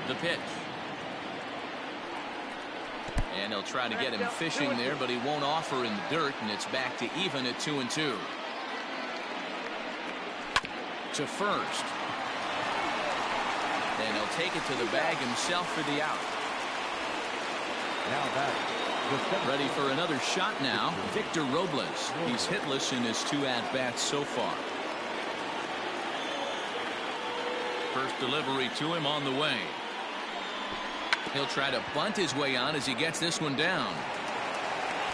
The pitch. And he'll try to get him fishing there, but he won't offer in the dirt, and it's back to even at 2-2. To first. And he'll take it to the bag himself for the out. Now back. Ready for another shot now. Victor Robles. He's hitless in his 2 at-bats so far. First delivery to him on the way. He'll try to bunt his way on as he gets this one down.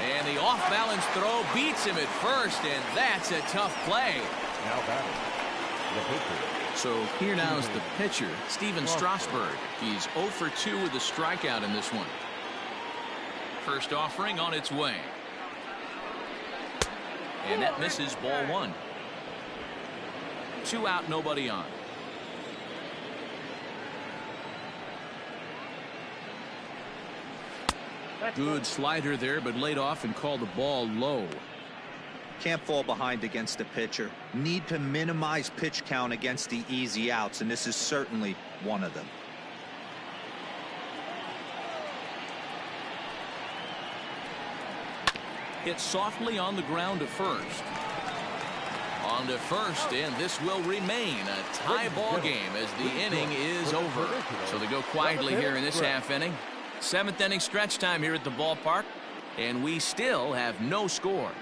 And the off-balance throw beats him at first, and that's a tough play. Now batting. The pitcher. So here now is the pitcher, Steven Strasburg. He's 0 for 2 with a strikeout in this one. First offering on its way. And that misses, ball 1. 2 out, nobody on. Good slider there, but laid off and called the ball low. Can't fall behind against the pitcher. Need to minimize pitch count against the easy outs, and this is certainly one of them. Hit softly on the ground to first. On to first, and this will remain a tie ball game as the inning is over. So they go quietly here in this half inning. 7th inning stretch time here at the ballpark, and we still have no score.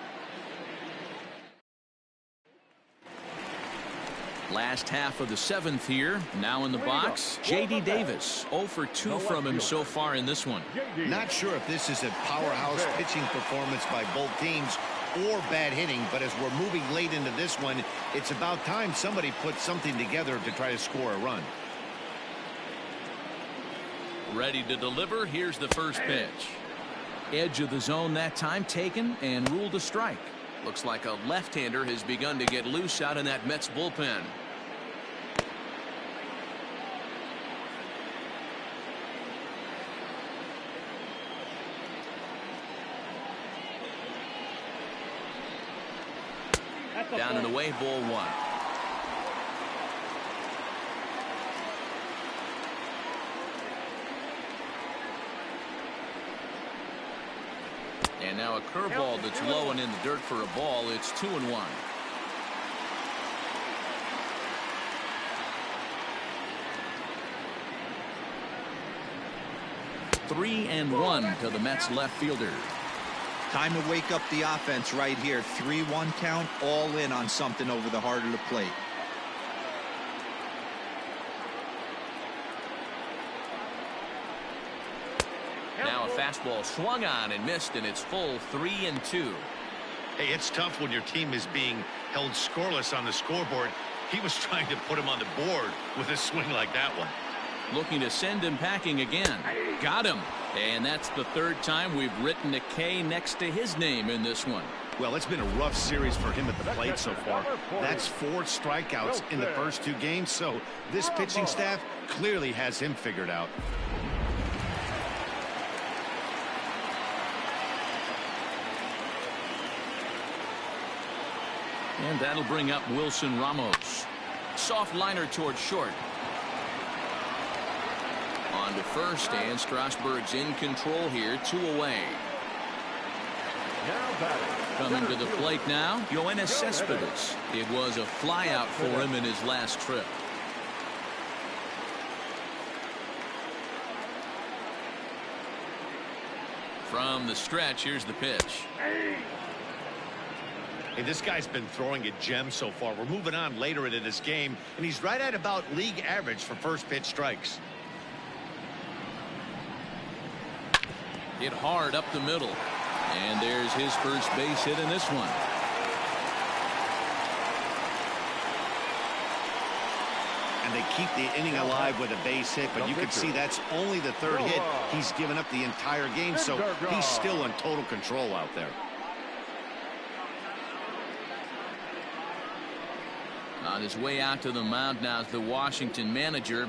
Last half of the 7th here. Now in the box, J.D. Davis. 0 for 2 from him so far in this one. Not sure if this is a powerhouse pitching performance by both teams or bad hitting, but as we're moving late into this one, it's about time somebody put something together to try to score a run. Ready to deliver. Here's the first pitch. Edge of the zone that time taken and ruled a strike. Looks like a left-hander has begun to get loose out in that Mets bullpen. Down and away, ball 1. And now a curveball that's low and in the dirt for a ball. It's 2-1. Three and 1 to the Mets left fielder. Time to wake up the offense right here. 3-1 count, all in on something over the heart of the plate. Now a fastball swung on and missed, and it's full 3-2. Hey, it's tough when your team is being held scoreless on the scoreboard. He was trying to put him on the board with a swing like that one. Looking to send him packing again. Got him. And that's the 3rd time we've written a K next to his name in this one. Well, it's been a rough series for him at the plate so far. That's 4 strikeouts in the first 2 games, so this pitching staff clearly has him figured out. And that'll bring up Wilson Ramos. Soft liner towards short. On to first, and Strasburg's in control here. 2 away. Coming to the plate now, Yoenis Cespedes. It was a flyout for him in his last trip. From the stretch, here's the pitch. Hey, this guy's been throwing a gem so far. We're moving on later into this game, and he's right at about league average for first pitch strikes. Hit hard up the middle. And there's his first base hit in this one. And they keep the inning alive with a base hit, but you can see that's only the 3rd hit he's given up the entire game, so he's still in total control out there. On his way out to the mound now is the Washington manager,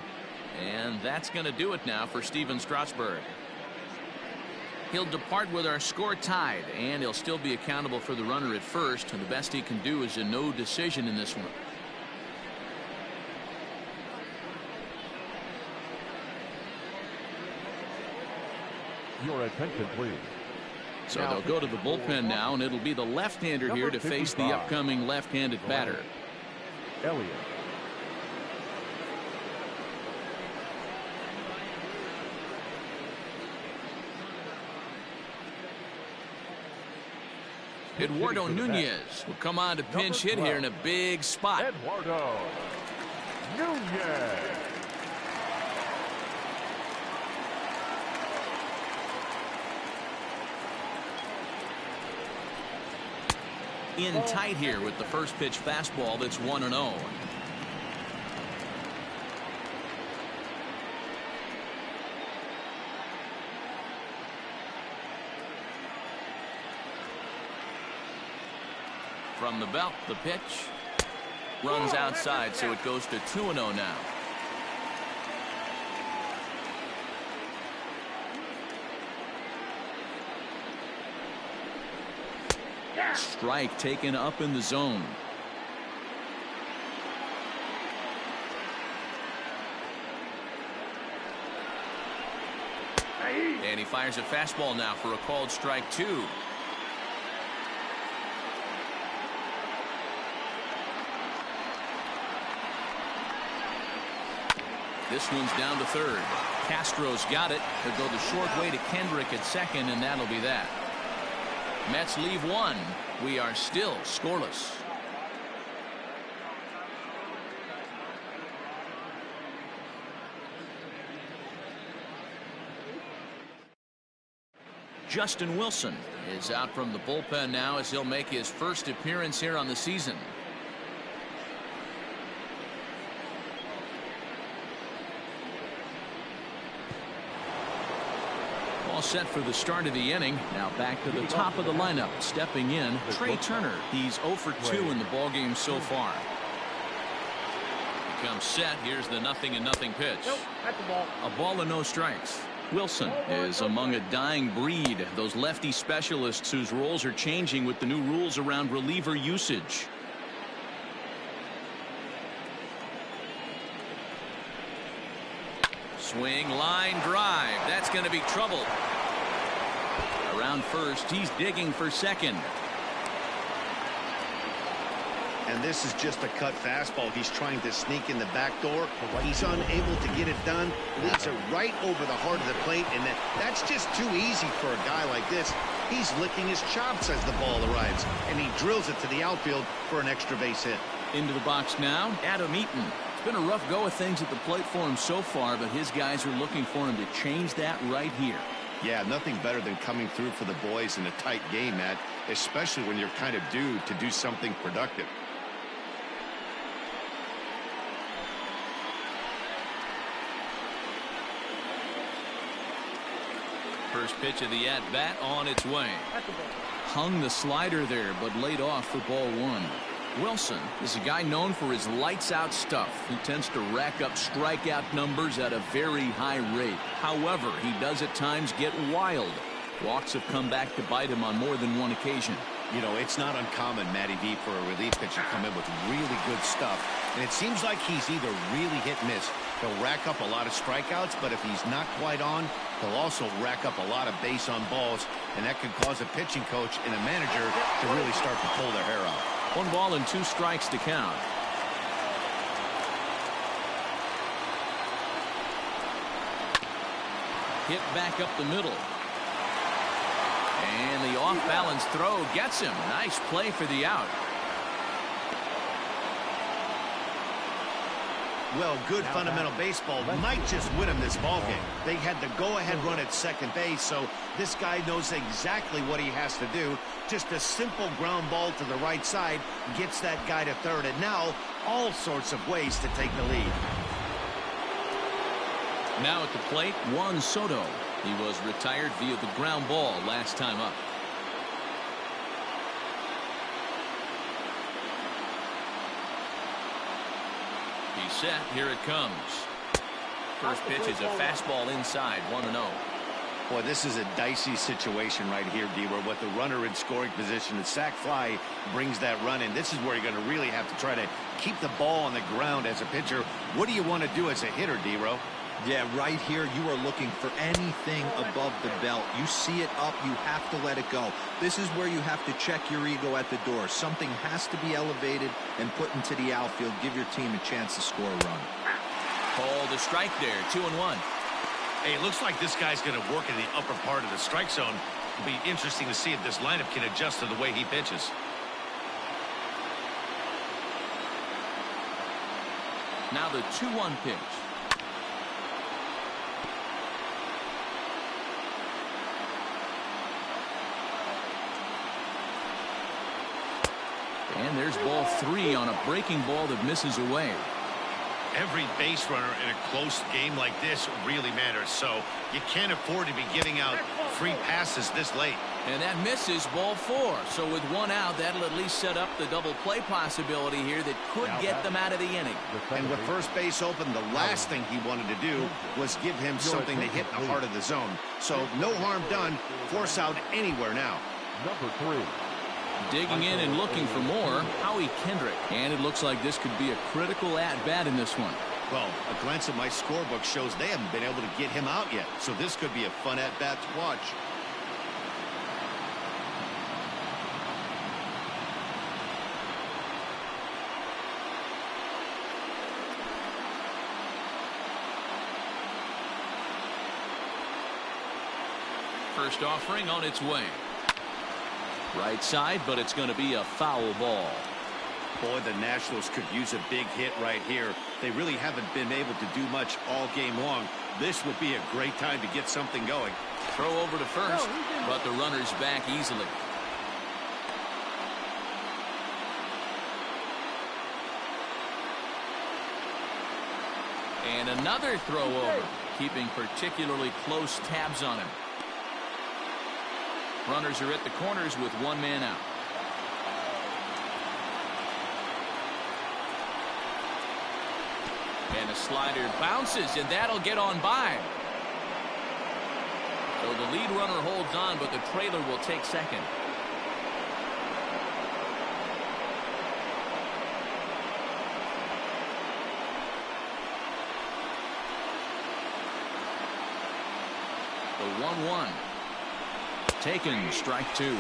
And that's going to do it now for Steven Strasburg. He'll depart with our score tied, and he'll still be accountable for the runner at first, and the best he can do is a no decision in this one. Your attention, please. So they'll go to the bullpen now, and it'll be the left-hander here to face the upcoming left-handed batter. Elliott. Eduardo Nunez will come on to pinch hit here in a big spot. Eduardo Nunez. In tight here with the first pitch fastball that's 1-0. From the belt, the pitch runs outside, so it goes to 2-0 now. Strike taken up in the zone. And he fires a fastball now for a called strike 2. This one's down to third. Castro's got it. He'll go the short way to Kendrick at second, and that'll be that. Mets leave one. We are still scoreless. Justin Wilson is out from the bullpen now as he'll make his first appearance here on the season. All set for the start of the inning. Now back to the top of the lineup. Stepping in, Trey Turner. He's 0 for 2 in the ballgame so far. He comes set. Here's the 0-0 pitch. Nope, that's the ball. A ball and no strikes. Wilson is among a dying breed. Those lefty specialists whose roles are changing with the new rules around reliever usage. Swing, line drive. That's going to be trouble. Around first, he's digging for second. And this is just a cut fastball. He's trying to sneak in the back door. He's unable to get it done. Leads it right over the heart of the plate, and that's just too easy for a guy like this. He's licking his chops as the ball arrives, and he drills it to the outfield for an extra base hit. Into the box now, Adam Eaton. It's been a rough go of things at the plate for him so far, but his guys are looking for him to change that right here. Yeah, nothing better than coming through for the boys in a tight game, Matt, especially when you're kind of due to do something productive. First pitch of the at-bat on its way. Hung the slider there, but laid off for ball 1. Wilson is a guy known for his lights-out stuff. He tends to rack up strikeout numbers at a very high rate. However, he does at times get wild. Walks have come back to bite him on more than one occasion. You know, it's not uncommon, Matty V, for a relief pitcher to come in with really good stuff. And it seems like he's either really hit and miss. He'll rack up a lot of strikeouts, but if he's not quite on, he'll also rack up a lot of base on balls. And that can cause a pitching coach and a manager to really start to pull their hair out. 1 ball and 2 strikes to count. Hit back up the middle. And the off-balance throw gets him. Nice play for the out. Well, good fundamental baseball might just win him this ballgame. They had the go-ahead run at second base, so this guy knows exactly what he has to do. Just a simple ground ball to the right side gets that guy to third, and now all sorts of ways to take the lead. Now at the plate, Juan Soto. He was retired via the ground ball last time up. He's set. Here it comes. First pitch is a fastball inside, 1-0. Boy, this is a dicey situation right here, D-Row. With the runner in scoring position, the sac fly brings that run in. This is where you're going to really have to try to keep the ball on the ground as a pitcher. What do you want to do as a hitter, D-Row? Yeah, right here, you are looking for anything above the belt. You see it up, you have to let it go. This is where you have to check your ego at the door. Something has to be elevated and put into the outfield. Give your team a chance to score a run. Called a strike there, 2-1. Hey, it looks like this guy's going to work in the upper part of the strike zone. It'll be interesting to see if this lineup can adjust to the way he pitches. Now the 2-1 pitch. And there's ball 3 on a breaking ball that misses away. Every base runner in a close game like this really matters, so you can't afford to be giving out free passes this late. And that misses ball 4. So with 1 out, that'll at least set up the double play possibility here that could get them out of the inning. And with first base open, the last thing he wanted to do was give him something to hit in the heart of the zone. So no harm done. Force out anywhere now. Number 3. Digging in and looking for more, Howie Kendrick. And it looks like this could be a critical at-bat in this one. Well, a glance at my scorebook shows they haven't been able to get him out yet. So this could be a fun at-bat to watch. First offering on its way. Right side, but it's going to be a foul ball. Boy, the Nationals could use a big hit right here. They really haven't been able to do much all game long. This would be a great time to get something going. Throw over to first, but the runner's back easily. And another throw over, keeping particularly close tabs on him. Runners are at the corners with 1 man out. And a slider bounces, and that'll get on by. So the lead runner holds on, but the trailer will take second. The 1-1. Taken, strike 2.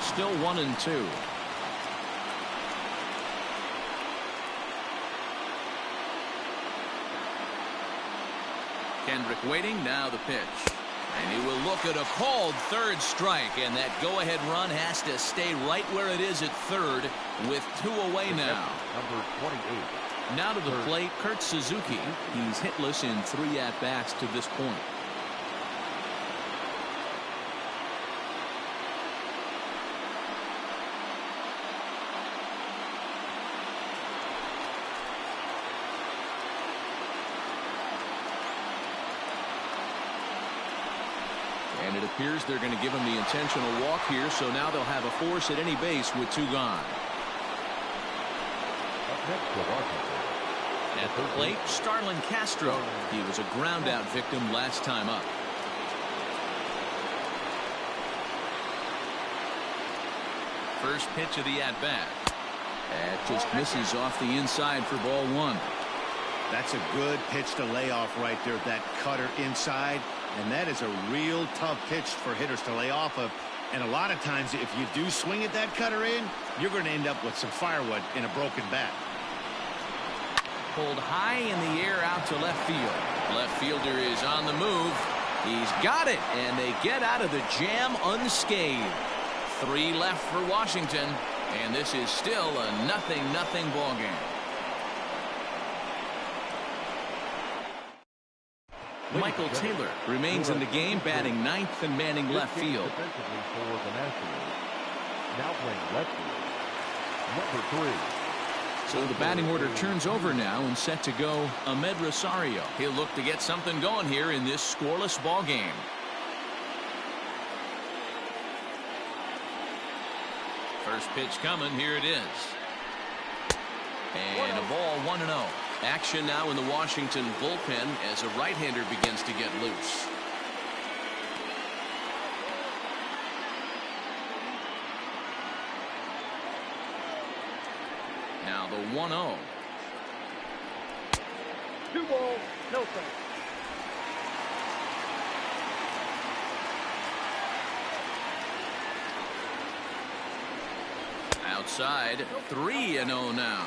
Still 1-2. Kendrick waiting, now the pitch. And he will look at a called third strike, and that go-ahead run has to stay right where it is at third with 2 away now. Number 28. Now to the plate, Kurt Suzuki. He's hitless in 3 at-bats to this point. And it appears they're going to give him the intentional walk here, so now they'll have a force at any base with 2 gone. Up next to Washington. At the plate, Starlin Castro. He was a ground-out victim last time up. First pitch of the at-bat. That just misses off the inside for ball 1. That's a good pitch to lay off right there, that cutter inside. And that is a real tough pitch for hitters to lay off of. And a lot of times, if you do swing at that cutter in, you're going to end up with some firewood in a broken bat. Pulled high in the air out to left field. Left fielder is on the move. He's got it, and they get out of the jam unscathed. 3 left for Washington, and this is still a 0-0 ball game. Michael Taylor remains in the game, batting 9th and manning left field. Defensively for the Nationals. Now playing left field. Number 3. So the batting order turns over now, and set to go Ahmed Rosario. He'll look to get something going here in this scoreless ball game. First pitch coming. Here it is. And a ball 1-0. Action now in the Washington bullpen as a right-hander begins to get loose. Now the 1-0. 2 balls, no strikes. Outside, 3-0 now.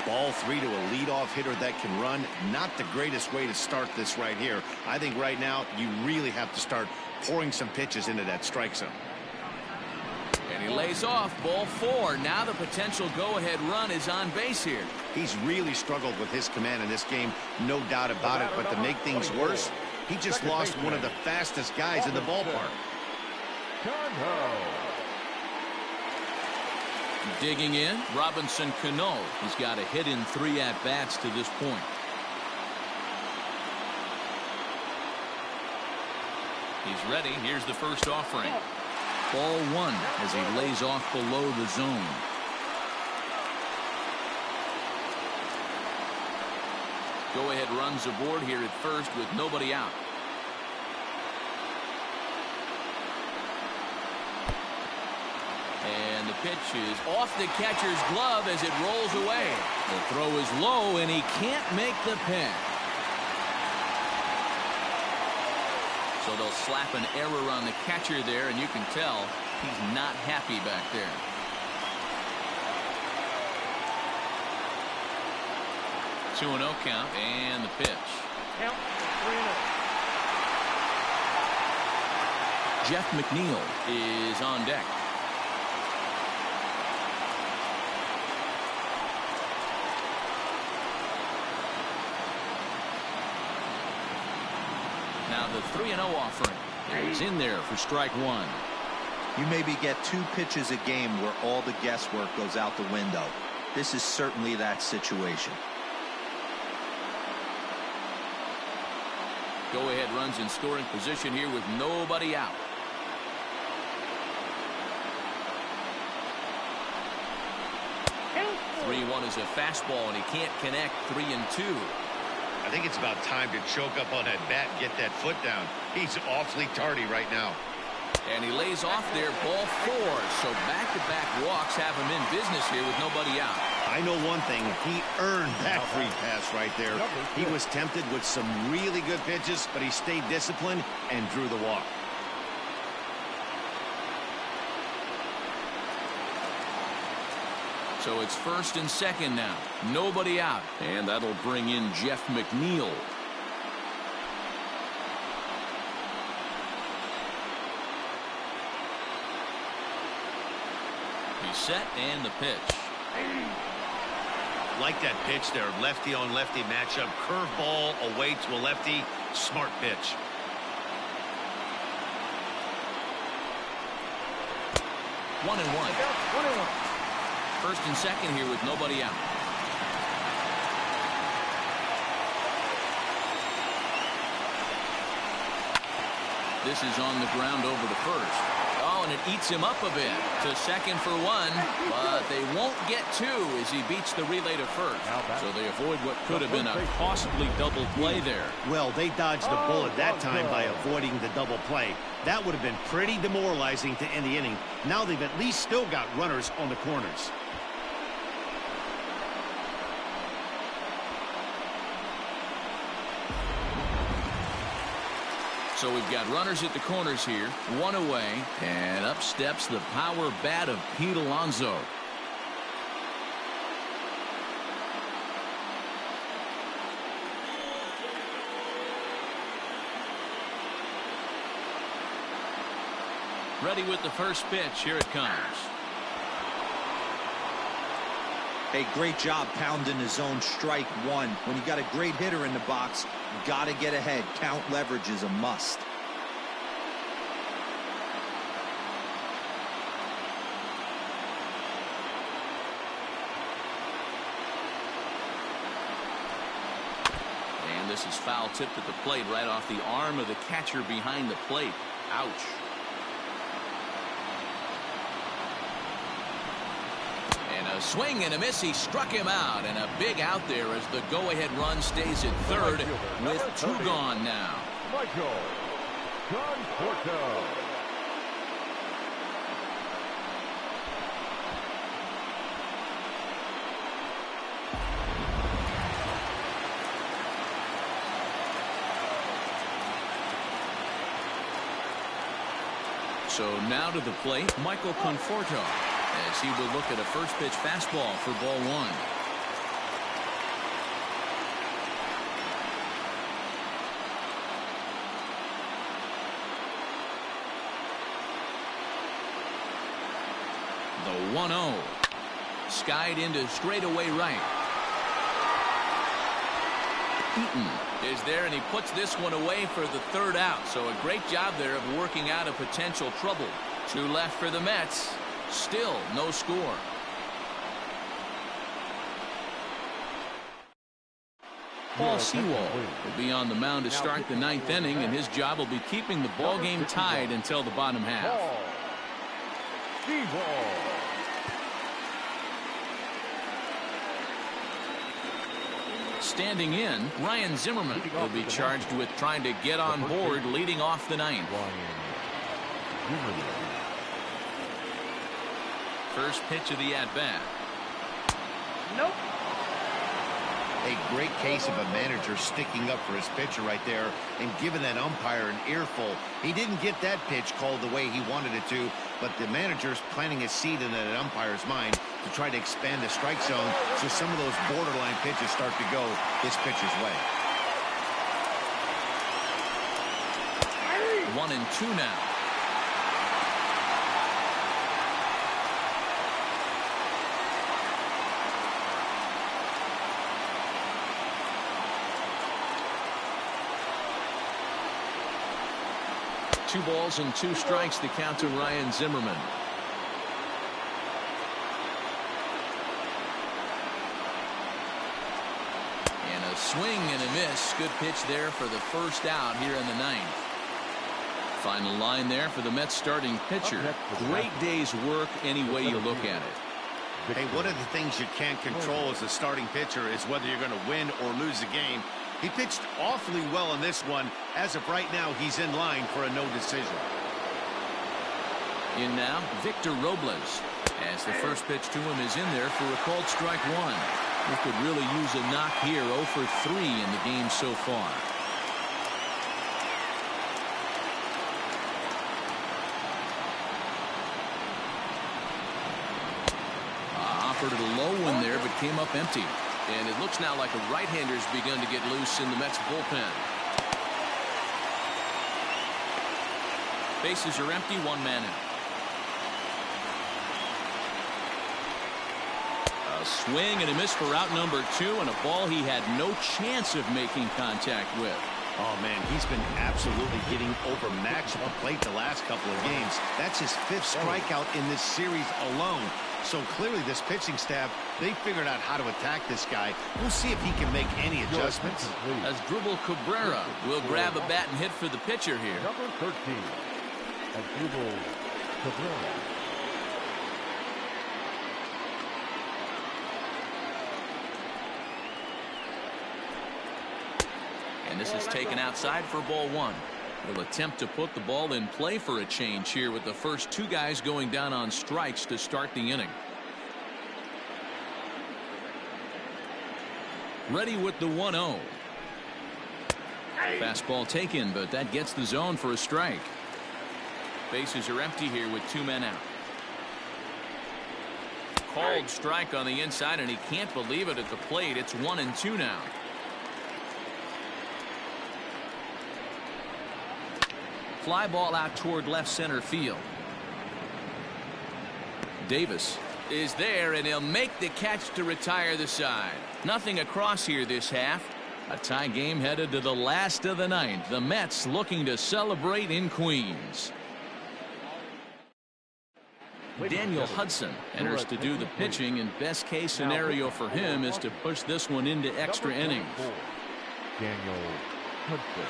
Ball 3 to a leadoff hitter that can run. Not the greatest way to start this right here. I think right now you really have to start pouring some pitches into that strike zone. And he lays off. Ball 4. Now the potential go-ahead run is on base here. He's really struggled with his command in this game, no doubt about it. But to make things worse, he just lost one of the fastest guys in the ballpark. Digging in, Robinson Cano. He's got a hit in 3 at-bats to this point. He's ready. Here's the first offering. Ball 1 as he lays off below the zone. Go-ahead runs aboard here at first with nobody out. And the pitch is off the catcher's glove as it rolls away. The throw is low and he can't make the pin. So they'll slap an error on the catcher there, and you can tell he's not happy back there. Two 2-0 count and the pitch. Count 3-0. Jeff McNeil is on deck. Now the 3-0 offering is in there for strike 1. You maybe get 2 pitches a game where all the guesswork goes out the window. This is certainly that situation. Go-ahead runs in scoring position here with nobody out. Count 3-1 is a fastball, and he can't connect. 3-2. I think it's about time to choke up on that bat and get that foot down. He's awfully tardy right now. And he lays off there, ball 4. So back-to-back walks have him in business here with nobody out. I know one thing. He earned that free pass right there. He was tempted with some really good pitches, but he stayed disciplined and drew the walk. So it's first and second now. Nobody out. And that'll bring in Jeff McNeil. He's set and the pitch. Like that pitch there. Lefty on lefty matchup. Curveball away to a lefty. Smart pitch. One and one. 1-1. First and second here with nobody out. This is on the ground over to first. Oh, and it eats him up a bit. To second for 1, but they won't get 2 as he beats the relay to first. So they avoid what could have been a costly double play there. Well, they dodged the bullet that time by avoiding the double play. That would have been pretty demoralizing to end the inning. Now they've at least still got runners on the corners. So we've got runners at the corners here, 1 away, and up steps the power bat of Pete Alonso. Ready with the first pitch. Here it comes. Hey, great job pounding his own strike 1. When you got a great hitter in the box, you got to get ahead. Count leverage is a must. And this is foul tipped at the plate right off the arm of the catcher behind the plate. Ouch. swing and a miss. He struck him out, and a big out there as the go-ahead run stays at third with 2 gone now. Michael Conforto. So now to the plate, Michael Conforto, as he will look at a first pitch fastball for ball 1. The 1-0. Skied into straightaway right. Eaton is there, and he puts this one away for the 3rd out. So a great job there of working out a potential trouble. 2 left for the Mets. Still no score. Paul Sewell will be on the mound to start the 9th inning, and his job will be keeping the ball game tied until the bottom half. Standing in, Ryan Zimmerman will be charged with trying to get on board leading off the 9th. First pitch of the at-bat. Nope. A great case of a manager sticking up for his pitcher right there and giving that umpire an earful. He didn't get that pitch called the way he wanted it to, but the manager's planting a seed in that umpire's mind to try to expand the strike zone so some of those borderline pitches start to go this pitcher's way. 1-2 now. Two balls and 2 strikes to count to Ryan Zimmerman. And a swing and a miss. Good pitch there for the 1st out here in the 9th. Final line there for the Mets starting pitcher. Great day's work any way you look at it. Hey, one of the things you can't control as a starting pitcher is whether you're going to win or lose a game. He pitched awfully well in this one. As of right now, he's in line for a no decision. In now, Victor Robles, as the first pitch to him is in there for a called strike 1. He could really use a knock here. 0 for 3 in the game so far. Offered a low one there, but came up empty. And it looks now like a right-hander's begun to get loose in the Mets bullpen. Bases are empty, 1 man out. A swing and a miss for out number 2, and a ball he had no chance of making contact with. Oh, man, he's been absolutely getting overmatched at the plate the last couple of games. That's his 5th strikeout in this series alone. So clearly this pitching staff, they figured out how to attack this guy. We'll see if he can make any adjustments. As Dribble Cabrera will grab a bat and hit for the pitcher here. Number 13, Dribble Cabrera. And this is taken outside for ball 1. Will attempt to put the ball in play for a change here with the first 2 guys going down on strikes to start the inning. Ready with the 1-0. Fastball taken, but that gets the zone for a strike. Bases are empty here with 2 men out. Called strike on the inside, and he can't believe it at the plate. It's 1-2 now. Fly ball out toward left center field. Davis is there, and he'll make the catch to retire the side. Nothing across here this half. A tie game headed to the last of the 9th. The Mets looking to celebrate in Queens. Daniel Hudson enters to do the pitching, and best case scenario for him is to push this one into extra innings. Daniel Hudson.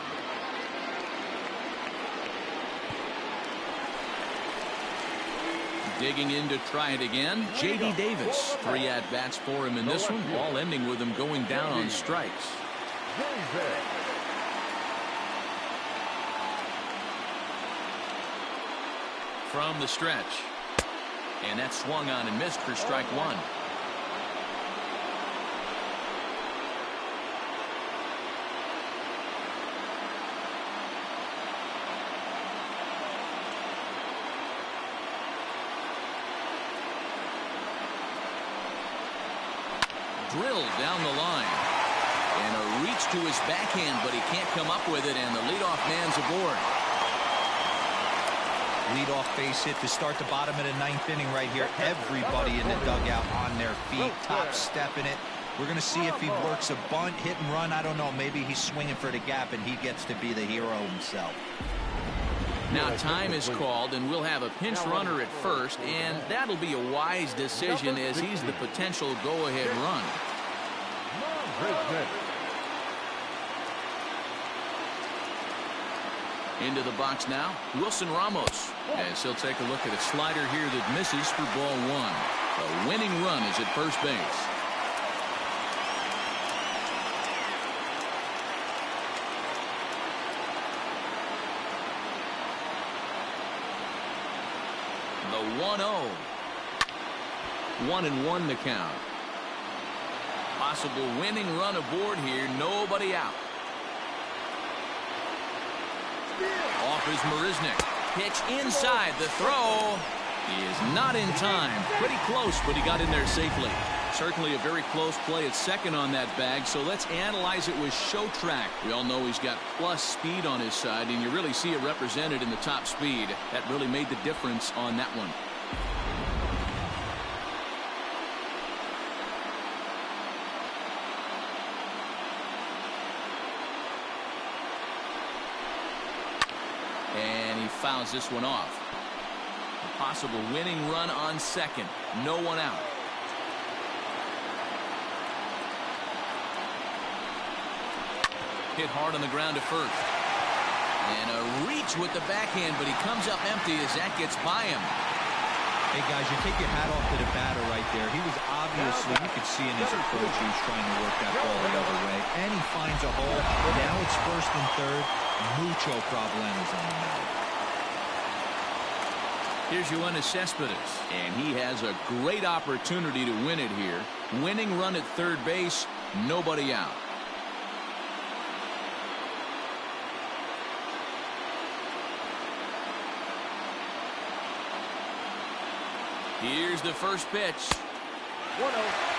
Digging in to try it again, J.D. Davis. 3 at-bats for him in this one, all ending with him going down on strikes. From the stretch. And that swung on and missed for strike 1. Drilled down the line. And a reach to his backhand, but he can't come up with it, and the leadoff man's aboard. Leadoff base hit to start the bottom of the 9th inning right here. Everybody in the dugout on their feet, top stepping it. We're going to see if he works a bunt, hit and run. I don't know. Maybe he's swinging for the gap, and he gets to be the hero himself. Now time is called, and we'll have a pinch runner at first, and that'll be a wise decision as he's the potential go-ahead run. Into the box now, Wilson Ramos, as he'll take a look at a slider here that misses for ball 1. A winning run is at first base. The 1-0. 1-1 to count. Possible winning run aboard here. Nobody out. Off is Marisnik. Pitch inside. The throw is not in time. Pretty close, but he got in there safely. Certainly a very close play at second on that bag, so let's analyze it with show track. We all know he's got plus speed on his side, and you really see it represented in the top speed. That really made the difference on that one. And he fouls this one off. A possible winning run on second. No one out. Hit hard on the ground to first. And a reach with the backhand, but he comes up empty as that gets by him. Hey, guys, you take your hat off to the batter right there. He was obviously, you could see in his approach, he was trying to work that ball the other way. And he finds a hole. Now it's first and third. Mucho problemas on the mound. Here's Yoenis Cespedes, and he has a great opportunity to win it here. Winning run at third base, nobody out. Here's the first pitch. 1-0.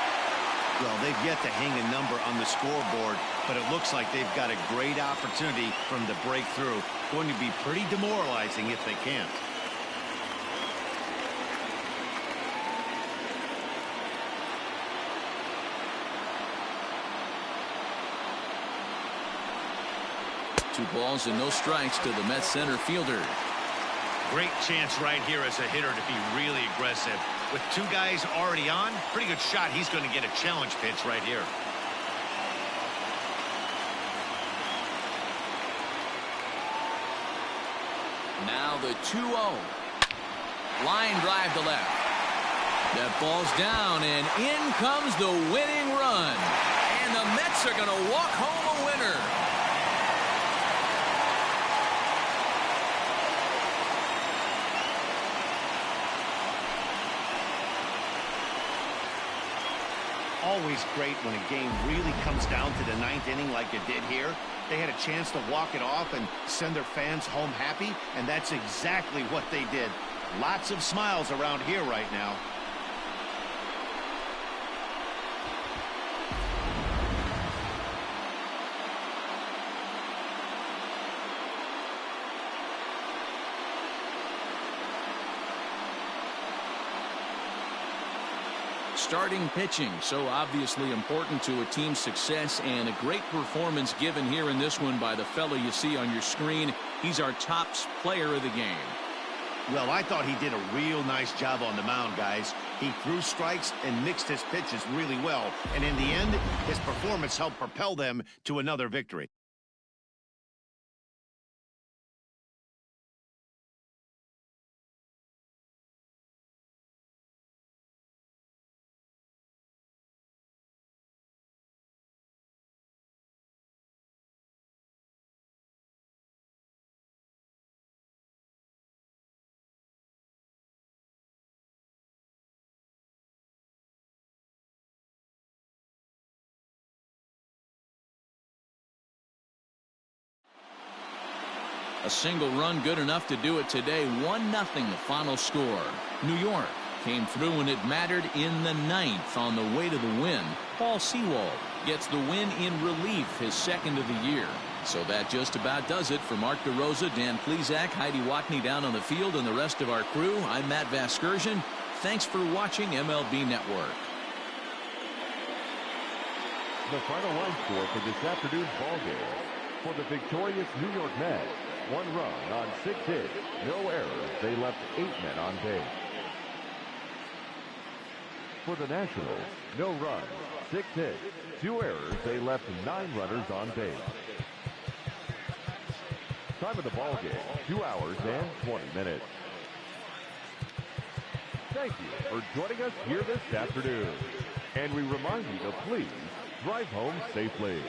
Well, they've yet to hang a number on the scoreboard, but it looks like they've got a great opportunity from the breakthrough. Going to be pretty demoralizing if they can't. Two balls and no strikes to the Mets center fielder. Great chance right here as a hitter to be really aggressive. With two guys already on, pretty good shot. He's going to get a challenge pitch right here. Now the 2-0. Line drive to left. That ball's down, and in comes the winning run. And the Mets are going to walk home a winner. Always great when a game really comes down to the 9th inning like it did here. They had a chance to walk it off and send their fans home happy, and that's exactly what they did. Lots of smiles around here right now. Starting pitching, so obviously important to a team's success, and a great performance given here in this one by the fellow you see on your screen. He's our top player of the game. Well, I thought he did a real nice job on the mound, guys. He threw strikes and mixed his pitches really well, and in the end, his performance helped propel them to another victory. A single run good enough to do it today. 1-0 the final score. New York came through when it mattered in the 9th on the way to the win. Paul Sewald gets the win in relief, his second of the year. So that just about does it for Mark DeRosa, Dan Plesac, Heidi Watney down on the field, and the rest of our crew. I'm Matt Vasgersian. Thanks for watching MLB Network. The final line score for this afternoon's ball game. For the victorious New York Mets, 1 run on 6 hits, no errors. They left 8 men on base. For the Nationals, no runs, 6 hits, 2 errors. They left 9 runners on base. Time of the ball game, 2 hours and 20 minutes. Thank you for joining us here this afternoon. And we remind you to please drive home safely.